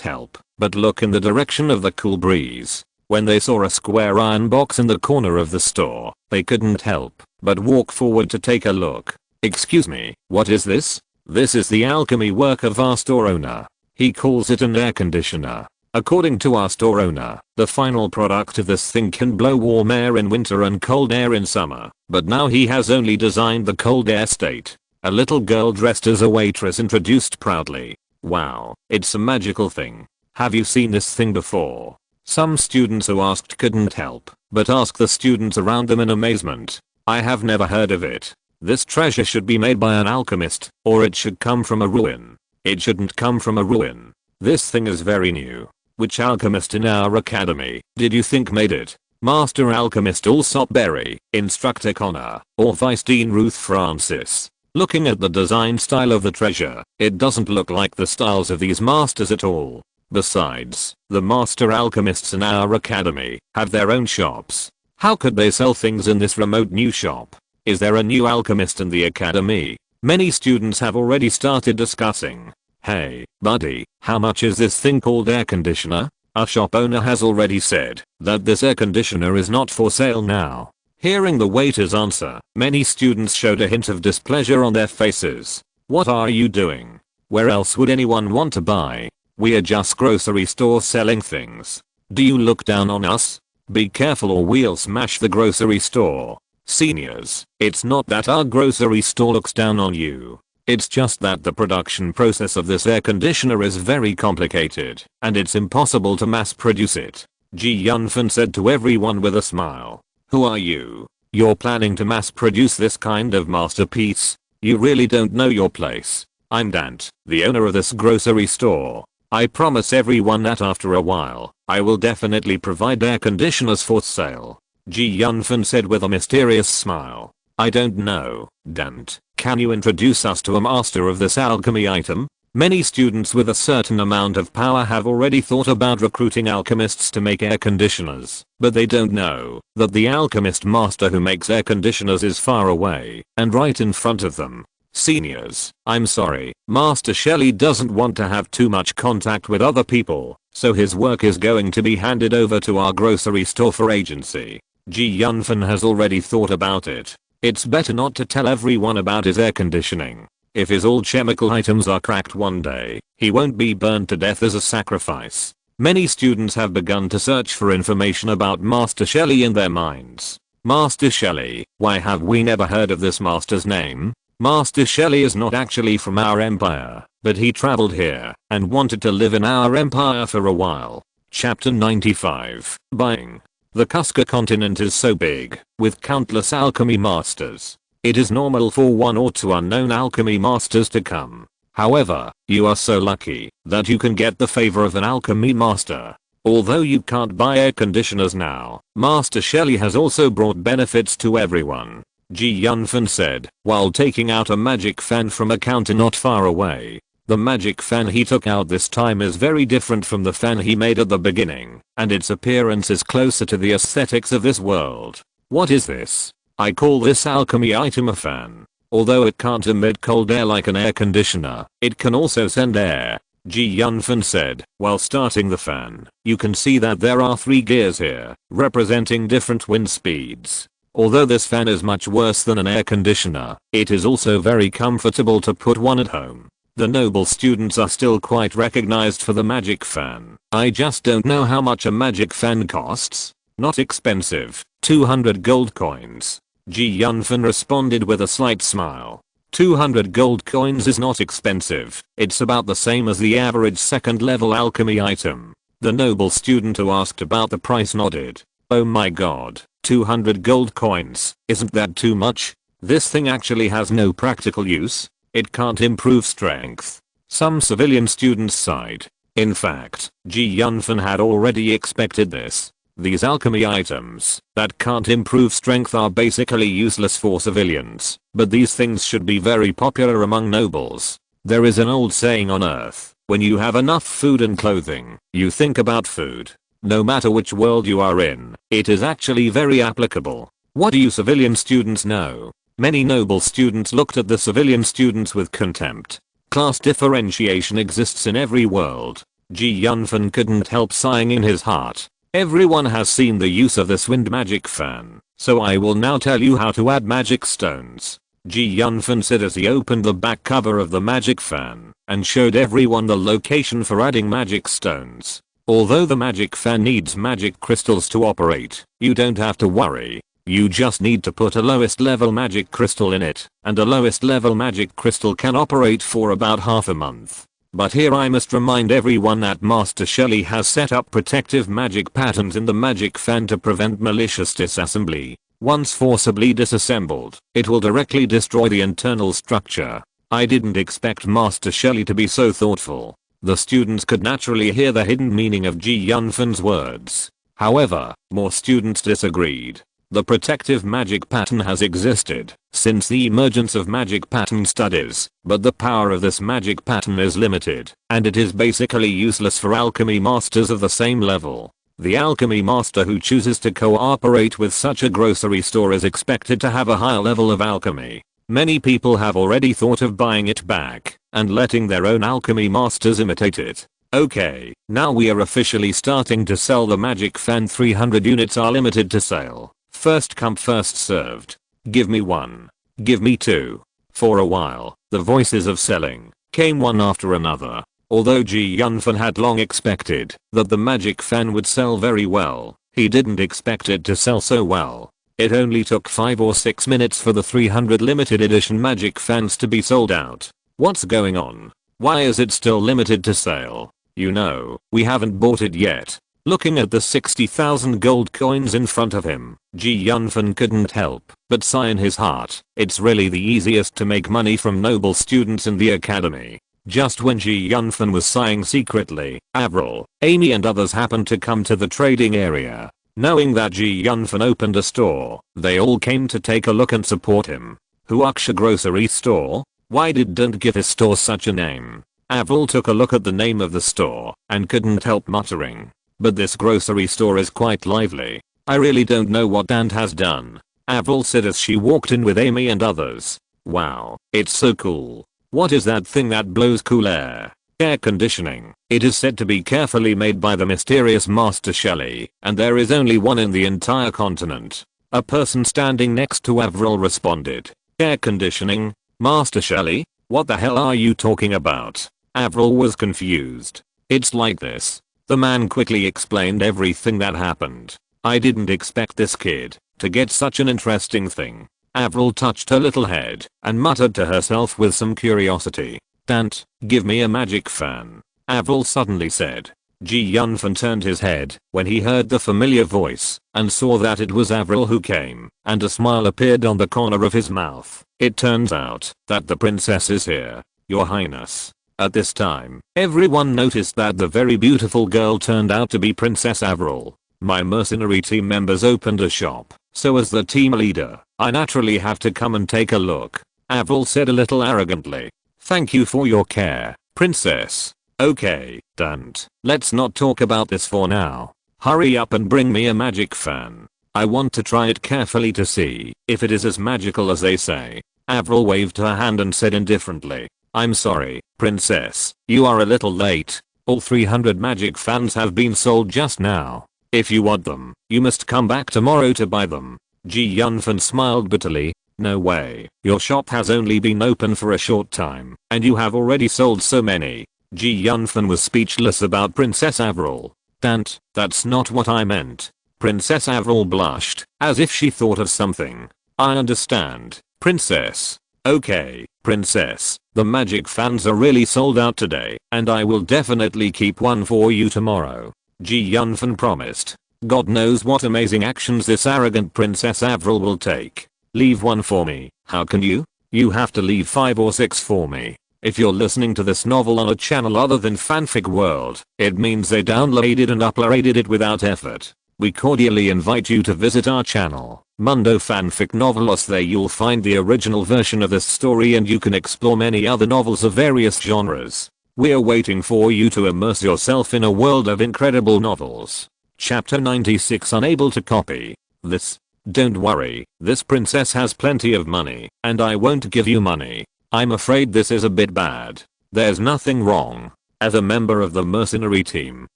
S1: help but look in the direction of the cool breeze. When they saw a square iron box in the corner of the store, they couldn't help but walk forward to take a look. Excuse me, what is this? This is the alchemy work of our store owner. He calls it an air conditioner. According to our store owner, the final product of this thing can blow warm air in winter and cold air in summer, but now he has only designed the cold air state. A little girl dressed as a waitress introduced proudly. Wow, it's a magical thing. Have you seen this thing before? Some students who asked couldn't help but ask the students around them in amazement. I have never heard of it. This treasure should be made by an alchemist, or it should come from a ruin. It shouldn't come from a ruin. This thing is very new. Which alchemist in our academy did you think made it? Master Alchemist Alsop Berry, Instructor Connor, or Vice Dean Ruth Francis? Looking at the design style of the treasure, it doesn't look like the styles of these masters at all. Besides, the master alchemists in our academy have their own shops. How could they sell things in this remote new shop? Is there a new alchemist in the academy? Many students have already started discussing. Hey, buddy, how much is this thing called air conditioner? Our shop owner has already said that this air conditioner is not for sale now. Hearing the waiter's answer, many students showed a hint of displeasure on their faces. What are you doing? Where else would anyone want to buy? We are just grocery store selling things. Do you look down on us? Be careful or we'll smash the grocery store. Seniors, it's not that our grocery store looks down on you. It's just that the production process of this air conditioner is very complicated, and it's impossible to mass produce it. Yunfan said to everyone with a smile. Who are you? You're planning to mass produce this kind of masterpiece? You really don't know your place. I'm Dante, the owner of this grocery store. I promise everyone that after a while, I will definitely provide air conditioners for sale. Yunfan said with a mysterious smile. I don't know, Dante. Can you introduce us to a master of this alchemy item? Many students with a certain amount of power have already thought about recruiting alchemists to make air conditioners, but they don't know that the alchemist master who makes air conditioners is far away and right in front of them. Seniors, I'm sorry, Master Shelley doesn't want to have too much contact with other people, so his work is going to be handed over to our grocery store for agency. Yunfan has already thought about it. It's better not to tell everyone about his air conditioning. If his all chemical items are cracked one day, he won't be burned to death as a sacrifice. Many students have begun to search for information about Master Shelley in their minds. Master Shelley, why have we never heard of this master's name? Master Shelley is not actually from our empire, but he traveled here and wanted to live in our empire for a while. Chapter 95. Buying. The Kuska continent is so big, with countless alchemy masters. It is normal for one or two unknown alchemy masters to come. However, you are so lucky that you can get the favor of an alchemy master. Although you can't buy air conditioners now, Master Shelley has also brought benefits to everyone. Yunfan said, while taking out a magic fan from a counter not far away. The magic fan he took out this time is very different from the fan he made at the beginning, and its appearance is closer to the aesthetics of this world. What is this? I call this alchemy item a fan. Although it can't emit cold air like an air conditioner, it can also send air. Yunfan said, while starting the fan. You can see that there are 3 gears here, representing different wind speeds. Although this fan is much worse than an air conditioner, it is also very comfortable to put one at home. The noble students are still quite recognized for the magic fan. I just don't know how much a magic fan costs. Not expensive. 200 gold coins. Yunfan responded with a slight smile. 200 gold coins is not expensive. It's about the same as the average second level alchemy item. The noble student who asked about the price nodded. Oh my god, 200 gold coins, isn't that too much? This thing actually has no practical use. It can't improve strength. Some civilian students sighed. In fact, Yunfan had already expected this. These alchemy items that can't improve strength are basically useless for civilians, but these things should be very popular among nobles. There is an old saying on Earth, when you have enough food and clothing, you think about food. No matter which world you are in, it is actually very applicable. What do you civilian students know? Many noble students looked at the civilian students with contempt. Class differentiation exists in every world. Yunfan couldn't help sighing in his heart. Everyone has seen the use of this wind magic fan, so I will now tell you how to add magic stones. Yunfan said as he opened the back cover of the magic fan and showed everyone the location for adding magic stones. Although the magic fan needs magic crystals to operate, you don't have to worry. You just need to put a lowest level magic crystal in it, and a lowest level magic crystal can operate for about half a month. But here I must remind everyone that Master Shelley has set up protective magic patterns in the magic fan to prevent malicious disassembly. Once forcibly disassembled, it will directly destroy the internal structure. I didn't expect Master Shelley to be so thoughtful. The students could naturally hear the hidden meaning of Yunfan's words. However, more students disagreed. The protective magic pattern has existed since the emergence of magic pattern studies, but the power of this magic pattern is limited, and it is basically useless for alchemy masters of the same level. The alchemy master who chooses to cooperate with such a grocery store is expected to have a higher level of alchemy. Many people have already thought of buying it back and letting their own alchemy masters imitate it. Okay, now we are officially starting to sell the magic fan. 300 units are limited to sale. First come first served. Give me 1. Give me 2. For a while, the voices of selling came one after another. Although Yunfan had long expected that the magic fan would sell very well, he didn't expect it to sell so well. It only took 5 or 6 minutes for the 300 limited edition magic fans to be sold out. What's going on? Why is it still limited to sale? You know, we haven't bought it yet. Looking at the 60,000 gold coins in front of him, Yunfan couldn't help but sigh in his heart. It's really the easiest to make money from noble students in the academy. Just when Yunfan was sighing secretly, Avril, Amy and others happened to come to the trading area. Knowing that Yunfan opened a store, they all came to take a look and support him. Huaksha grocery store? Why did Dante give his store such a name? Avril took a look at the name of the store and couldn't help muttering. But this grocery store is quite lively. I really don't know what Dante has done. Avril said as she walked in with Amy and others. Wow, it's so cool. What is that thing that blows cool air? Air conditioning. It is said to be carefully made by the mysterious Master Shelley, and there is only one in the entire continent. A person standing next to Avril responded. Air conditioning? Master Shelley? What the hell are you talking about? Avril was confused. It's like this. The man quickly explained everything that happened. I didn't expect this kid to get such an interesting thing. Avril touched her little head and muttered to herself with some curiosity. Dante, give me a magic fan. Avril suddenly said. Yunfan turned his head when he heard the familiar voice and saw that it was Avril who came, and a smile appeared on the corner of his mouth. It turns out that the princess is here, Your Highness. At this time, everyone noticed that the very beautiful girl turned out to be Princess Avril. My mercenary team members opened a shop, so as the team leader, I naturally have to come and take a look. Avril said a little arrogantly. Thank you for your care, Princess. Okay, Dante, let's not talk about this for now. Hurry up and bring me a magic fan. I want to try it carefully to see if it is as magical as they say. Avril waved her hand and said indifferently. I'm sorry, princess, you are a little late. All 300 magic fans have been sold just now. If you want them, you must come back tomorrow to buy them. Ji Yunfan smiled bitterly. No way, your shop has only been open for a short time, and you have already sold so many. Ji Yunfan was speechless about Princess Avril. Dante, that's not what I meant. Princess Avril blushed, as if she thought of something. I understand, princess. Okay, princess, the magic fans are really sold out today, and I will definitely keep one for you tomorrow. Ji Yunfan promised. God knows what amazing actions this arrogant Princess Avril will take. Leave one for me. How can you? You have to leave 5 or 6 for me. If you're listening to this novel on a channel other than Fanfic World, it means they downloaded and uploaded it without effort. We cordially invite you to visit our channel, Mundo Fanfic Novelos. There you'll find the original version of this story and you can explore many other novels of various genres. We're waiting for you to immerse yourself in a world of incredible novels. Chapter 96. Unable to copy this. Don't worry, this princess has plenty of money, and I won't give you money. I'm afraid this is a bit bad. There's nothing wrong. As a member of the mercenary team,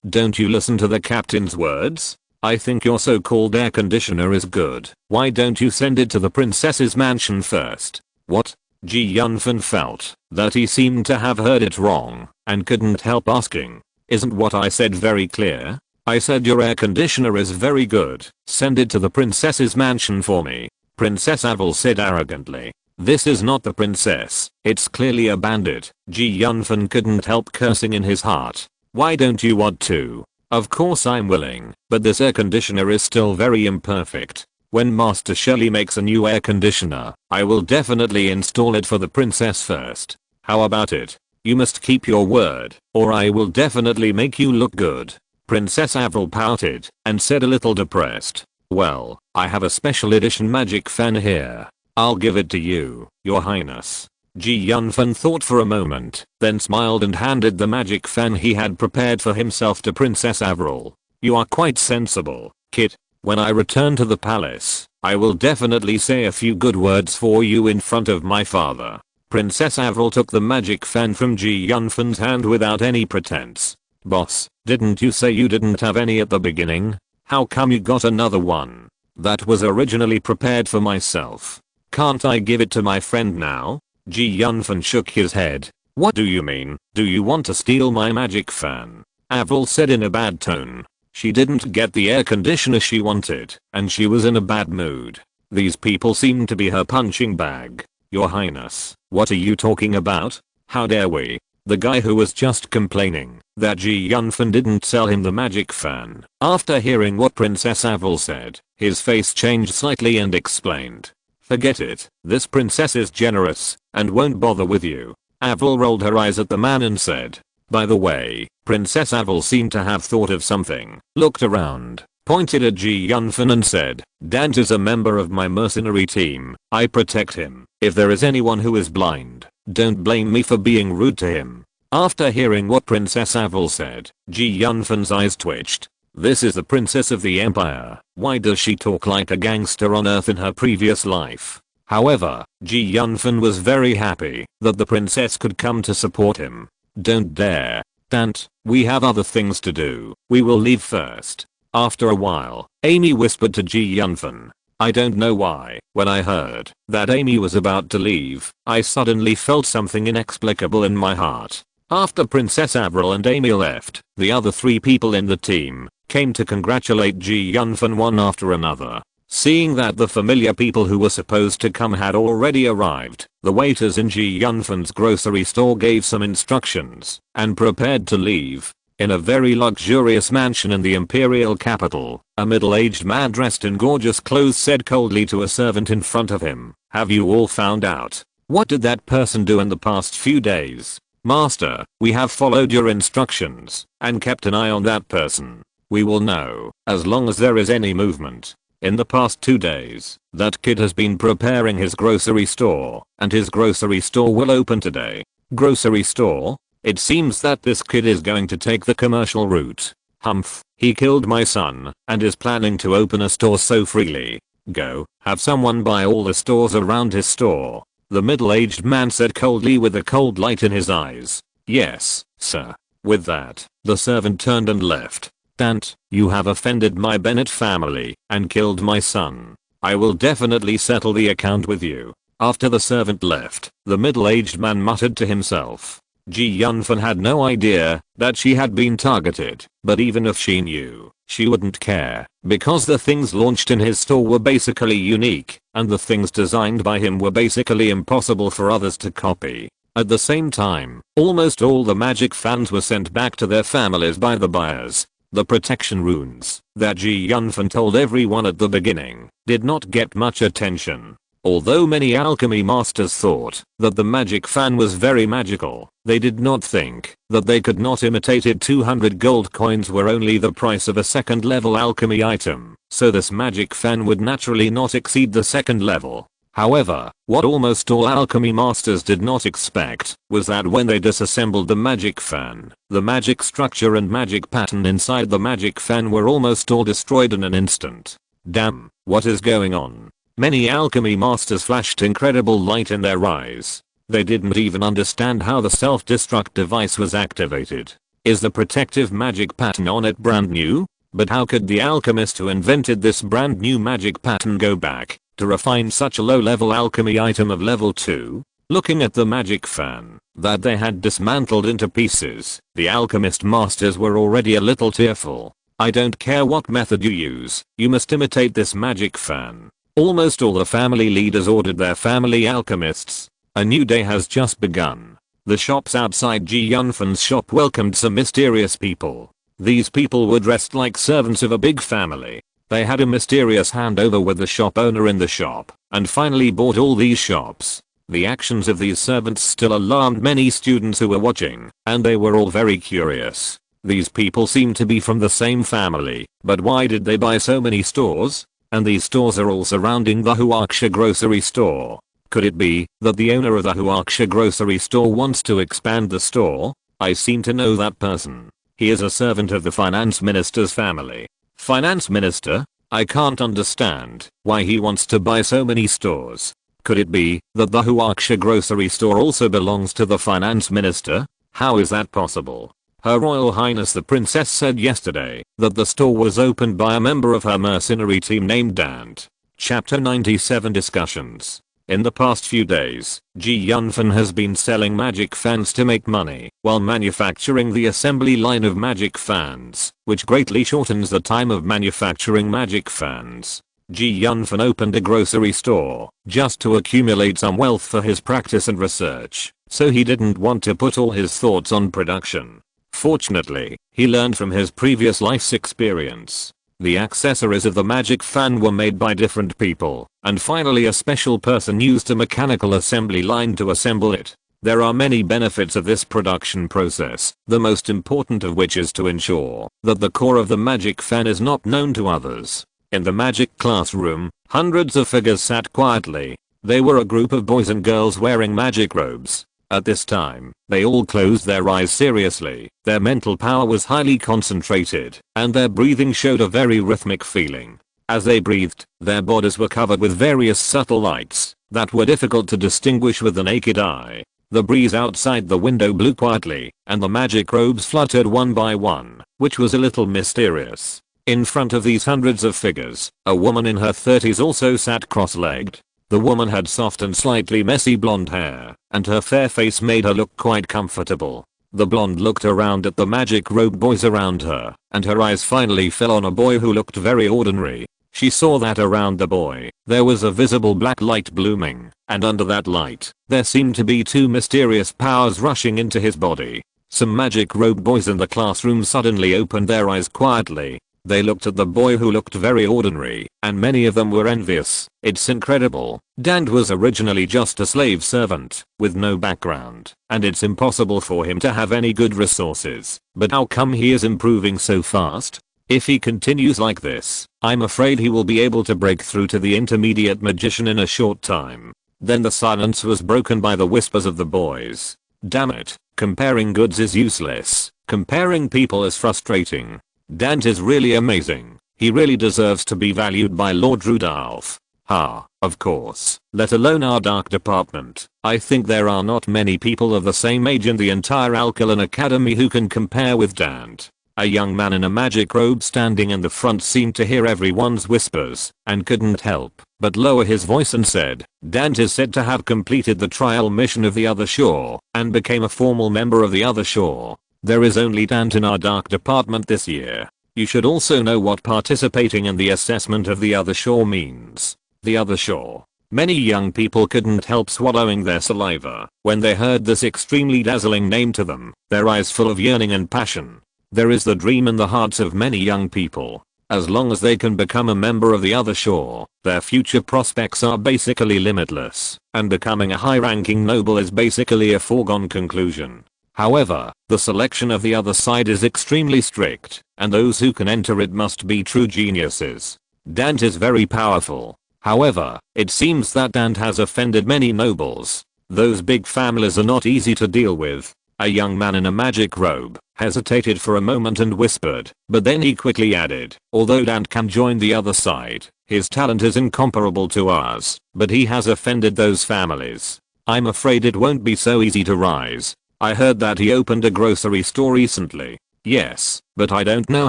S1: don't you listen to the captain's words? I think your so-called air conditioner is good. Why don't you send it to the princess's mansion first? What? Ji Yunfan felt that he seemed to have heard it wrong, and couldn't help asking. Isn't what I said very clear? I said your air conditioner is very good. Send it to the princess's mansion for me. Princess Avril said arrogantly. This is not the princess. It's clearly a bandit. Ji Yunfan couldn't help cursing in his heart. Why don't you want to? Of course I'm willing, but this air conditioner is still very imperfect. When Master Shelley makes a new air conditioner, I will definitely install it for the princess first. How about it? You must keep your word, or I will definitely make you look good. Princess Avril pouted and said a little depressed. Well, I have a special edition magic fan here. I'll give it to you, your highness. Ji Yunfan thought for a moment, then smiled and handed the magic fan he had prepared for himself to Princess Avril. You are quite sensible, kid. When I return to the palace, I will definitely say a few good words for you in front of my father. Princess Avril took the magic fan from Ji Yunfan's hand without any pretense. Boss, didn't you say you didn't have any at the beginning? How come you got another one? That was originally prepared for myself. Can't I give it to my friend now? Ji Yunfan shook his head. What do you mean? Do you want to steal my magic fan? Avril said in a bad tone. She didn't get the air conditioner she wanted, and she was in a bad mood. These people seemed to be her punching bag. Your highness, what are you talking about? How dare we? The guy who was just complaining that Ji Yunfan didn't sell him the magic fan. After hearing what Princess Avril said, his face changed slightly and explained. Forget it, this princess is generous and won't bother with you. Avril rolled her eyes at the man and said. By the way, Princess Avril seemed to have thought of something, looked around, pointed at Ji Yunfan and said, Dante is a member of my mercenary team. I protect him. If there is anyone who is blind, don't blame me for being rude to him. After hearing what Princess Avril said, Ji Yunfan's eyes twitched. This is the princess of the empire. Why does she talk like a gangster on earth in her previous life? However, Ji Yunfan was very happy that the princess could come to support him. Don't dare. Dante, we have other things to do. We will leave first. After a while, Amy whispered to Ji Yunfan. I don't know why, when I heard that Amy was about to leave, I suddenly felt something inexplicable in my heart. After Princess Avril and Amy left, the other 3 people in the team came to congratulate Ji Yunfan one after another. Seeing that the familiar people who were supposed to come had already arrived, the waiters in Ji Yunfan's grocery store gave some instructions and prepared to leave. In a very luxurious mansion in the imperial capital, a middle-aged man dressed in gorgeous clothes said coldly to a servant in front of him, have you all found out? What did that person do in the past few days? Master, we have followed your instructions and kept an eye on that person. We will know as long as there is any movement. In the past 2 days, that kid has been preparing his grocery store, and his grocery store will open today. Grocery store? It seems that this kid is going to take the commercial route. Humph, he killed my son, and is planning to open a store so freely. Go, have someone buy all the stores around his store. The middle-aged man said coldly with a cold light in his eyes. Yes, sir. With that, the servant turned and left. Dante, you have offended my Bennett family and killed my son. I will definitely settle the account with you. After the servant left, the middle-aged man muttered to himself. Yunfan had no idea that she had been targeted, but even if she knew, she wouldn't care, because the things launched in his store were basically unique, and the things designed by him were basically impossible for others to copy. At the same time, almost all the magic fans were sent back to their families by the buyers. The protection runes that Yunfan told everyone at the beginning did not get much attention. Although many alchemy masters thought that the magic fan was very magical, they did not think that they could not imitate it. 200 gold coins were only the price of a second level alchemy item, so this magic fan would naturally not exceed the second level. However, what almost all alchemy masters did not expect was that when they disassembled the magic fan, the magic structure and magic pattern inside the magic fan were almost all destroyed in an instant. Damn, what is going on? Many alchemy masters flashed incredible light in their eyes. They didn't even understand how the self-destruct device was activated. Is the protective magic pattern on it brand new? But how could the alchemist who invented this brand new magic pattern go back to refine such a low-level alchemy item of level 2? Looking at the magic fan that they had dismantled into pieces, the alchemist masters were already a little tearful. I don't care what method you use, you must imitate this magic fan. Almost all the family leaders ordered their family alchemists. A new day has just begun. The shops outside Yunfan's shop welcomed some mysterious people. These people were dressed like servants of a big family. They had a mysterious handover with the shop owner in the shop, and finally bought all these shops. The actions of these servants still alarmed many students who were watching, and they were all very curious. These people seem to be from the same family, but why did they buy so many stores? And these stores are all surrounding the Huaxia grocery store. Could it be that the owner of the Huaxia grocery store wants to expand the store? I seem to know that person. He is a servant of the finance minister's family. Finance minister? I can't understand why he wants to buy so many stores. Could it be that the Huaxia grocery store also belongs to the finance minister? How is that possible? Her Royal Highness the Princess said yesterday that the store was opened by a member of her mercenary team named Dante. Chapter 97 Discussions. In the past few days, Yunfan has been selling magic fans to make money while manufacturing the assembly line of magic fans, which greatly shortens the time of manufacturing magic fans. Yunfan opened a grocery store just to accumulate some wealth for his practice and research, so he didn't want to put all his thoughts on production. Fortunately, he learned from his previous life's experience. The accessories of the magic fan were made by different people, and finally a special person used a mechanical assembly line to assemble it. There are many benefits of this production process, the most important of which is to ensure that the core of the magic fan is not known to others. In the magic classroom, hundreds of figures sat quietly. They were a group of boys and girls wearing magic robes. At this time, they all closed their eyes seriously, their mental power was highly concentrated, and their breathing showed a very rhythmic feeling. As they breathed, their bodies were covered with various subtle lights that were difficult to distinguish with the naked eye. The breeze outside the window blew quietly, and the magic robes fluttered one by one, which was a little mysterious. In front of these hundreds of figures, a woman in her 30s also sat cross-legged. The woman had soft and slightly messy blonde hair, and her fair face made her look quite comfortable. The blonde looked around at the magic robed boys around her, and her eyes finally fell on a boy who looked very ordinary. She saw that around the boy, there was a visible black light blooming, and under that light, there seemed to be two mysterious powers rushing into his body. Some magic robed boys in the classroom suddenly opened their eyes quietly. They looked at the boy who looked very ordinary, and many of them were envious. It's incredible. Dante was originally just a slave servant, with no background, and it's impossible for him to have any good resources. But how come he is improving so fast? If he continues like this, I'm afraid he will be able to break through to the intermediate magician in a short time. Then the silence was broken by the whispers of the boys. Damn it, comparing goods is useless. Comparing people is frustrating. Dante is really amazing. He really deserves to be valued by Lord Rudolph. Ha, of course, let alone our dark department. I think there are not many people of the same age in the entire Alkaline Academy who can compare with Dante. A young man in a magic robe standing in the front seemed to hear everyone's whispers and couldn't help but lower his voice and said, Dante is said to have completed the trial mission of the other shore and became a formal member of the other shore. There is only Dante in our dark department this year. You should also know what participating in the assessment of the other shore means. The other shore. Many young people couldn't help swallowing their saliva when they heard this extremely dazzling name to them, their eyes full of yearning and passion. There is the dream in the hearts of many young people. As long as they can become a member of the other shore, their future prospects are basically limitless, and becoming a high-ranking noble is basically a foregone conclusion. However, the selection of the other side is extremely strict, and those who can enter it must be true geniuses. Dante is very powerful. However, it seems that Dante has offended many nobles. Those big families are not easy to deal with. A young man in a magic robe hesitated for a moment and whispered, but then he quickly added, although Dante can join the other side, his talent is incomparable to ours, but he has offended those families. I'm afraid it won't be so easy to rise. I heard that he opened a grocery store recently. Yes, but I don't know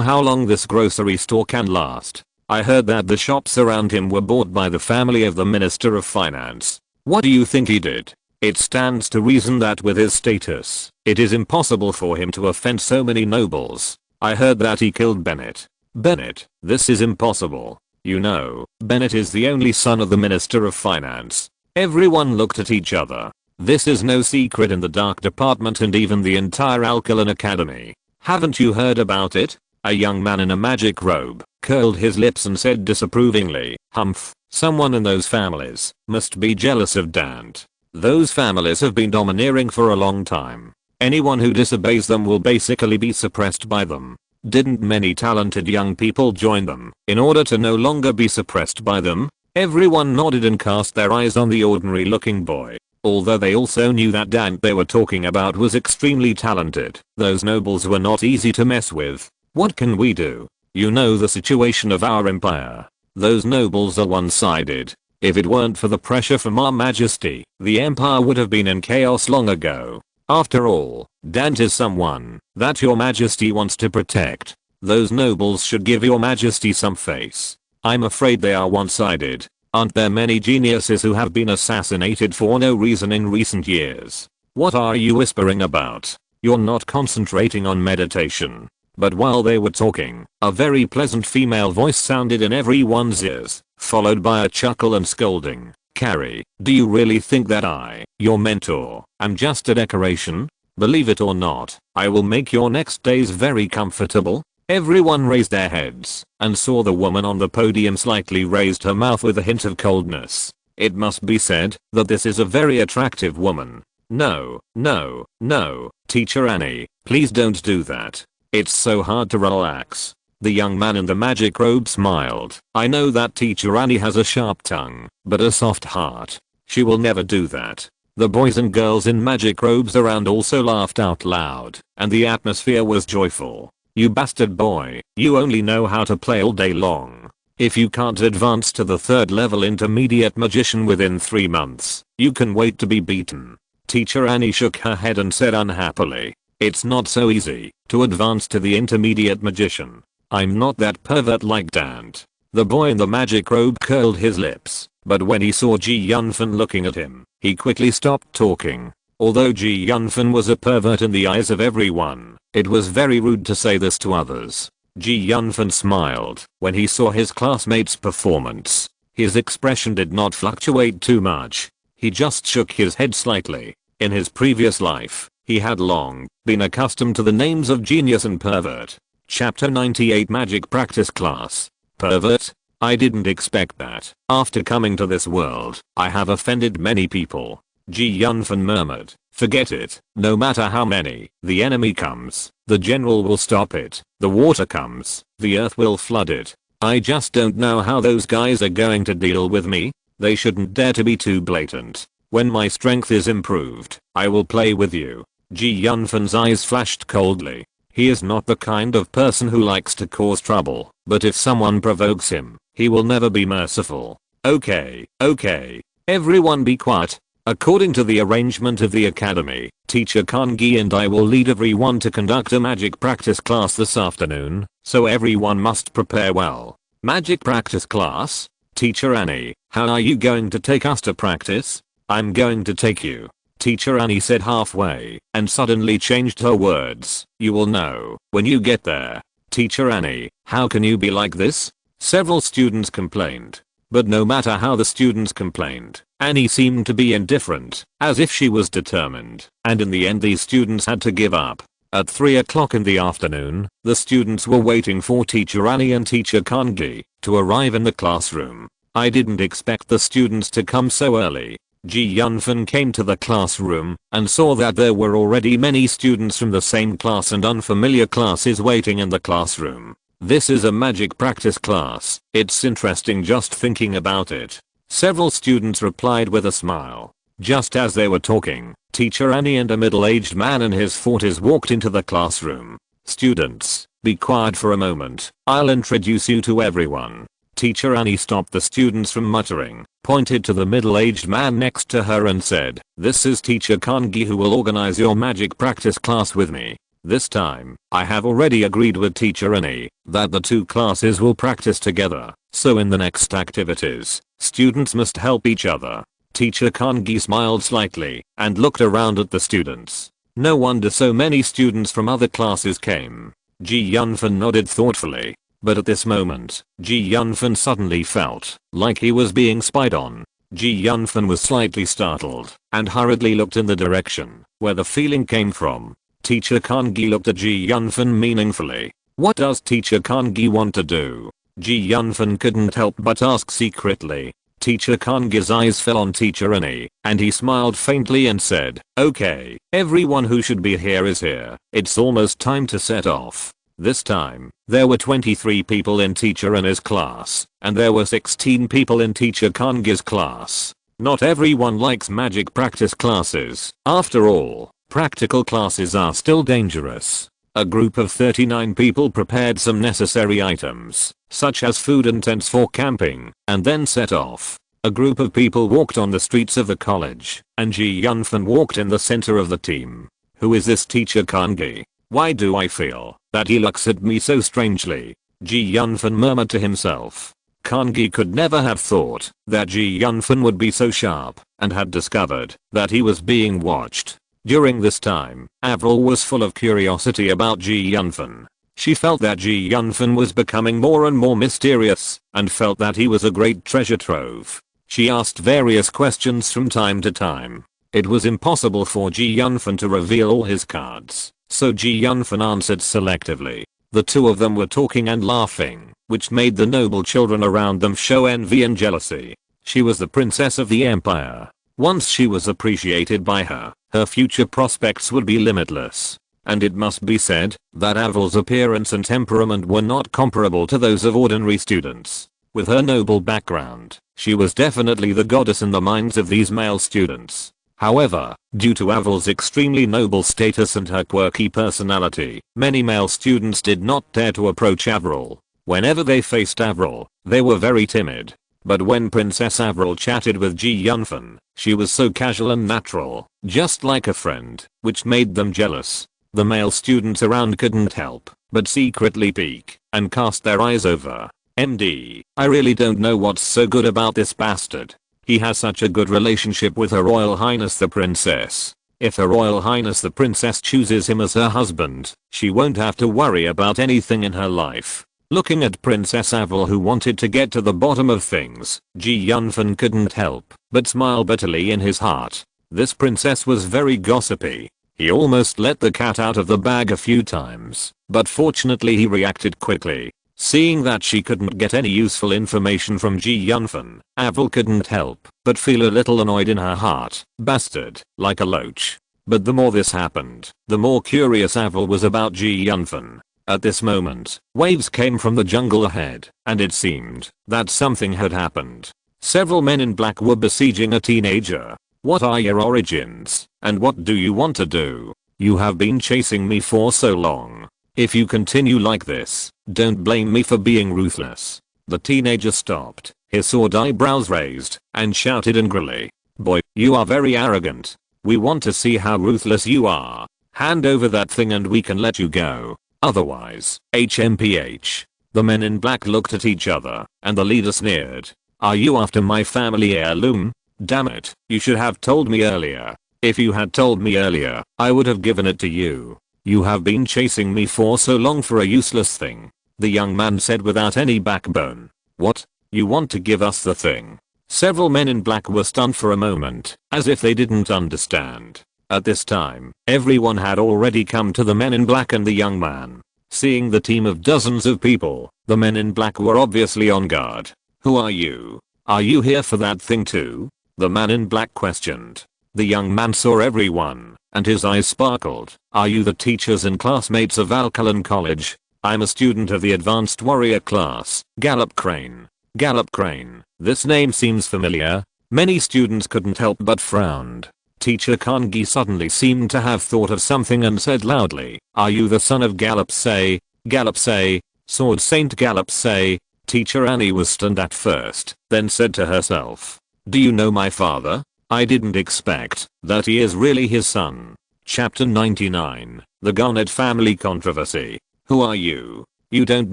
S1: how long this grocery store can last. I heard that the shops around him were bought by the family of the Minister of Finance. What do you think he did? It stands to reason that with his status, it is impossible for him to offend so many nobles. I heard that he killed Bennett. Bennett, this is impossible. You know, Bennett is the only son of the Minister of Finance. Everyone looked at each other. This is no secret in the dark department and even the entire Alkaline Academy. Haven't you heard about it? A young man in a magic robe curled his lips and said disapprovingly, Humph, someone in those families must be jealous of Dante. Those families have been domineering for a long time. Anyone who disobeys them will basically be suppressed by them. Didn't many talented young people join them in order to no longer be suppressed by them? Everyone nodded and cast their eyes on the ordinary looking boy. Although they also knew that Dante they were talking about was extremely talented, those nobles were not easy to mess with. What can we do? You know the situation of our empire. Those nobles are one-sided. If it weren't for the pressure from our majesty, the empire would have been in chaos long ago. After all, Dante is someone that your majesty wants to protect. Those nobles should give your majesty some face. I'm afraid they are one-sided. Aren't there many geniuses who have been assassinated for no reason in recent years? What are you whispering about? You're not concentrating on meditation. But while they were talking, a very pleasant female voice sounded in everyone's ears, followed by a chuckle and scolding. Carrie, do you really think that I, your mentor, am just a decoration? Believe it or not, I will make your next days very comfortable. Everyone raised their heads and saw the woman on the podium slightly raised her mouth with a hint of coldness. It must be said that this is a very attractive woman. No, no, no, Teacher Annie, please don't do that. It's so hard to relax. The young man in the magic robe smiled. I know that Teacher Annie has a sharp tongue, but a soft heart. She will never do that. The boys and girls in magic robes around also laughed out loud, and the atmosphere was joyful. You bastard boy, you only know how to play all day long. If you can't advance to the 3rd level intermediate magician within 3 months, you can wait to be beaten. Teacher Annie shook her head and said unhappily, it's not so easy to advance to the intermediate magician. I'm not that pervert like Dante. The boy in the magic robe curled his lips, but when he saw Yunfan looking at him, he quickly stopped talking. Although Yunfan was a pervert in the eyes of everyone, it was very rude to say this to others. Yunfan smiled when he saw his classmates' performance. His expression did not fluctuate too much. He just shook his head slightly. In his previous life, he had long been accustomed to the names of genius and pervert. Chapter 98 Magic Practice Class. Pervert? I didn't expect that. After coming to this world, I have offended many people. Yunfan murmured. Forget it. No matter how many, the enemy comes, the general will stop it. The water comes, the earth will flood it. I just don't know how those guys are going to deal with me. They shouldn't dare to be too blatant. When my strength is improved, I will play with you. Yunfan's eyes flashed coldly. He is not the kind of person who likes to cause trouble, but if someone provokes him, he will never be merciful. Okay, everyone be quiet. According to the arrangement of the academy, Teacher Kangi and I will lead everyone to conduct a magic practice class this afternoon, so everyone must prepare well. Magic practice class? Teacher Annie, how are you going to take us to practice? I'm going to take you. Teacher Annie said halfway, and suddenly changed her words. You will know when you get there. Teacher Annie, how can you be like this? Several students complained. But no matter how the students complained, Annie seemed to be indifferent, as if she was determined, and in the end these students had to give up. At 3 o'clock in the afternoon, the students were waiting for Teacher Annie and Teacher Kangi to arrive in the classroom. I didn't expect the students to come so early. Yunfan came to the classroom and saw that there were already many students from the same class and unfamiliar classes waiting in the classroom. This is a magic practice class. It's interesting just thinking about it. Several students replied with a smile. Just as they were talking, Teacher Annie and a middle-aged man in his 40s walked into the classroom. Students, be quiet for a moment. I'll introduce you to everyone. Teacher Annie stopped the students from muttering, pointed to the middle-aged man next to her and said, "This is Teacher Kangi who will organize your magic practice class with me. This time, I have already agreed with Teacher Annie that the two classes will practice together, so in the next activities, students must help each other." Teacher Kangi smiled slightly and looked around at the students. No wonder so many students from other classes came. Yunfan nodded thoughtfully. But at this moment, Yunfan suddenly felt like he was being spied on. Yunfan was slightly startled and hurriedly looked in the direction where the feeling came from. Teacher Kangi looked at Yunfan meaningfully. What does Teacher Kangi want to do? Yunfan couldn't help but ask secretly. Teacher Kangi's eyes fell on Teacher Annie, and he smiled faintly and said, "Okay, everyone who should be here is here. It's almost time to set off." This time, there were 23 people in Teacher Annie's class, and there were 16 people in Teacher Kangi's class. Not everyone likes magic practice classes. After all, practical classes are still dangerous. A group of 39 people prepared some necessary items, such as food and tents for camping, and then set off. A group of people walked on the streets of the college, and Yunfan walked in the center of the team. Who is this Teacher Kangi? Why do I feel that he looks at me so strangely? Yunfan murmured to himself. Kangi could never have thought that Yunfan would be so sharp and had discovered that he was being watched. During this time, Avril was full of curiosity about Yunfan. She felt that Yunfan was becoming more and more mysterious and felt that he was a great treasure trove. She asked various questions from time to time. It was impossible for Yunfan to reveal all his cards, so Yunfan answered selectively. The two of them were talking and laughing, which made the noble children around them show envy and jealousy. She was the princess of the empire. Once she was appreciated by her future prospects would be limitless. And it must be said that Avril's appearance and temperament were not comparable to those of ordinary students. With her noble background, she was definitely the goddess in the minds of these male students. However, due to Avril's extremely noble status and her quirky personality, many male students did not dare to approach Avril. Whenever they faced Avril, they were very timid. But when Princess Avril chatted with Yunfan, she was so casual and natural, just like a friend, which made them jealous. The male students around couldn't help but secretly peek and cast their eyes over. MD, I really don't know what's so good about this bastard. He has such a good relationship with Her Royal Highness the Princess. If Her Royal Highness the Princess chooses him as her husband, she won't have to worry about anything in her life. Looking at Princess Avril, who wanted to get to the bottom of things, Yunfan couldn't help but smile bitterly in his heart. This princess was very gossipy. He almost let the cat out of the bag a few times, but fortunately he reacted quickly. Seeing that she couldn't get any useful information from Yunfan, Avril couldn't help but feel a little annoyed in her heart. Bastard, like a loach. But the more this happened, the more curious Avril was about Yunfan. At this moment, waves came from the jungle ahead, and it seemed that something had happened. Several men in black were besieging a teenager. What are your origins, and what do you want to do? You have been chasing me for so long. If you continue like this, don't blame me for being ruthless. The teenager stopped His sword eyebrows raised, and shouted angrily. Boy, you are very arrogant. We want to see how ruthless you are. Hand over that thing and we can let you go. Otherwise, HMPH. The men in black looked at each other, and the leader sneered. Are you after my family heirloom? Damn it, you should have told me earlier. If you had told me earlier, I would have given it to you. You have been chasing me for so long for a useless thing. The young man said without any backbone. What? You want to give us the thing? Several men in black were stunned for a moment, as if they didn't understand. At this time, everyone had already come to the men in black and the young man. Seeing the team of dozens of people, the men in black were obviously on guard. Who are you? Are you here for that thing too? The man in black questioned. The young man saw everyone, and his eyes sparkled. Are you the teachers and classmates of Alkaline College? I'm a student of the advanced warrior class, Gallop Crane. Gallop Crane. This name seems familiar. Many students couldn't help but frowned. Teacher Kangi suddenly seemed to have thought of something and said loudly, are you the son of Gallop Say? Gallop Say? Sword Saint Gallop Say? Teacher Annie was stunned at first, then said to herself, do you know my father? I didn't expect that he is really his son. Chapter 99, The Garnet Family Controversy. Who are you? You don't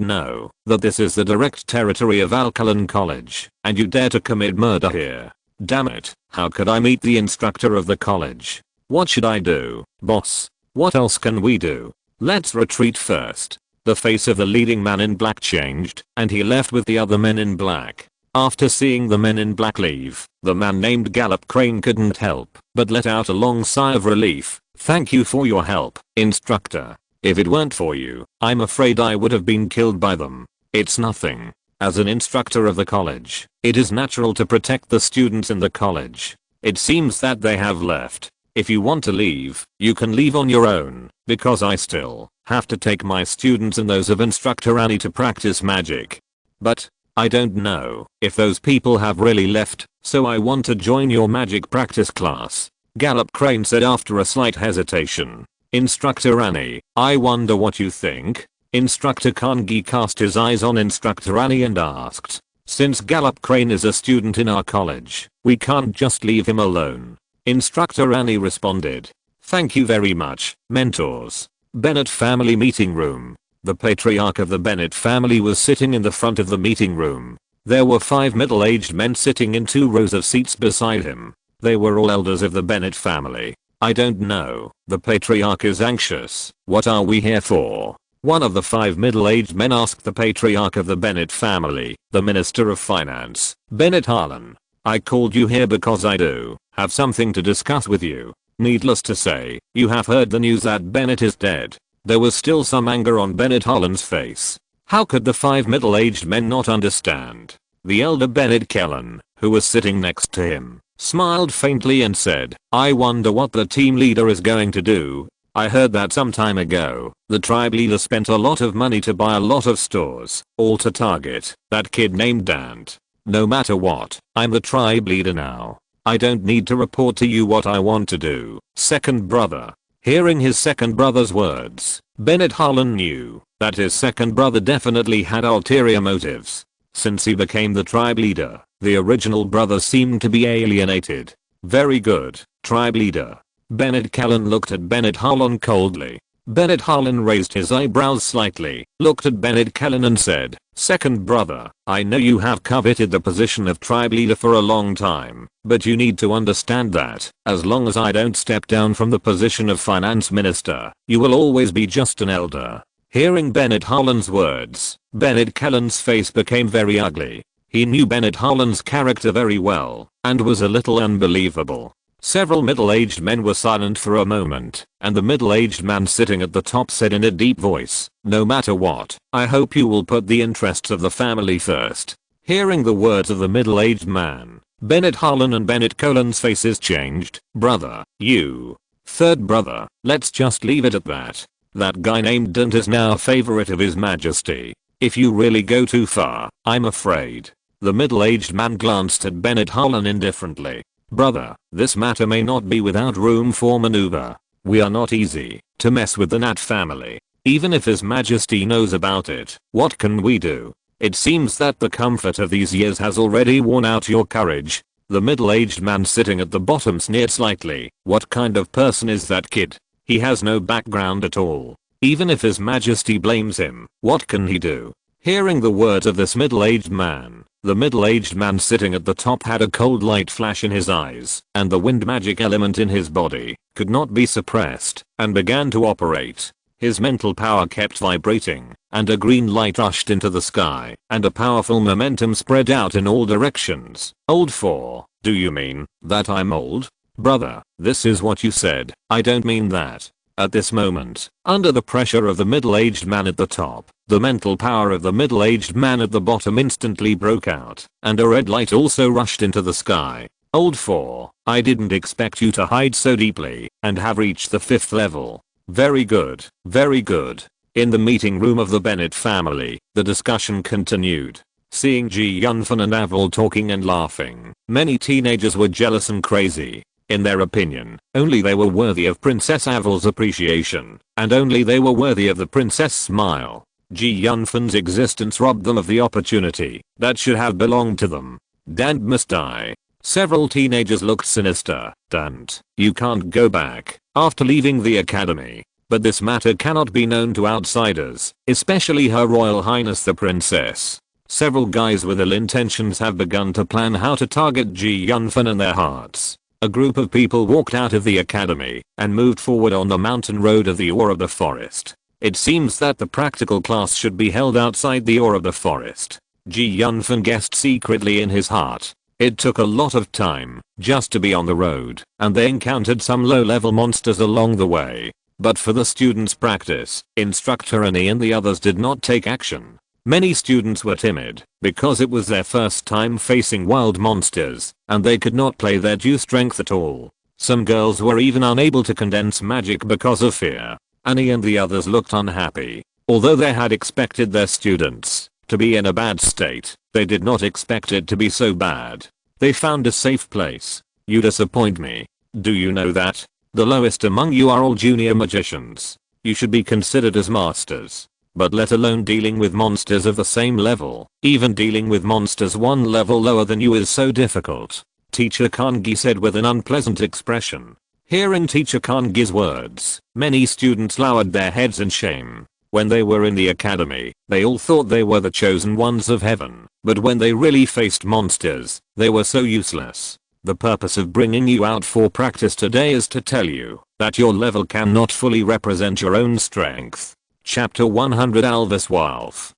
S1: know that this is the direct territory of Alkaline College, and you dare to commit murder here. Damn it, how could I meet the instructor of the college? What should I do, boss? What else can we do? Let's retreat first. The face of the leading man in black changed, and he left with the other men in black. After seeing the men in black leave, the man named Gallop Crane couldn't help but let out a long sigh of relief. Thank you for your help, instructor. If it weren't for you, I'm afraid I would have been killed by them. It's nothing. As an instructor of the college, it is natural to protect the students in the college. It seems that they have left. If you want to leave, you can leave on your own, because I still have to take my students and those of Instructor Annie to practice magic. But I don't know if those people have really left, so I want to join your magic practice class, Gallop Crane said after a slight hesitation. Instructor Annie, I wonder what you think? Instructor Kangi cast his eyes on Instructor Annie and asked, since Gallop Crane is a student in our college, we can't just leave him alone. Instructor Annie responded, thank you very much, mentors. Bennett family meeting room. The patriarch of the Bennett family was sitting in the front of the meeting room. There were 5 middle-aged men sitting in 2 rows of seats beside him. They were all elders of the Bennett family. I don't know. The patriarch is anxious. What are we here for? One of the 5 middle-aged men asked the patriarch of the Bennett family, the Minister of Finance, Bennett Harlan. I called you here because I do have something to discuss with you. Needless to say, you have heard the news that Bennett is dead. There was still some anger on Bennett Harlan's face. How could the 5 middle-aged men not understand? The elder Bennett Kellen, who was sitting next to him, smiled faintly and said, I wonder what the team leader is going to do. I heard that some time ago, the tribe leader spent a lot of money to buy a lot of stores, all to target that kid named Dante. No matter what, I'm the tribe leader now. I don't need to report to you what I want to do, second brother. Hearing his second brother's words, Bennett Harlan knew that his second brother definitely had ulterior motives. Since he became the tribe leader, the original brother seemed to be alienated. Very good, tribe leader. Bennett Kellen looked at Bennett Harlan coldly. Bennett Harlan raised his eyebrows slightly, looked at Bennett Kellen and said, second brother, I know you have coveted the position of tribe leader for a long time, but you need to understand that, as long as I don't step down from the position of finance minister, you will always be just an elder. Hearing Bennett Harlan's words, Bennett Kellen's face became very ugly. He knew Bennett Harlan's character very well, and was a little unbelievable. Several middle-aged men were silent for a moment, and the middle-aged man sitting at the top said in a deep voice, no matter what, I hope you will put the interests of the family first. Hearing the words of the middle-aged man, Bennett Harlan and Bennett Kellen's faces changed. Brother, you. Third brother, let's just leave it at that. That guy named Dante is now a favorite of His Majesty. If you really go too far, I'm afraid. The middle-aged man glanced at Bennett Harlan indifferently. Brother, this matter may not be without room for maneuver. We are not easy to mess with the Nat family. Even if His Majesty knows about it, what can we do? It seems that the comfort of these years has already worn out your courage. The middle-aged man sitting at the bottom sneered slightly. What kind of person is that kid? He has no background at all. Even if His Majesty blames him, what can he do? Hearing the words of this middle-aged man, the middle-aged man sitting at the top had a cold light flash in his eyes, and the wind magic element in his body could not be suppressed, and began to operate. His mental power kept vibrating, and a green light rushed into the sky, and a powerful momentum spread out in all directions. Old for, do you mean that I'm old? Brother, this is what you said. I don't mean that. At this moment, under the pressure of the middle-aged man at the top, the mental power of the middle-aged man at the bottom instantly broke out, and a red light also rushed into the sky. Old for, I didn't expect you to hide so deeply, and have reached the 5th level. Very good, very good. In the meeting room of the Bennett family, the discussion continued. Seeing Yunfan and Avril talking and laughing, many teenagers were jealous and crazy. In their opinion, only they were worthy of Princess Avril's appreciation, and only they were worthy of the princess' smile. Yunfan's existence robbed them of the opportunity that should have belonged to them. Dante must die. Several teenagers looked sinister. Dante, you can't go back after leaving the academy. But this matter cannot be known to outsiders, especially Her Royal Highness the Princess. Several guys with ill intentions have begun to plan how to target Yunfan in their hearts. A group of people walked out of the academy and moved forward on the mountain road of the Ore of the Forest. It seems that the practical class should be held outside the Ore of the Forest. Yunfan guessed secretly in his heart. It took a lot of time just to be on the road, and they encountered some low-level monsters along the way. But for the students' practice, Instructor Annie and the others did not take action. Many students were timid because it was their first time facing wild monsters, and they could not play their due strength at all. Some girls were even unable to condense magic because of fear. Annie and the others looked unhappy. Although they had expected their students to be in a bad state, they did not expect it to be so bad. They found a safe place. You disappoint me. Do you know that? The lowest among you are all junior magicians. You should be considered as masters. But let alone dealing with monsters of the same level. Even dealing with monsters one level lower than you is so difficult. Teacher Kangi said with an unpleasant expression. Hearing Teacher Kangi's words, many students lowered their heads in shame. When they were in the academy, they all thought they were the chosen ones of heaven. But when they really faced monsters, they were so useless. The purpose of bringing you out for practice today is to tell you that your level cannot fully represent your own strength. Chapter 100 Alvis Wolf.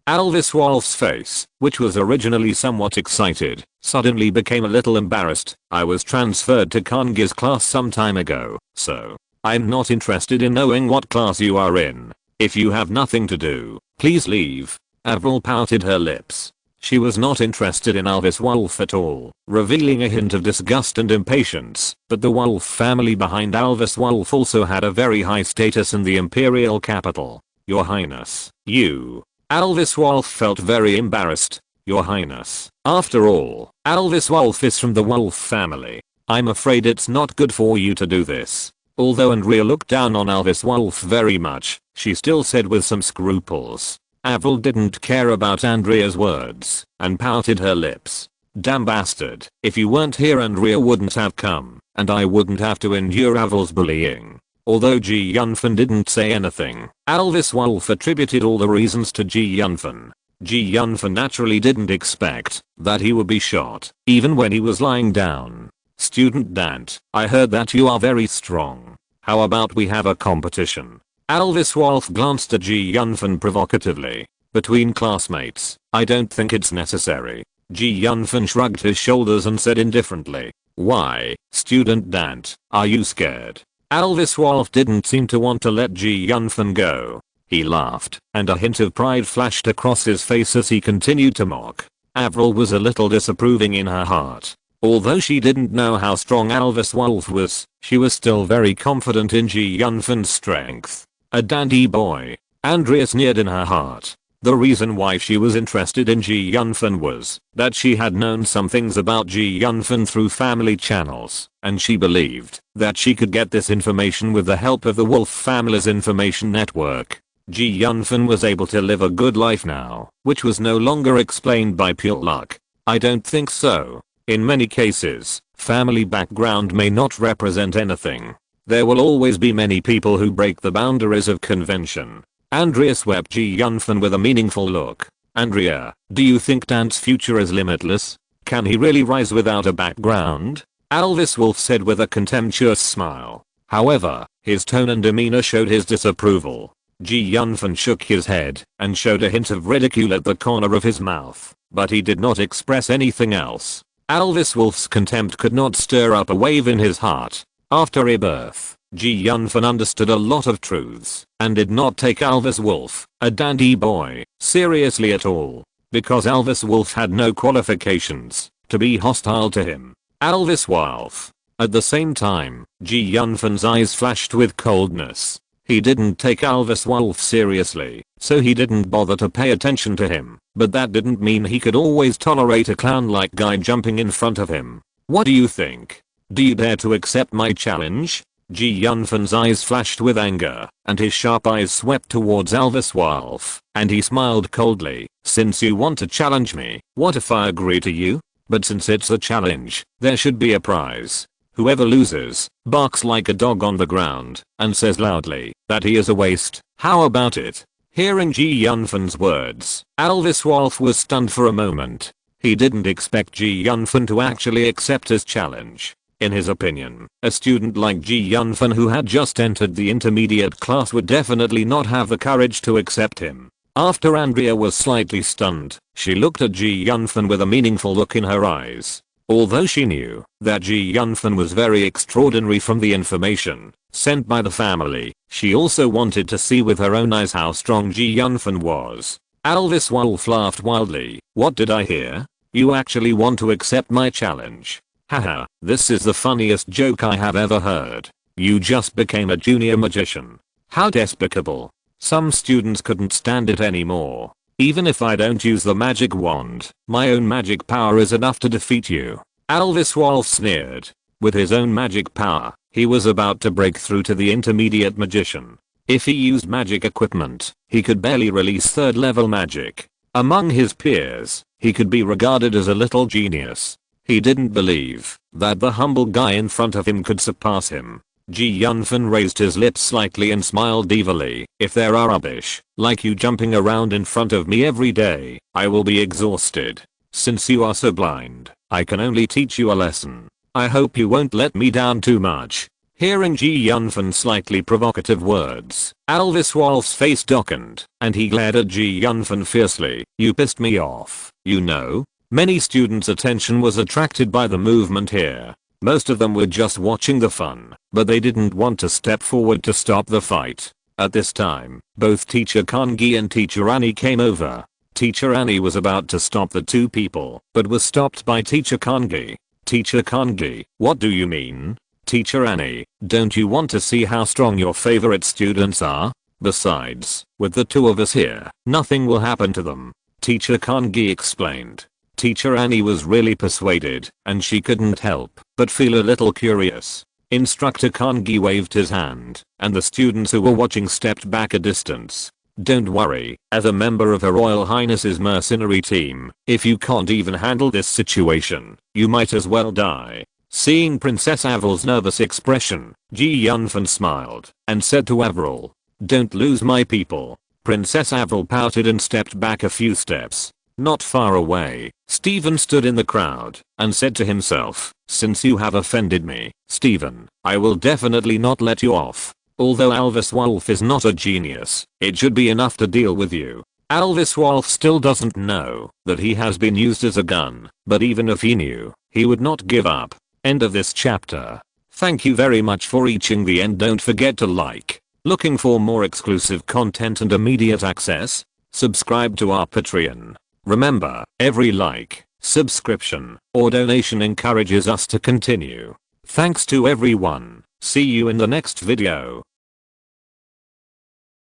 S1: Alvis Wolf's face, which was originally somewhat excited, suddenly became a little embarrassed. I was transferred to Kangi's class some time ago, so I'm not interested in knowing what class you are in. If you have nothing to do, please leave. Avril pouted her lips. She was not interested in Alvis Wolf at all, revealing a hint of disgust and impatience. But the Wolf family behind Alvis Wolf also had a very high status in the imperial capital. Your Highness, you. Alvis Wolf felt very embarrassed. Your Highness. After all, Alvis Wolf is from the Wolf family. I'm afraid it's not good for you to do this. Although Andrea looked down on Alvis Wolf very much, she still said with some scruples. Avril didn't care about Andrea's words and pouted her lips. Damn bastard, if you weren't here Andrea wouldn't have come, and I wouldn't have to endure Avril's bullying. Although Yunfan didn't say anything, Alvis Wolf attributed all the reasons to Yunfan. Yunfan naturally didn't expect that he would be shot, even when he was lying down. Student Dante, I heard that you are very strong. How about we have a competition? Alvis Wolf glanced at Yunfan provocatively. Between classmates, I don't think it's necessary. Yunfan shrugged his shoulders and said indifferently. Why, Student Dante, are you scared? Alvis Wolf didn't seem to want to let Yunfan go. He laughed, and a hint of pride flashed across his face as he continued to mock. Avril was a little disapproving in her heart. Although she didn't know how strong Alvis Wolf was, she was still very confident in Yunfan's strength. A dandy boy. Andrea sneered in her heart. The reason why she was interested in Yunfan was that she had known some things about Yunfan through family channels, and she believed that she could get this information with the help of the Wolf family's information network. Ji Yunfan was able to live a good life now, which was no longer explained by pure luck. I don't think so. In many cases, family background may not represent anything. There will always be many people who break the boundaries of convention. Andrea swept Ji Yunfan with a meaningful look. Andrea, do you think Dante's future is limitless? Can he really rise without a background? Alvis Wolf said with a contemptuous smile. However, his tone and demeanor showed his disapproval. Ji Yunfan shook his head and showed a hint of ridicule at the corner of his mouth, but he did not express anything else. Alvis Wolf's contempt could not stir up a wave in his heart. After rebirth, Ji Yunfan understood a lot of truths and did not take Alvis Wolf, a dandy boy, seriously at all, because Alvis Wolf had no qualifications to be hostile to him. Alvis Wolf. At the same time, Ji Yunfan's eyes flashed with coldness. He didn't take Alvis Wolf seriously, so he didn't bother to pay attention to him, but that didn't mean he could always tolerate a clown-like guy jumping in front of him. What do you think? Do you dare to accept my challenge? Ji Yunfan's eyes flashed with anger, and his sharp eyes swept towards Alvis Wolf, and he smiled coldly. Since you want to challenge me, what if I agree to you? But since it's a challenge, there should be a prize. Whoever loses, barks like a dog on the ground, and says loudly that he is a waste. How about it? Hearing Ji Yunfan's words, Alvis Wolf was stunned for a moment. He didn't expect Ji Yunfan to actually accept his challenge. In his opinion, a student like Ji Yunfan who had just entered the intermediate class would definitely not have the courage to accept him. After Andrea was slightly stunned, she looked at Ji Yunfan with a meaningful look in her eyes. Although she knew that Ji Yunfan was very extraordinary from the information sent by the family, she also wanted to see with her own eyes how strong Ji Yunfan was. Alvis Wolf laughed wildly. What did I hear? You actually want to accept my challenge? Haha, this is the funniest joke I have ever heard. You just became a junior magician. How despicable. Some students couldn't stand it anymore. Even if I don't use the magic wand, my own magic power is enough to defeat you. Alvis Wolf sneered. With his own magic power, he was about to break through to the intermediate magician. If he used magic equipment, he could barely release third level magic. Among his peers, he could be regarded as a little genius. He didn't believe that the humble guy in front of him could surpass him. Ji Yunfan raised his lips slightly and smiled evilly. If there are rubbish like you jumping around in front of me every day, I will be exhausted. Since you are so blind, I can only teach you a lesson. I hope you won't let me down too much. Hearing Ji Yunfan's slightly provocative words, Alvis Wolf's face darkened, and he glared at Ji Yunfan fiercely. You pissed me off, you know. Many students' attention was attracted by the movement here. Most of them were just watching the fun, but they didn't want to step forward to stop the fight. At this time, both Teacher Kangi and Teacher Annie came over. Teacher Annie was about to stop the two people, but was stopped by Teacher Kangi. Teacher Kangi, what do you mean? Teacher Annie, don't you want to see how strong your favorite students are? Besides, with the two of us here, nothing will happen to them. Teacher Kangi explained. Teacher Annie was really persuaded, and she couldn't help but feel a little curious. Instructor Kangi waved his hand, and the students who were watching stepped back a distance. Don't worry, as a member of Her Royal Highness's mercenary team, if you can't even handle this situation, you might as well die. Seeing Princess Avril's nervous expression, Ji Yunfan smiled and said to Avril, don't lose my people. Princess Avril pouted and stepped back a few steps. Not far away, Stephen stood in the crowd and said to himself, since you have offended me, Stephen, I will definitely not let you off. Although Alvis Wolf is not a genius, it should be enough to deal with you. Alvis Wolf still doesn't know that he has been used as a gun, but even if he knew, he would not give up. End of this chapter. Thank you very much for reaching the end. Don't forget to like. Looking for more exclusive content and immediate access? Subscribe to our Patreon. Remember, every like, subscription, or donation encourages us to continue. Thanks to everyone. See you in the next video.